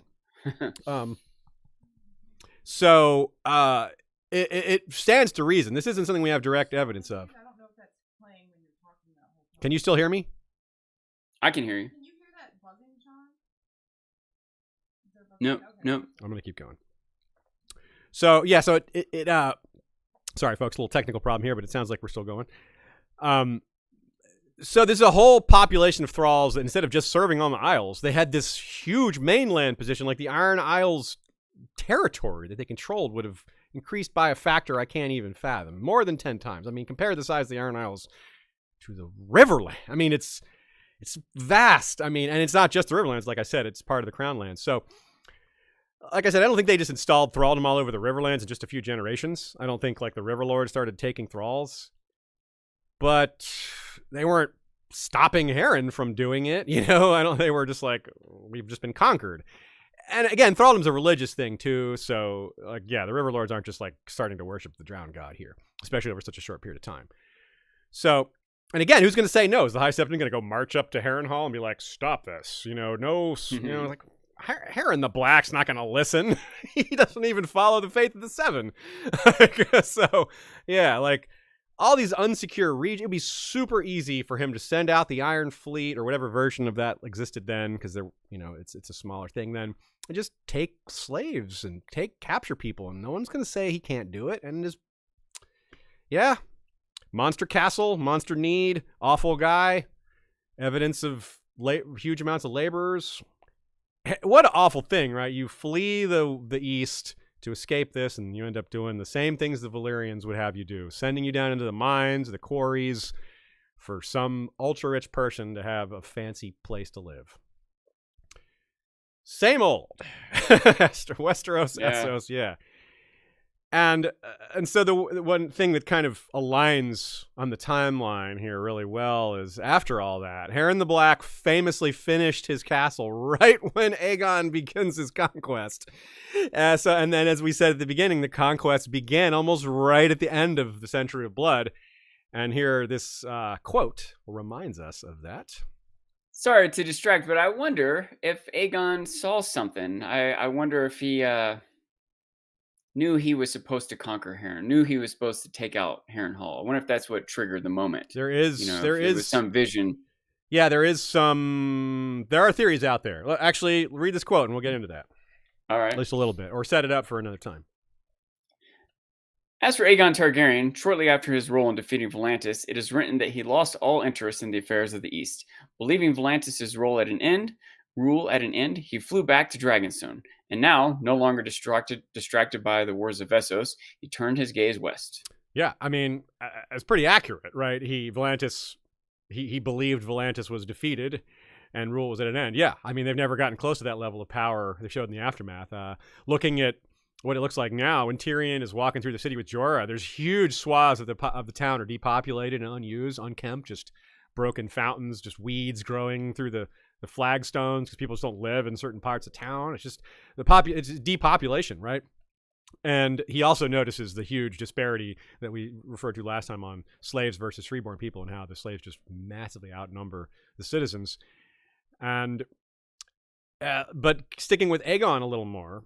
So it stands to reason. This isn't something we have direct evidence of. I don't know if that's playing when you're talking that whole time. Can you still hear me? I can hear you. Can you hear that buzzing, John? Is there buzzing? No, Okay. no. I'm gonna keep going. So yeah, so Sorry, folks, a little technical problem here, but it sounds like we're still going. So there's a whole population of thralls that instead of just serving on the Isles, they had this huge mainland position, like the Iron Isles territory that they controlled would have increased by a factor I can't even fathom. More than 10 times. I mean, compare the size of the Iron Isles to the Riverland. I mean, it's vast. I mean, and it's not just the Riverlands, like I said, it's part of the Crown Lands. So, like I said, I don't think they just installed thralldom all over the Riverlands in just a few generations. I don't think, like, the Riverlords started taking thralls. But they weren't stopping Heron from doing it, you know? They were just like, we've just been conquered. And again, thralldom's a religious thing too, so like, yeah, the Riverlords aren't just like starting to worship the drowned god here, especially over such a short period of time. So, and again, who's going to say no? Is the High Septon going to go march up to Harrenhal and be like, stop this? You know, no, you know, like, Heron the Black's not going to listen. He doesn't even follow the faith of the Seven. So, yeah, like, all these unsecure regions, it'd be super easy for him to send out the Iron Fleet or whatever version of that existed then, because they're, you know, it's a smaller thing then, and just take slaves and capture people, and no one's going to say he can't do it. And just, yeah, monster castle, monster need, awful guy, evidence of huge amounts of laborers. What an awful thing, right? You flee the east to escape this, and you end up doing the same things the Valyrians would have you do, sending you down into the mines, the quarries, for some ultra-rich person to have a fancy place to live. Same old. Westeros, Yeah. Essos, yeah. And so the one thing that kind of aligns on the timeline here really well is after all that, Heron the Black famously finished his castle right when Aegon begins his conquest. And then, as we said at the beginning, the conquest began almost right at the end of the Century of Blood. And here, this quote reminds us of that. Sorry to distract, but I wonder if Aegon saw something. I wonder if he knew he was supposed to conquer Heron, knew he was supposed to take out Harrenhal. I wonder if that's what triggered the moment. There is some vision. Yeah, there are theories out there. Actually, read this quote and we'll get into that. All right. At least a little bit, or set it up for another time. As for Aegon Targaryen, shortly after his role in defeating Volantis, it is written that he lost all interest in the affairs of the East. Believing Volantis' rule at an end, he flew back to Dragonstone. And now, no longer distracted by the wars of Essos, he turned his gaze west. Yeah, I mean, it's pretty accurate, right? He believed Volantis was defeated and rule was at an end. Yeah, I mean, they've never gotten close to that level of power they showed in the aftermath. Looking at what it looks like now, when Tyrion is walking through the city with Jorah, there's huge swaths of the town are depopulated and unused, unkempt, just broken fountains, just weeds growing through the flagstones because people just don't live in certain parts of town. It's just it's depopulation, right? And he also notices the huge disparity that we referred to last time on slaves versus freeborn people and how the slaves just massively outnumber the citizens. And but sticking with Aegon a little more,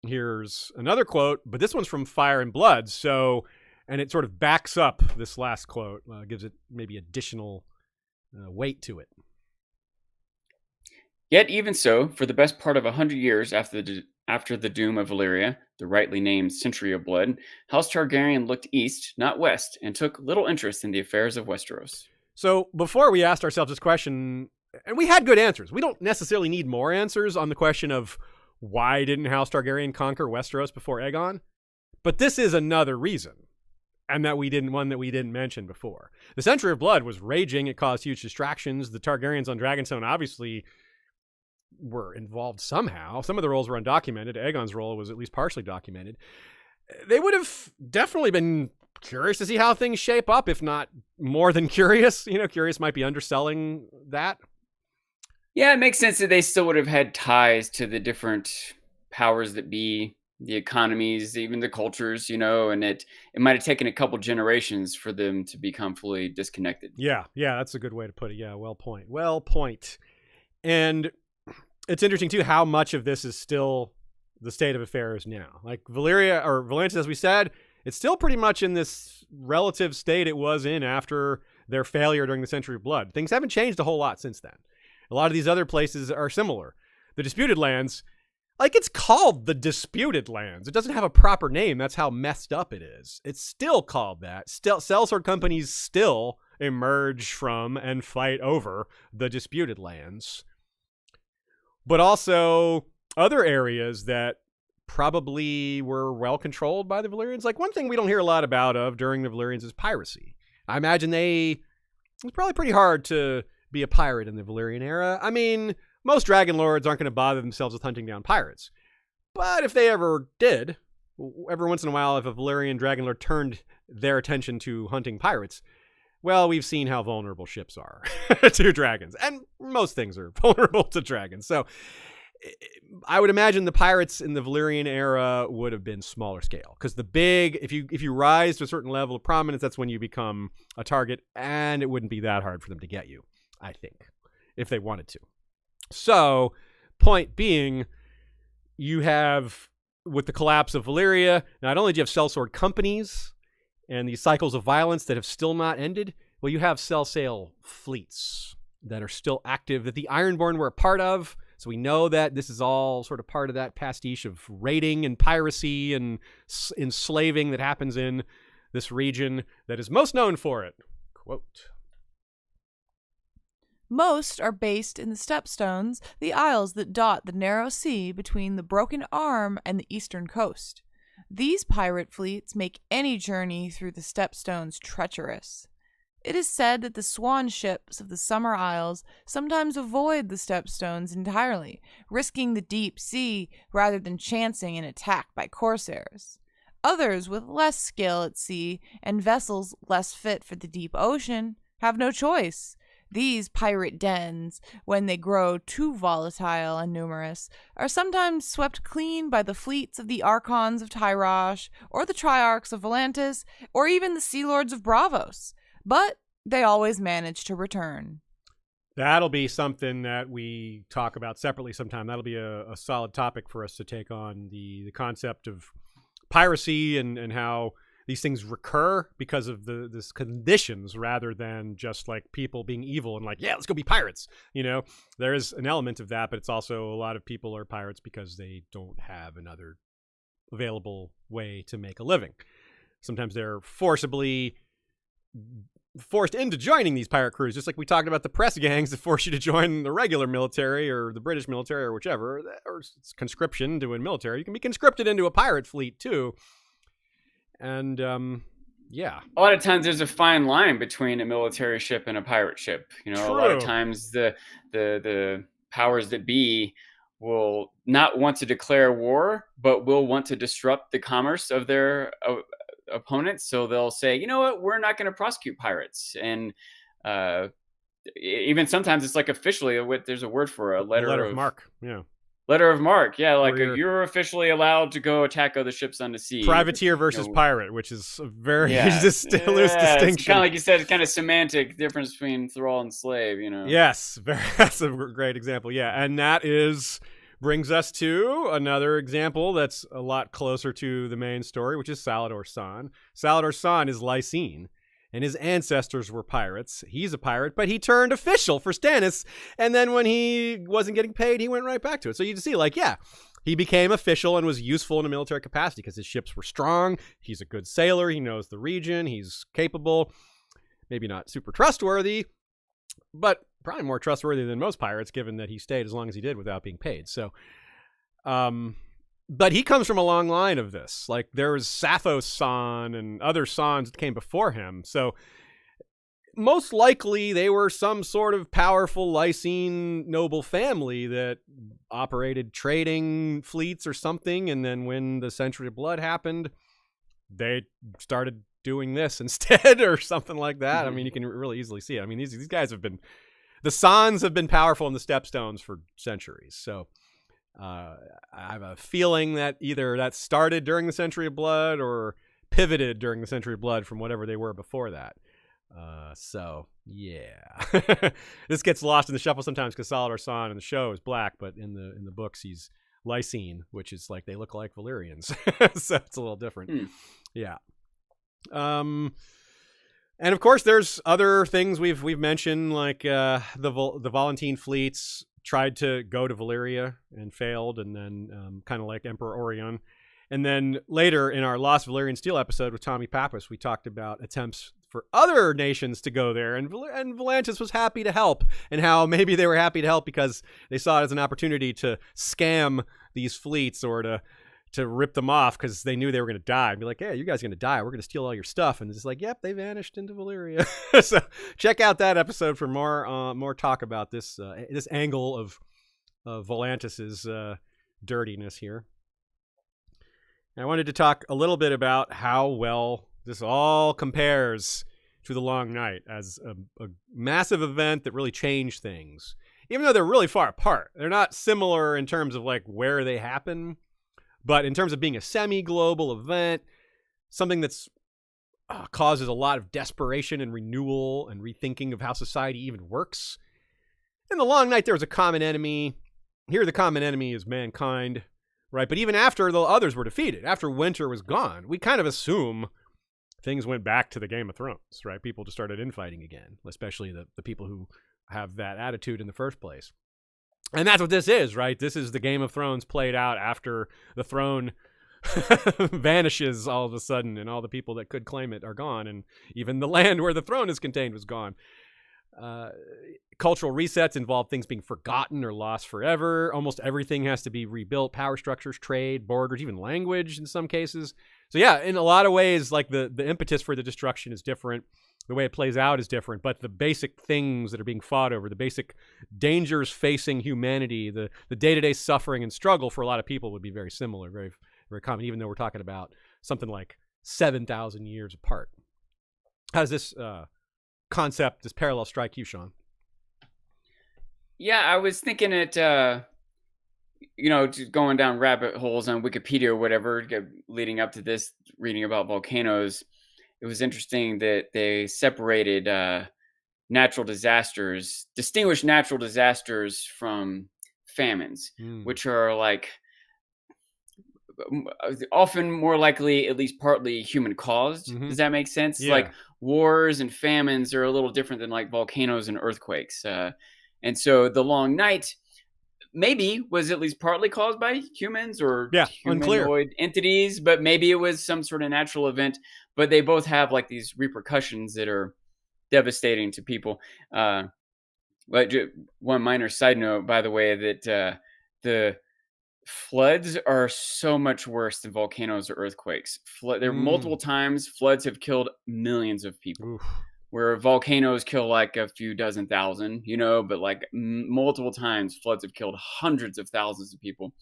here's another quote, but this one's from Fire and Blood. So, and it sort of backs up this last quote, gives it maybe additional weight to it. Yet even so, for the best part of 100 years after the doom of Valyria, the rightly named Century of Blood, House Targaryen looked east, not west, and took little interest in the affairs of Westeros. So before we asked ourselves this question, and we had good answers. We don't necessarily need more answers on the question of why didn't House Targaryen conquer Westeros before Aegon? But this is another reason, and one that we didn't mention before. The Century of Blood was raging. It caused huge distractions. The Targaryens on Dragonstone obviously were involved somehow. Some of the roles were undocumented. Aegon's role was at least partially documented. They would have definitely been curious to see how things shape up, if not more than curious. You know, curious might be underselling that. Yeah, it makes sense that they still would have had ties to the different powers that be, the economies, even the cultures, you know, and it might have taken a couple generations for them to become fully disconnected. Yeah, that's a good way to put it. Yeah, well point. And it's interesting, too, how much of this is still the state of affairs now. Like Valyria, or Volantis, as we said, it's still pretty much in this relative state it was in after their failure during the Century of Blood. Things haven't changed a whole lot since then. A lot of these other places are similar. The Disputed Lands, Like, it's called the Disputed Lands. It doesn't have a proper name. That's how messed up it is. It's still called that. Still, sellsword companies still emerge from and fight over the Disputed Lands. But also other areas that probably were well controlled by the Valyrians. Like, one thing we don't hear a lot of during the Valyrians is piracy. I imagine it's probably pretty hard to be a pirate in the Valyrian era. I mean, most dragon lords aren't going to bother themselves with hunting down pirates. But if they ever did, every once in a while, if a Valyrian dragon lord turned their attention to hunting pirates, well, we've seen how vulnerable ships are to dragons. And most things are vulnerable to dragons. So I would imagine the pirates in the Valyrian era would have been smaller scale. Because if you rise to a certain level of prominence, that's when you become a target. And it wouldn't be that hard for them to get you, I think, if they wanted to. So, point being, you have, with the collapse of Valyria, not only do you have sellsword companies and these cycles of violence that have still not ended, well, you have sell-sail fleets that are still active that the Ironborn were a part of. So we know that this is all sort of part of that pastiche of raiding and piracy and enslaving that happens in this region that is most known for it. Quote. Most are based in the Stepstones, the isles that dot the narrow sea between the Broken Arm and the eastern coast. These pirate fleets make any journey through the Stepstones treacherous. It is said that the swan ships of the Summer Isles sometimes avoid the Stepstones entirely, risking the deep sea rather than chancing an attack by corsairs. Others, with less skill at sea and vessels less fit for the deep ocean, have no choice. These pirate dens, when they grow too volatile and numerous, are sometimes swept clean by the fleets of the Archons of Tyrosh, or the Triarchs of Volantis, or even the Sea Lords of Braavos. But they always manage to return. That'll be something that we talk about separately sometime. That'll be a solid topic for us to take on, the concept of piracy and how these things recur because of this conditions rather than just like people being evil and like, yeah, let's go be pirates. You know, there is an element of that, but it's also a lot of people are pirates because they don't have another available way to make a living. Sometimes they're forced into joining these pirate crews, just like we talked about the press gangs that force you to join the regular military or the British military or whichever, or it's conscription to a military. You can be conscripted into a pirate fleet too. And yeah, a lot of times there's a fine line between a military ship and a pirate ship. You know, True. A lot of times the powers that be will not want to declare war, but will want to disrupt the commerce of their opponents. So they'll say, you know what, we're not going to prosecute pirates. And even sometimes it's like officially, there's a word for a letter of marque. Yeah. Letter of marque, yeah, like you're officially allowed to go attack other ships on the sea. Privateer versus pirate, which is a very loose distinction. It's kind of like you said, it's kind of semantic difference between thrall and slave, you know. Yes, that's a great example. Yeah, and that brings us to another example that's a lot closer to the main story, which is Salladhor Saan. Salladhor Saan is Lysine, and his ancestors were pirates. He's a pirate, but he turned official for Stannis, and then when he wasn't getting paid, he went right back to it. So you see, like, yeah, he became official and was useful in a military capacity because his ships were strong. He's a good sailor. He knows the region. He's capable. Maybe not super trustworthy, but probably more trustworthy than most pirates, given that he stayed as long as he did without being paid. So, but he comes from a long line of this. Like, there was Sathos Saan and other Saans that came before him. So most likely they were some sort of powerful Lysine noble family that operated trading fleets or something. And then when the Century of Blood happened, they started doing this instead or something like that. I mean, you can really easily see it. I mean, these guys the Saans have been powerful in the Stepstones for centuries. So I have a feeling that either that started during the Century of Blood or pivoted during the Century of Blood from whatever they were before that. So yeah, this gets lost in the shuffle sometimes because Salladhor Saan in the show is black, but in the books he's Lysine, which is like they look like Valyrians, so it's a little different. Yeah. And of course, there's other things we've mentioned, like the Volantine fleets tried to go to Valyria and failed, and then kind of like Emperor Orion. And then later in our Lost Valyrian Steel episode with Tommy Pappas, we talked about attempts for other nations to go there, and Volantis was happy to help, and how maybe they were happy to help because they saw it as an opportunity to scam these fleets or to rip them off because they knew they were going to die and be like, hey, you guys are going to die. We're going to steal all your stuff. And it's like, yep, they vanished into Valyria. So check out that episode for more talk about this angle of Volantis's dirtiness here. And I wanted to talk a little bit about how well this all compares to The Long Night as a massive event that really changed things. Even though they're really far apart. They're not similar in terms of like where they happen, but in terms of being a semi-global event, something that's causes a lot of desperation and renewal and rethinking of how society even works. In The Long Night, there was a common enemy. Here, the common enemy is mankind, right? But even after the others were defeated, after Winter was gone, we kind of assume things went back to the Game of Thrones, right? People just started infighting again, especially the people who have that attitude in the first place. And that's what this is, right? This is the Game of Thrones played out after the throne vanishes all of a sudden, and all the people that could claim it are gone, and even the land where the throne is contained was gone. Cultural resets involve things being forgotten or lost forever. Almost everything has to be rebuilt. Power structures, trade, borders, even language in some cases. So yeah, in a lot of ways, like the impetus for the destruction is different. The way it plays out is different, but the basic things that are being fought over, the basic dangers facing humanity, the day-to-day suffering and struggle for a lot of people would be very similar, very, very common, even though we're talking about something like 7,000 years apart. How does this concept, this parallel strike you, Sean? Yeah, I was thinking it, just going down rabbit holes on Wikipedia or whatever, leading up to this, reading about volcanoes. It was interesting that they separated natural disasters, distinguished natural disasters from famines, which are like often more likely, at least partly human caused. Does that make sense? Yeah. Like wars and famines are a little different than like volcanoes and earthquakes. And so the Long Night maybe was at least partly caused by humans or humanoid entities, but maybe it was some sort of natural event. But they both have like these repercussions that are devastating to people. But one minor side note, by the way, that the floods are so much worse than volcanoes or earthquakes. There are multiple times floods have killed millions of people. Oof. Where volcanoes kill like a few dozen thousand, but like multiple times floods have killed hundreds of thousands of people.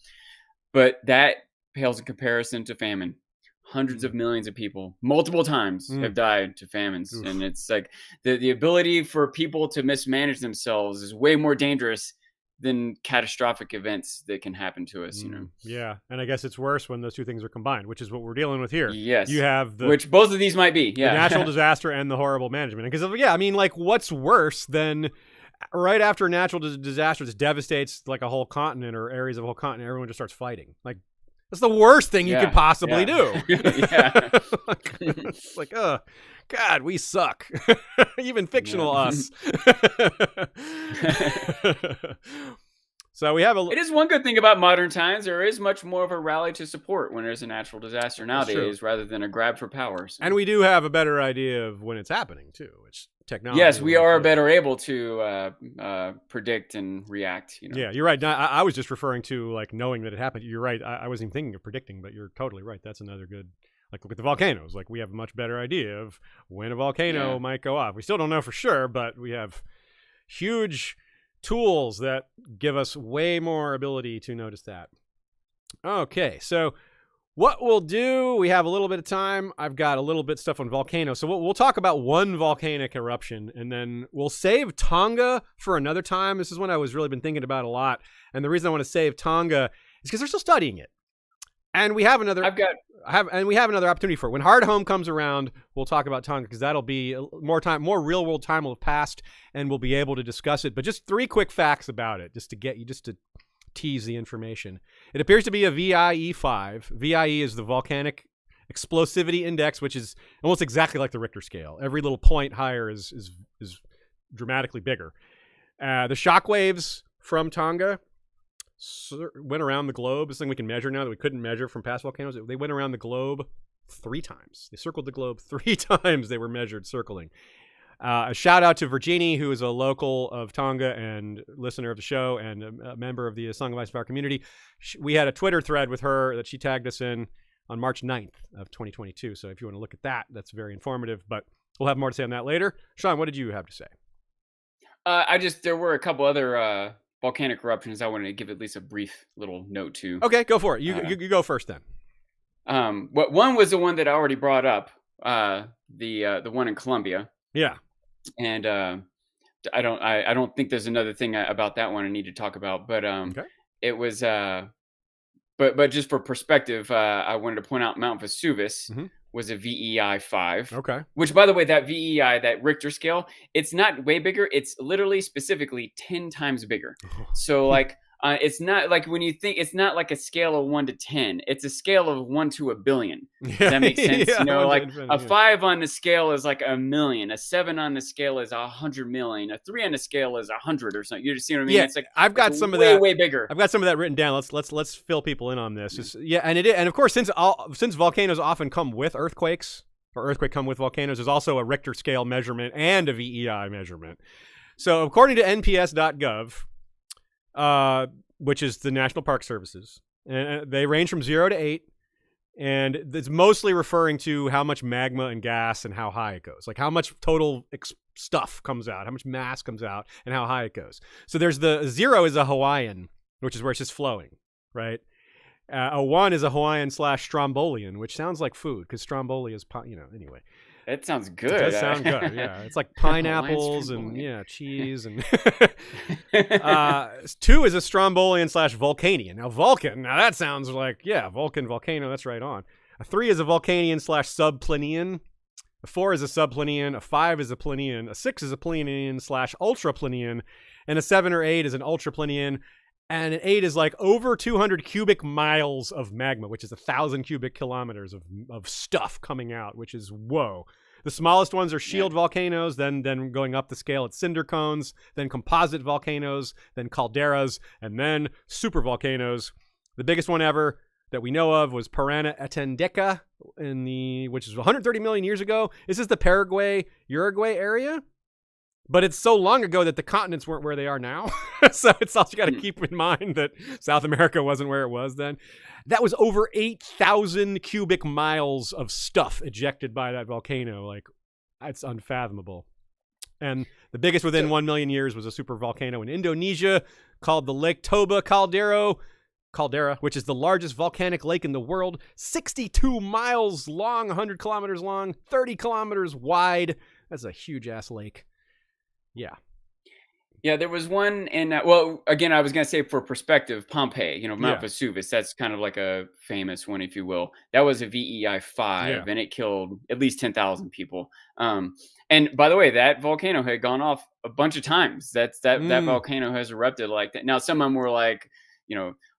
But that pales in comparison to famine. Hundreds of millions of people, multiple times, have died to famines. Oof. And it's like the ability for people to mismanage themselves is way more dangerous than catastrophic events that can happen to us, Yeah, and I guess it's worse when those two things are combined, which is what we're dealing with here. Yes. You have which both of these might be, the natural disaster and the horrible management. Because, what's worse than right after a natural disaster that devastates like a whole continent or areas of a whole continent, everyone just starts fighting? Like, that's the worst thing you could possibly do. Yeah. It's like, oh, God, we suck. Even fictional us. So we have It is one good thing about modern times. There is much more of a rally to support when there's a natural disaster nowadays rather than a grab for power. So. And we do have a better idea of when it's happening, too, which technology. Yes, we are better able to predict and react. Yeah, you're right. I was just referring to like knowing that it happened. You're right. I wasn't even thinking of predicting, but you're totally right. That's another good. Like look at the volcanoes. Like we have a much better idea of when a volcano might go off. We still don't know for sure, but we have huge tools that give us way more ability to notice that. Okay, so what we'll do, we have a little bit of time. I've got a little bit stuff on volcanoes. So we'll talk about one volcanic eruption, and then we'll save Tonga for another time. This is one I was really been thinking about a lot. And the reason I want to save Tonga is because they're still studying it. And we have another opportunity for it. When Hard Home comes around, we'll talk about Tonga because that'll be more real world time will have passed, and we'll be able to discuss it. But just 3 quick facts about it, just to tease the information. It appears to be a VIE5. VIE is the Volcanic Explosivity Index, which is almost exactly like the Richter scale. Every little point higher is dramatically bigger. The shock waves from Tonga went around the globe. This thing we can measure now that we couldn't measure from past volcanoes. They went around the globe 3 times. They circled the globe 3 times. They were measured circling. A shout out to Virginie, who is a local of Tonga and listener of the show and a member of the Song of Ice and Fire community. We had a Twitter thread with her that she tagged us in on March 9th of 2022. So if you want to look at that, that's very informative. But we'll have more to say on that later. Sean, what did you have to say? There were a couple other volcanic eruptions I wanted to give at least a brief little note to. Okay, go for it. You go first then. One was the one that I already brought up, the one in Colombia. Yeah. And I don't think there's another thing about that one I need to talk about, but Okay. it was but just for perspective, I wanted to point out Mount Vesuvius was a VEI 5. Okay. Which, by the way, that VEI, that Richter scale, it's not way bigger. It's literally specifically 10 times bigger. So like it's not like when you think, it's not like a scale of 1 to 10. It's a scale of 1 to a billion. Does that make sense? Yeah, you know, like infinity, a 5 on the scale is like 1,000,000. A 7 on the scale is 100,000,000. A 3 on the scale is 100 or something. You just see what I mean? Yeah, it's like I've got some of way, that way bigger. I've got some of that written down. Let's fill people in on this. And of course, since volcanoes often come with earthquakes, or earthquake come with volcanoes, there's also a Richter scale measurement and a VEI measurement. So according to NPS.gov, which is the National Park Services, and they range from 0 to 8, and it's mostly referring to how much magma and gas and how high it goes, like how much total stuff comes out, how much mass comes out, and how high it goes. So there's the 0 is a Hawaiian, which is where it's just flowing, right? A 1 is a Hawaiian / Strombolian, which sounds like food because Stromboli is, anyway. It sounds good. It does sound good, yeah. It's like pineapples and, cheese. And 2 is a Strombolian / Vulcanian. Now, Vulcan, that sounds like, volcano, that's right on. A 3 is a Vulcanian / Subplinian. A 4 is a Subplinian. A 5 is a Plinian. A 6 is a Plinian / Ultraplinian. And a 7 or 8 is an Ultraplinian. And an 8 is like over 200 cubic miles of magma, which is 1,000 cubic kilometers of stuff coming out, which is whoa. The smallest ones are shield volcanoes, then going up the scale, it's cinder cones, then composite volcanoes, then calderas, and then super volcanoes. The biggest one ever that we know of was Parana Etendeca, which is 130 million years ago. This is the Paraguay-Uruguay area. But it's so long ago that the continents weren't where they are now. So it's also got to keep in mind that South America wasn't where it was then. That was over 8,000 cubic miles of stuff ejected by that volcano. Like, it's unfathomable. And the biggest within 1 million years was a super volcano in Indonesia called the Lake Toba Caldera, which is the largest volcanic lake in the world, 62 miles long, 100 kilometers long, 30 kilometers wide. That's a huge-ass lake. Yeah, there was one in, again, I was going to say for perspective, Pompeii, Mount Vesuvius, that's kind of like a famous one, if you will. That was a VEI 5, and it killed at least 10,000 people. And by the way, that volcano had gone off a bunch of times. That volcano has erupted like that. Now, some of them were like,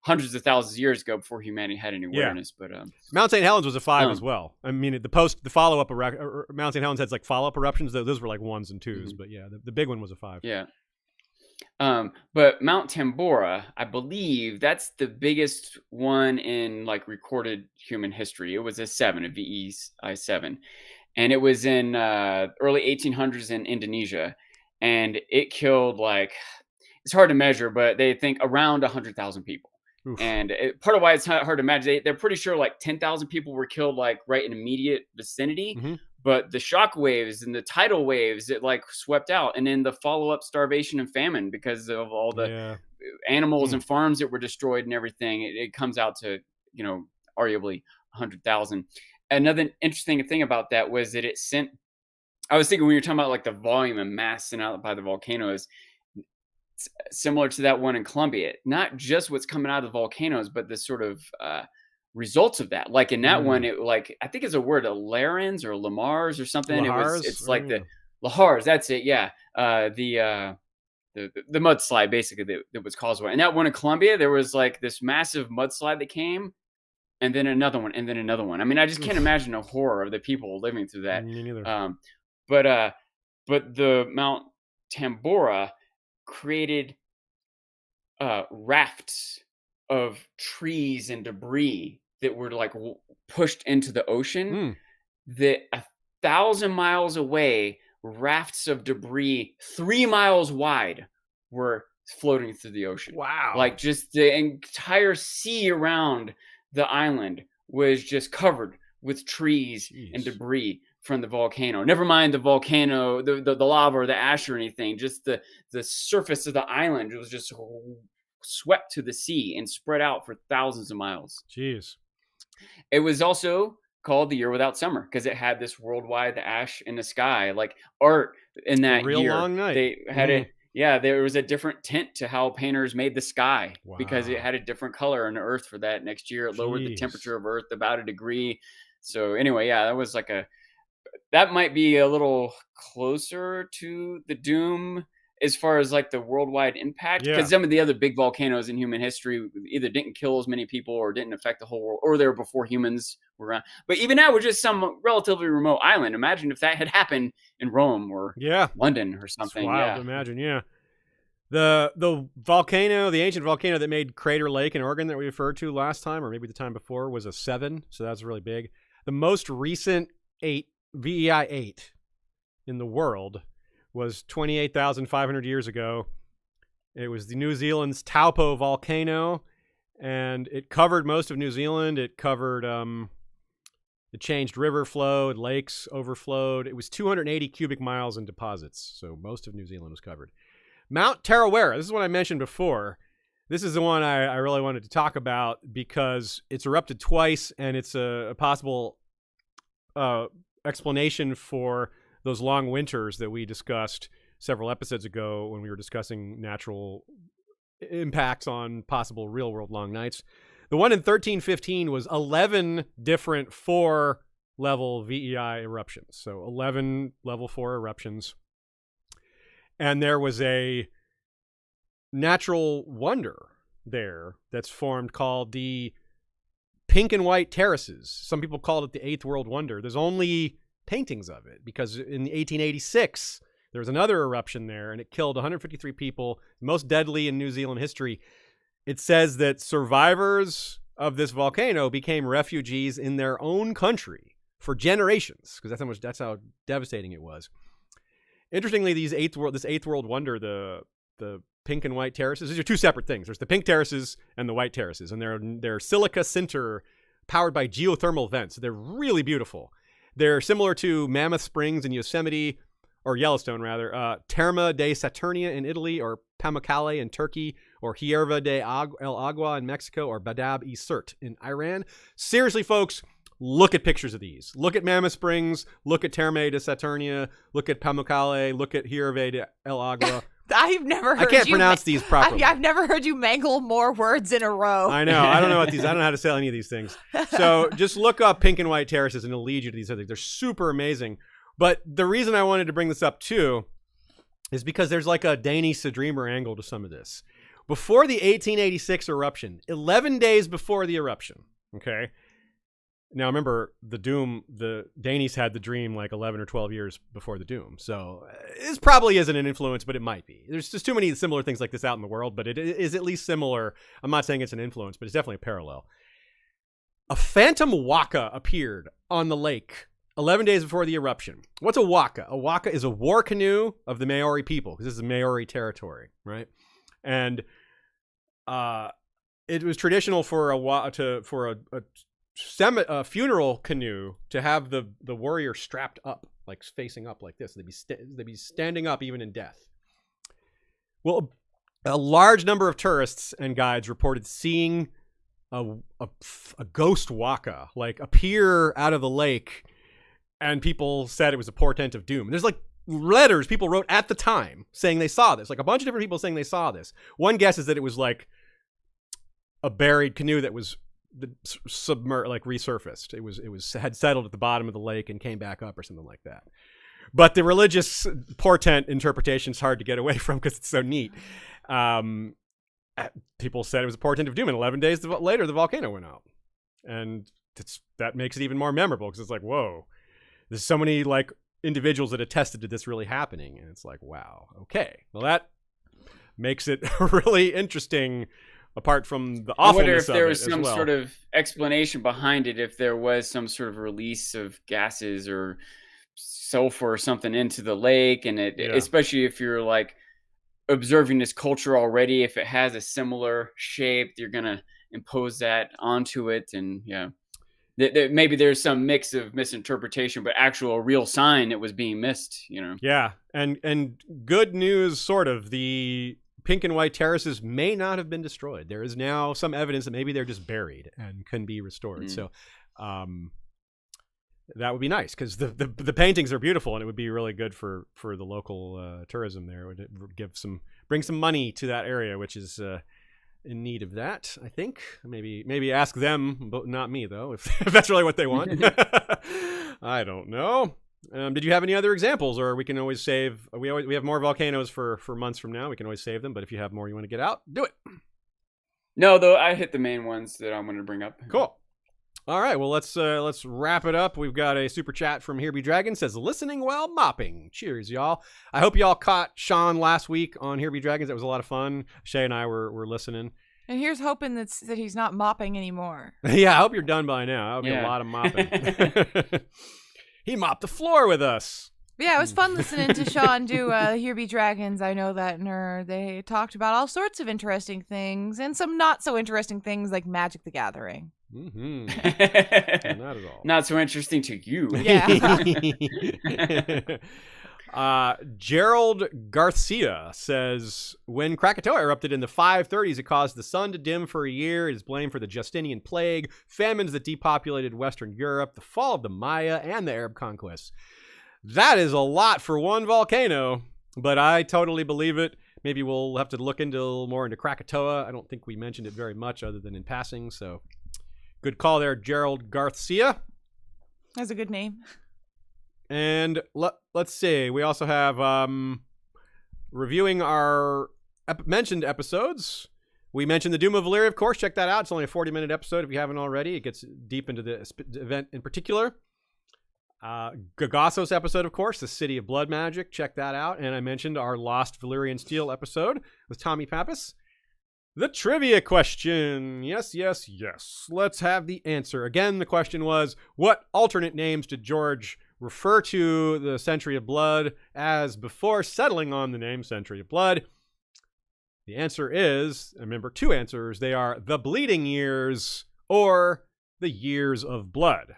hundreds of thousands of years ago before humanity had any awareness. But Mount St. Helens was a 5 as well. I mean, the follow-up Mount St. Helens had like follow-up eruptions. Those were like 1s and 2s, but the big one was a 5. Yeah. But Mount Tambora, I believe that's the biggest one in like recorded human history. It was a 7, a VEI 7, and it was in early 1800s in Indonesia, and it killed it's hard to measure, but they think around 100,000 people. Oof. And part of why it's hard to imagine, they're pretty sure like 10,000 people were killed like right in immediate vicinity. Mm-hmm. But the shock waves and the tidal waves, it like swept out. And then the follow-up starvation and famine because of all the animals and farms that were destroyed and everything, it comes out to, arguably 100,000. Another interesting thing about that was that I was thinking when you're talking about like the volume and mass sent out by the volcanoes, similar to that one in Colombia, not just what's coming out of the volcanoes, but the sort of results of that. Like in that one, it I think it's a word, Larins or Lamars or something. Lahars? It's like the Lahars. That's it. Yeah. The mudslide basically that was caused by. And that one in Colombia, there was like this massive mudslide that came, and then another one, and then another one. I mean, I just can't imagine the horror of the people living through that. Me neither. But the Mount Tambora created rafts of trees and debris that were like pushed into the ocean. That 1,000 miles away, rafts of debris 3 miles wide were floating through the ocean. Wow. Like just the entire sea around the island was just covered with trees and debris from the volcano. Never mind the volcano, the lava or the ash or anything. Just the surface of the island was just swept to the sea and spread out for thousands of miles. Jeez. It was also called the year without summer because it had this worldwide ash in the sky, like art in that real year. Long night. They had it. Yeah, there was a different tint to how painters made the sky because it had a different color on Earth for that next year. It lowered the temperature of Earth about 1 degree. So anyway, yeah, that was like that might be a little closer to the Doom as far as like the worldwide impact, because some of the other big volcanoes in human history either didn't kill as many people or didn't affect the whole world, or they were before humans were around. But even now, we're just some relatively remote island. Imagine if that had happened in Rome or London or something. It's wild to imagine, The volcano, the ancient volcano that made Crater Lake in Oregon that we referred to last time, or maybe the time before, was a 7, so that's really big. The most recent VEI 8 in the world was 28,500 years ago. It was the New Zealand's Taupo volcano, and it covered most of New Zealand. It covered, it changed river flow, lakes overflowed. It was 280 cubic miles in deposits, so most of New Zealand was covered. Mount Tarawera, this is what I mentioned before. This is the one I really wanted to talk about because it's erupted twice, and it's a possible explanation for those long winters that we discussed several episodes ago when we were discussing natural impacts on possible real-world long nights. The one in 1315 was 11 different 4-level VEI eruptions. So 11 level 4 eruptions. And there was a natural wonder there that's formed called the Pink and White Terraces. Some people called it the Eighth World Wonder. There's only paintings of it because in 1886 there was another eruption there and it killed 153 people, most deadly in New Zealand history. It says that survivors of this volcano became refugees in their own country for generations because that's how devastating it was. Interestingly, this eighth world wonder, the Pink and White Terraces, these are two separate things. There's the pink terraces and the white terraces, and they're silica sinter powered by geothermal vents. They're really beautiful. They're similar to Mammoth Springs in Yosemite, or Yellowstone rather, Terma de Saturnia in Italy, or Pamukkale in Turkey, or Hierva de El Agua in Mexico, or Badab-e Surt in Iran. Seriously, folks, look at pictures of these. Look at Mammoth Springs, look at Terma de Saturnia, look at Pamukkale, look at Hierva de El Agua. I've never heard I can't pronounce these properly. I've never heard you mangle more words in a row. I know. I don't know how to say any of these things. So just look up Pink and White Terraces and it'll lead you to these other things. They're super amazing. But the reason I wanted to bring this up too is because there's like a Danish Dreamer angle to some of this. Before the 1886 eruption, 11 days before the eruption, okay? Now remember, the Danes had the dream like 11 or 12 years before the Doom. So this probably isn't an influence, but it might be. There's just too many similar things like this out in the world, but it is at least similar. I'm not saying it's an influence, but it's definitely a parallel. A phantom waka appeared on the lake 11 days before the eruption. What's a waka? A waka is a war canoe of the Maori people, because this is Maori territory, right? And it was traditional for a funeral canoe to have the warrior strapped up, like facing up like this. They'd be standing up even in death. Well, a large number of tourists and guides reported seeing a ghost waka like appear out of the lake, and people said it was a portent of doom. And there's like letters people wrote at the time saying they saw this, like a bunch of different people saying they saw this. One guess is that it was like a buried canoe that was resurfaced. It had settled at the bottom of the lake and came back up or something like that. But the religious portent interpretation is hard to get away from because it's so neat. People said it was a portent of doom, and 11 days later the volcano went out, and that makes it even more memorable because it's like, whoa, there's so many like individuals that attested to this really happening, and it's like, wow, okay, well, that makes it really interesting. Apart from the I wonder awfulness if there of was it as some well. sort of explanation behind it, if there was some sort of release of gases or sulfur or something into the lake, and especially if you're like observing this culture already, if it has a similar shape, you're gonna impose that onto it, and maybe there's some mix of misinterpretation, but actual real sign it was being missed. Yeah, and good news, sort of. The pink and white terraces may not have been destroyed. There is now some evidence that maybe they're just buried and can be restored. So that would be nice, because the paintings are beautiful, and it would be really good for the local tourism there. It would bring some money to that area, which is in need of that, I think. Maybe ask them, but not me, though, if that's really what they want. I don't know. Did you have any other examples, or we can always save? We have more volcanoes for months from now. We can always save them, but if you have more you want to get out, do it. No, though, I hit the main ones that I wanted to bring up. Cool. All right, well, let's wrap it up. We've got a super chat from Here Be Dragon, says, listening while mopping. Cheers, y'all. I hope y'all caught Sean last week on Here Be Dragons. That was a lot of fun. Shay and I were listening. And here's hoping that he's not mopping anymore. Yeah, I hope you're done by now. That'll be a lot of mopping. He mopped the floor with us. Yeah, it was fun listening to Sean do Here Be Dragons. I Know That Nerd. They talked about all sorts of interesting things, and some not so interesting things like Magic the Gathering. Mm-hmm. Not at all. Not so interesting to you. Yeah. Gerald Garcia says, when Krakatoa erupted in the 530s, it caused the sun to dim for a year. It is blamed for the Justinian plague, famines that depopulated Western Europe, the fall of the Maya, and the Arab conquests. That is a lot for one volcano, but I totally believe it. Maybe we'll have to look more into Krakatoa. I don't think we mentioned it very much other than in passing, so good call there, Gerald Garcia. That's a good name. And let's see. We also have reviewing our mentioned episodes. We mentioned the Doom of Valyria, of course. Check that out. It's only a 40-minute episode if you haven't already. It gets deep into the event in particular. Gagassos episode, of course, the City of Blood Magic. Check that out. And I mentioned our Lost Valyrian Steel episode with Tommy Pappas. The trivia question. Yes. Let's have the answer. Again, the question was, what alternate names did George refer to the Century of Blood as before settling on the name Century of Blood? The answer is, remember, two answers. They are the Bleeding Years or the Years of Blood.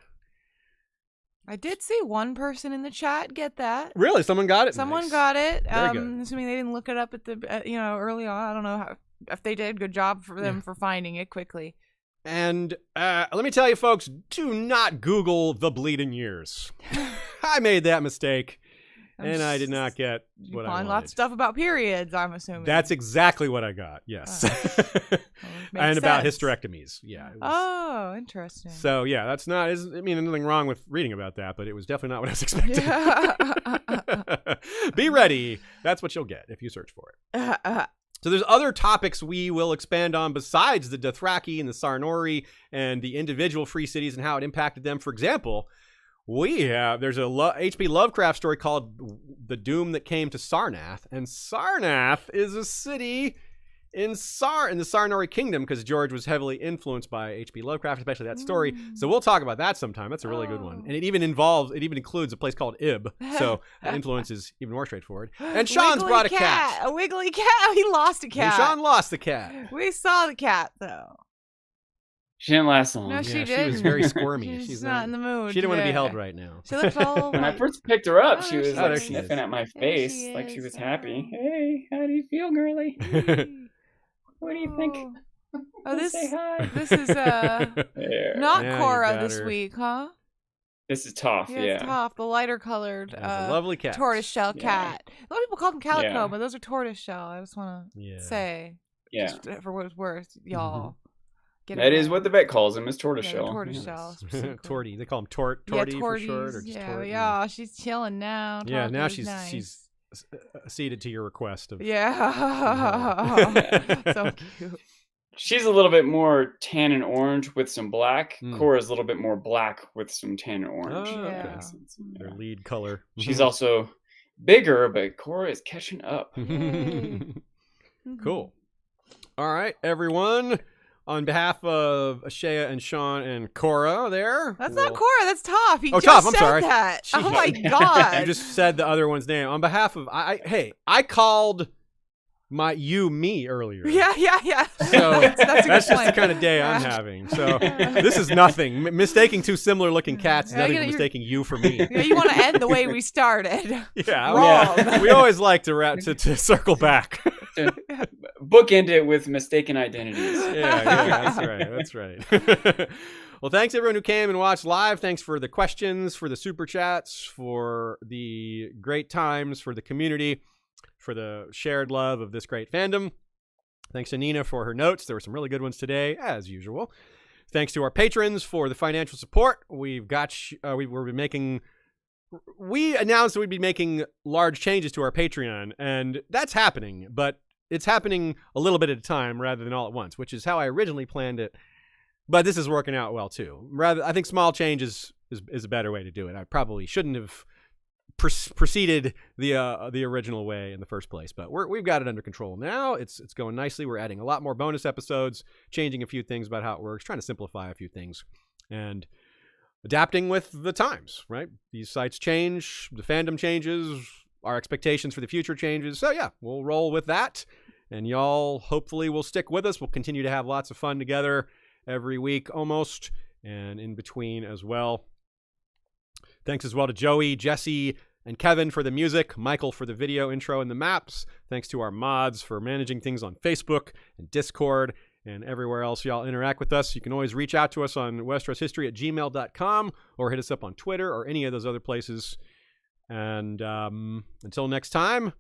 I did see one person in the chat get that. Really? Someone got it? Someone Nice. got it. Very good. Assuming they didn't look it up at the early on. I don't know if they did. Good job for them for finding it quickly. And let me tell you, folks, do not Google the Bleeding Years. I made that mistake, and I did not get what I wanted. Find lots of stuff about periods, I'm assuming. That's exactly what I got, yes. And about hysterectomies. Yeah. Oh, interesting. So, yeah, that's not, there's nothing wrong with reading about that, but it was definitely not what I was expecting. Be ready. That's what you'll get if you search for it. So there's other topics we will expand on besides the Dothraki and the Sarnori and the individual free cities and how it impacted them. For example, there's a H.P. Lovecraft story called The Doom That Came to Sarnath. And Sarnath is a city in the Sarnori kingdom, because George was heavily influenced by H.P. Lovecraft, especially that story. So we'll talk about that sometime. That's a really good one. And it even includes a place called Ib. So the influence is even more straightforward. And Sean's brought a cat. A wiggly cat. He lost a cat. And Sean lost the cat. We saw the cat, though. She didn't last long. No, she She didn't. was very squirmy. She's not in the mood. She didn't want to be today. held right now. She looked all When I like, first picked her up, Oh, she was there like she sniffing is. at my There face, she like she is. was happy. Hey, how do you feel, girly? What do you think? Oh, this Say hi. this is There. not Now you Cora got this her. week, huh? This is tough. Yeah, Yeah. it's tough. The lighter colored That's a lovely cat. tortoiseshell Yeah. cat. A lot of people call them calico, Yeah. but those are tortoiseshell. I just want to Yeah. say, Yeah. just for what it's worth, y'all. Get That it is right. what the vet calls him, is Yeah, tortoiseshell. the tortoiseshell. specifically. Torty. They call him Torty Yeah, for torties. short, or just yeah, Tort. yeah. She's chilling now. Yeah, now Torty's she's nice. ceded to your request of. Yeah. So cute. She's a little bit more tan and orange with some black. Mm. Cora's a little bit more black with some tan and orange. Oh, okay. That makes sense. Their Yeah. lead color. She's also bigger, but Cora is catching up. Yay. Cool. All right, everyone. On behalf of Ashea and Sean and Cora there. That's not Cora, that's Toph. He just Toph, I'm said sorry. that. Jeez. Oh my god. You just said the other one's name. On behalf of I called me earlier. Yeah. So that's a good that's just point. the kind of day I'm having. So this is nothing. Mistaking two similar looking cats is nothing but mistaking you for me. Yeah, you want to end the way we started. Yeah. Wrong. We always like to circle back. Bookend it with mistaken identities. Yeah, that's right. Well, thanks everyone who came and watched live. Thanks for the questions, for the super chats, for the great times, for the community, for the shared love of this great fandom. Thanks to Nina for her notes. There were some really good ones today, as usual. Thanks to our patrons for the financial support. We've got we announced that we'd be making large changes to our Patreon, and that's happening, but it's happening a little bit at a time rather than all at once, which is how I originally planned it. But this is working out well too. I think small changes is a better way to do it. I probably shouldn't have proceeded the original way in the first place, but we've got it under control now. It's going nicely. We're adding a lot more bonus episodes, changing a few things about how it works, trying to simplify a few things, and adapting with the times. Right? These sites change, the fandom changes, our expectations for the future changes. So yeah, we'll roll with that. And y'all hopefully will stick with us. We'll continue to have lots of fun together every week almost, and in between as well. Thanks as well to Joey, Jesse, and Kevin for the music, Michael for the video intro and the maps. Thanks to our mods for managing things on Facebook and Discord and everywhere else y'all interact with us. You can always reach out to us on westeroshistory@gmail.com or hit us up on Twitter or any of those other places. And until next time,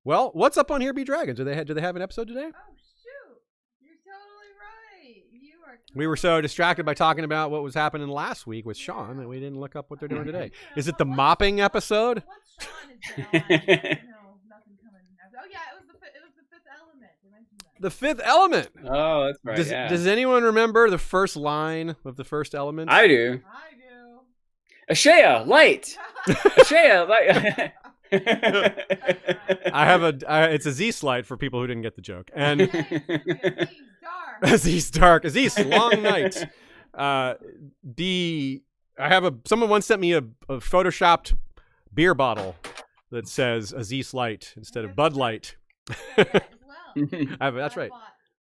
well, what's up on Here Be Dragons? Do they have an episode today? Oh shoot! You're totally right. You are. We were so distracted by talking about what was happening last week with Sean that we didn't look up what they're doing today. Is it the mopping episode? What Sean is on? No, nothing coming. Oh yeah, it was the Fifth Element. They mentioned that. The Fifth Element. Oh, that's right. Does anyone remember the first line of the first element? I do. Ashea, light. Ashea, light. I have it's Aziz light for people who didn't get the joke. And Aziz dark. Aziz long night. Someone once sent me a photoshopped beer bottle that says Aziz light instead of Bud Light. That's right.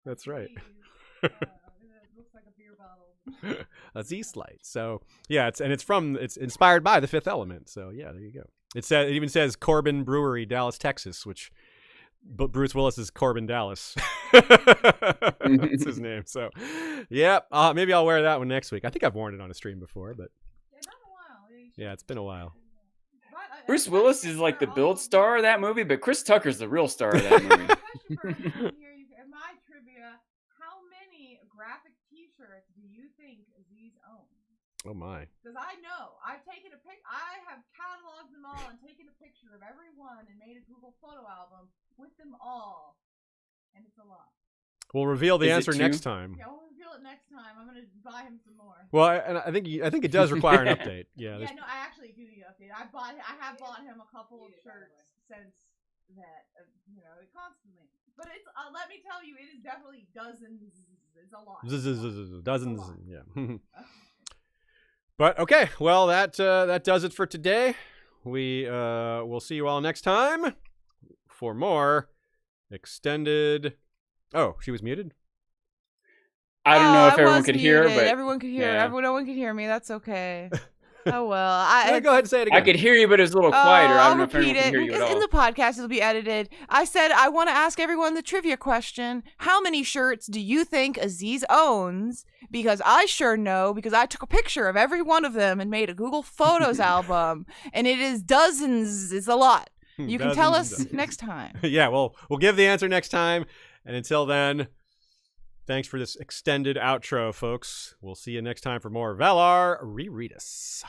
That's right. Looks like a beer bottle. Aziz light. So yeah, it's inspired by the Fifth Element. So yeah, there you go. It even says Corbin Brewery, Dallas, Texas, which Bruce Willis is Corbin Dallas. That's his name. So yeah, maybe I'll wear that one next week. I think I've worn it on a stream before, but yeah, it's been a while. Bruce Willis is like the build star of that movie, but Chris Tucker's the real star of that movie. My trivia: how many graphic T-shirts do you think Aziz owns? Oh my! Because I know I've taken a pic. I have cataloged them all and taken a picture of every one and made a Google photo album with them all, and it's a lot. We'll reveal the answer next time. Yeah, we'll reveal it next time. I'm gonna buy him some more. Well, I think it does require an update. Yeah. Yeah, no, I actually do need an update. I have bought him a couple of shirts since that, constantly. But it's let me tell you, it is definitely dozens. It's a lot. Dozens. Yeah. But okay, well that does it for today. We will see you all next time for more extended. Oh, she was muted? I don't know if everyone could hear, but everyone could hear. yeah. No one could hear me. That's okay. Oh well. Go ahead and say it again. I could hear you, but it was a little quieter. I don't know if I'll everyone repeat can hear you at all. in the podcast. It'll be edited. I said I want to ask everyone the trivia question: how many shirts do you think Aziz owns? Because I sure know, because I took a picture of every one of them and made a Google Photos album, and it is dozens. It's a lot. You can tell us next time. Yeah, well, we'll give the answer next time. And until then, thanks for this extended outro, folks. We'll see you next time for more Valar Rereadis.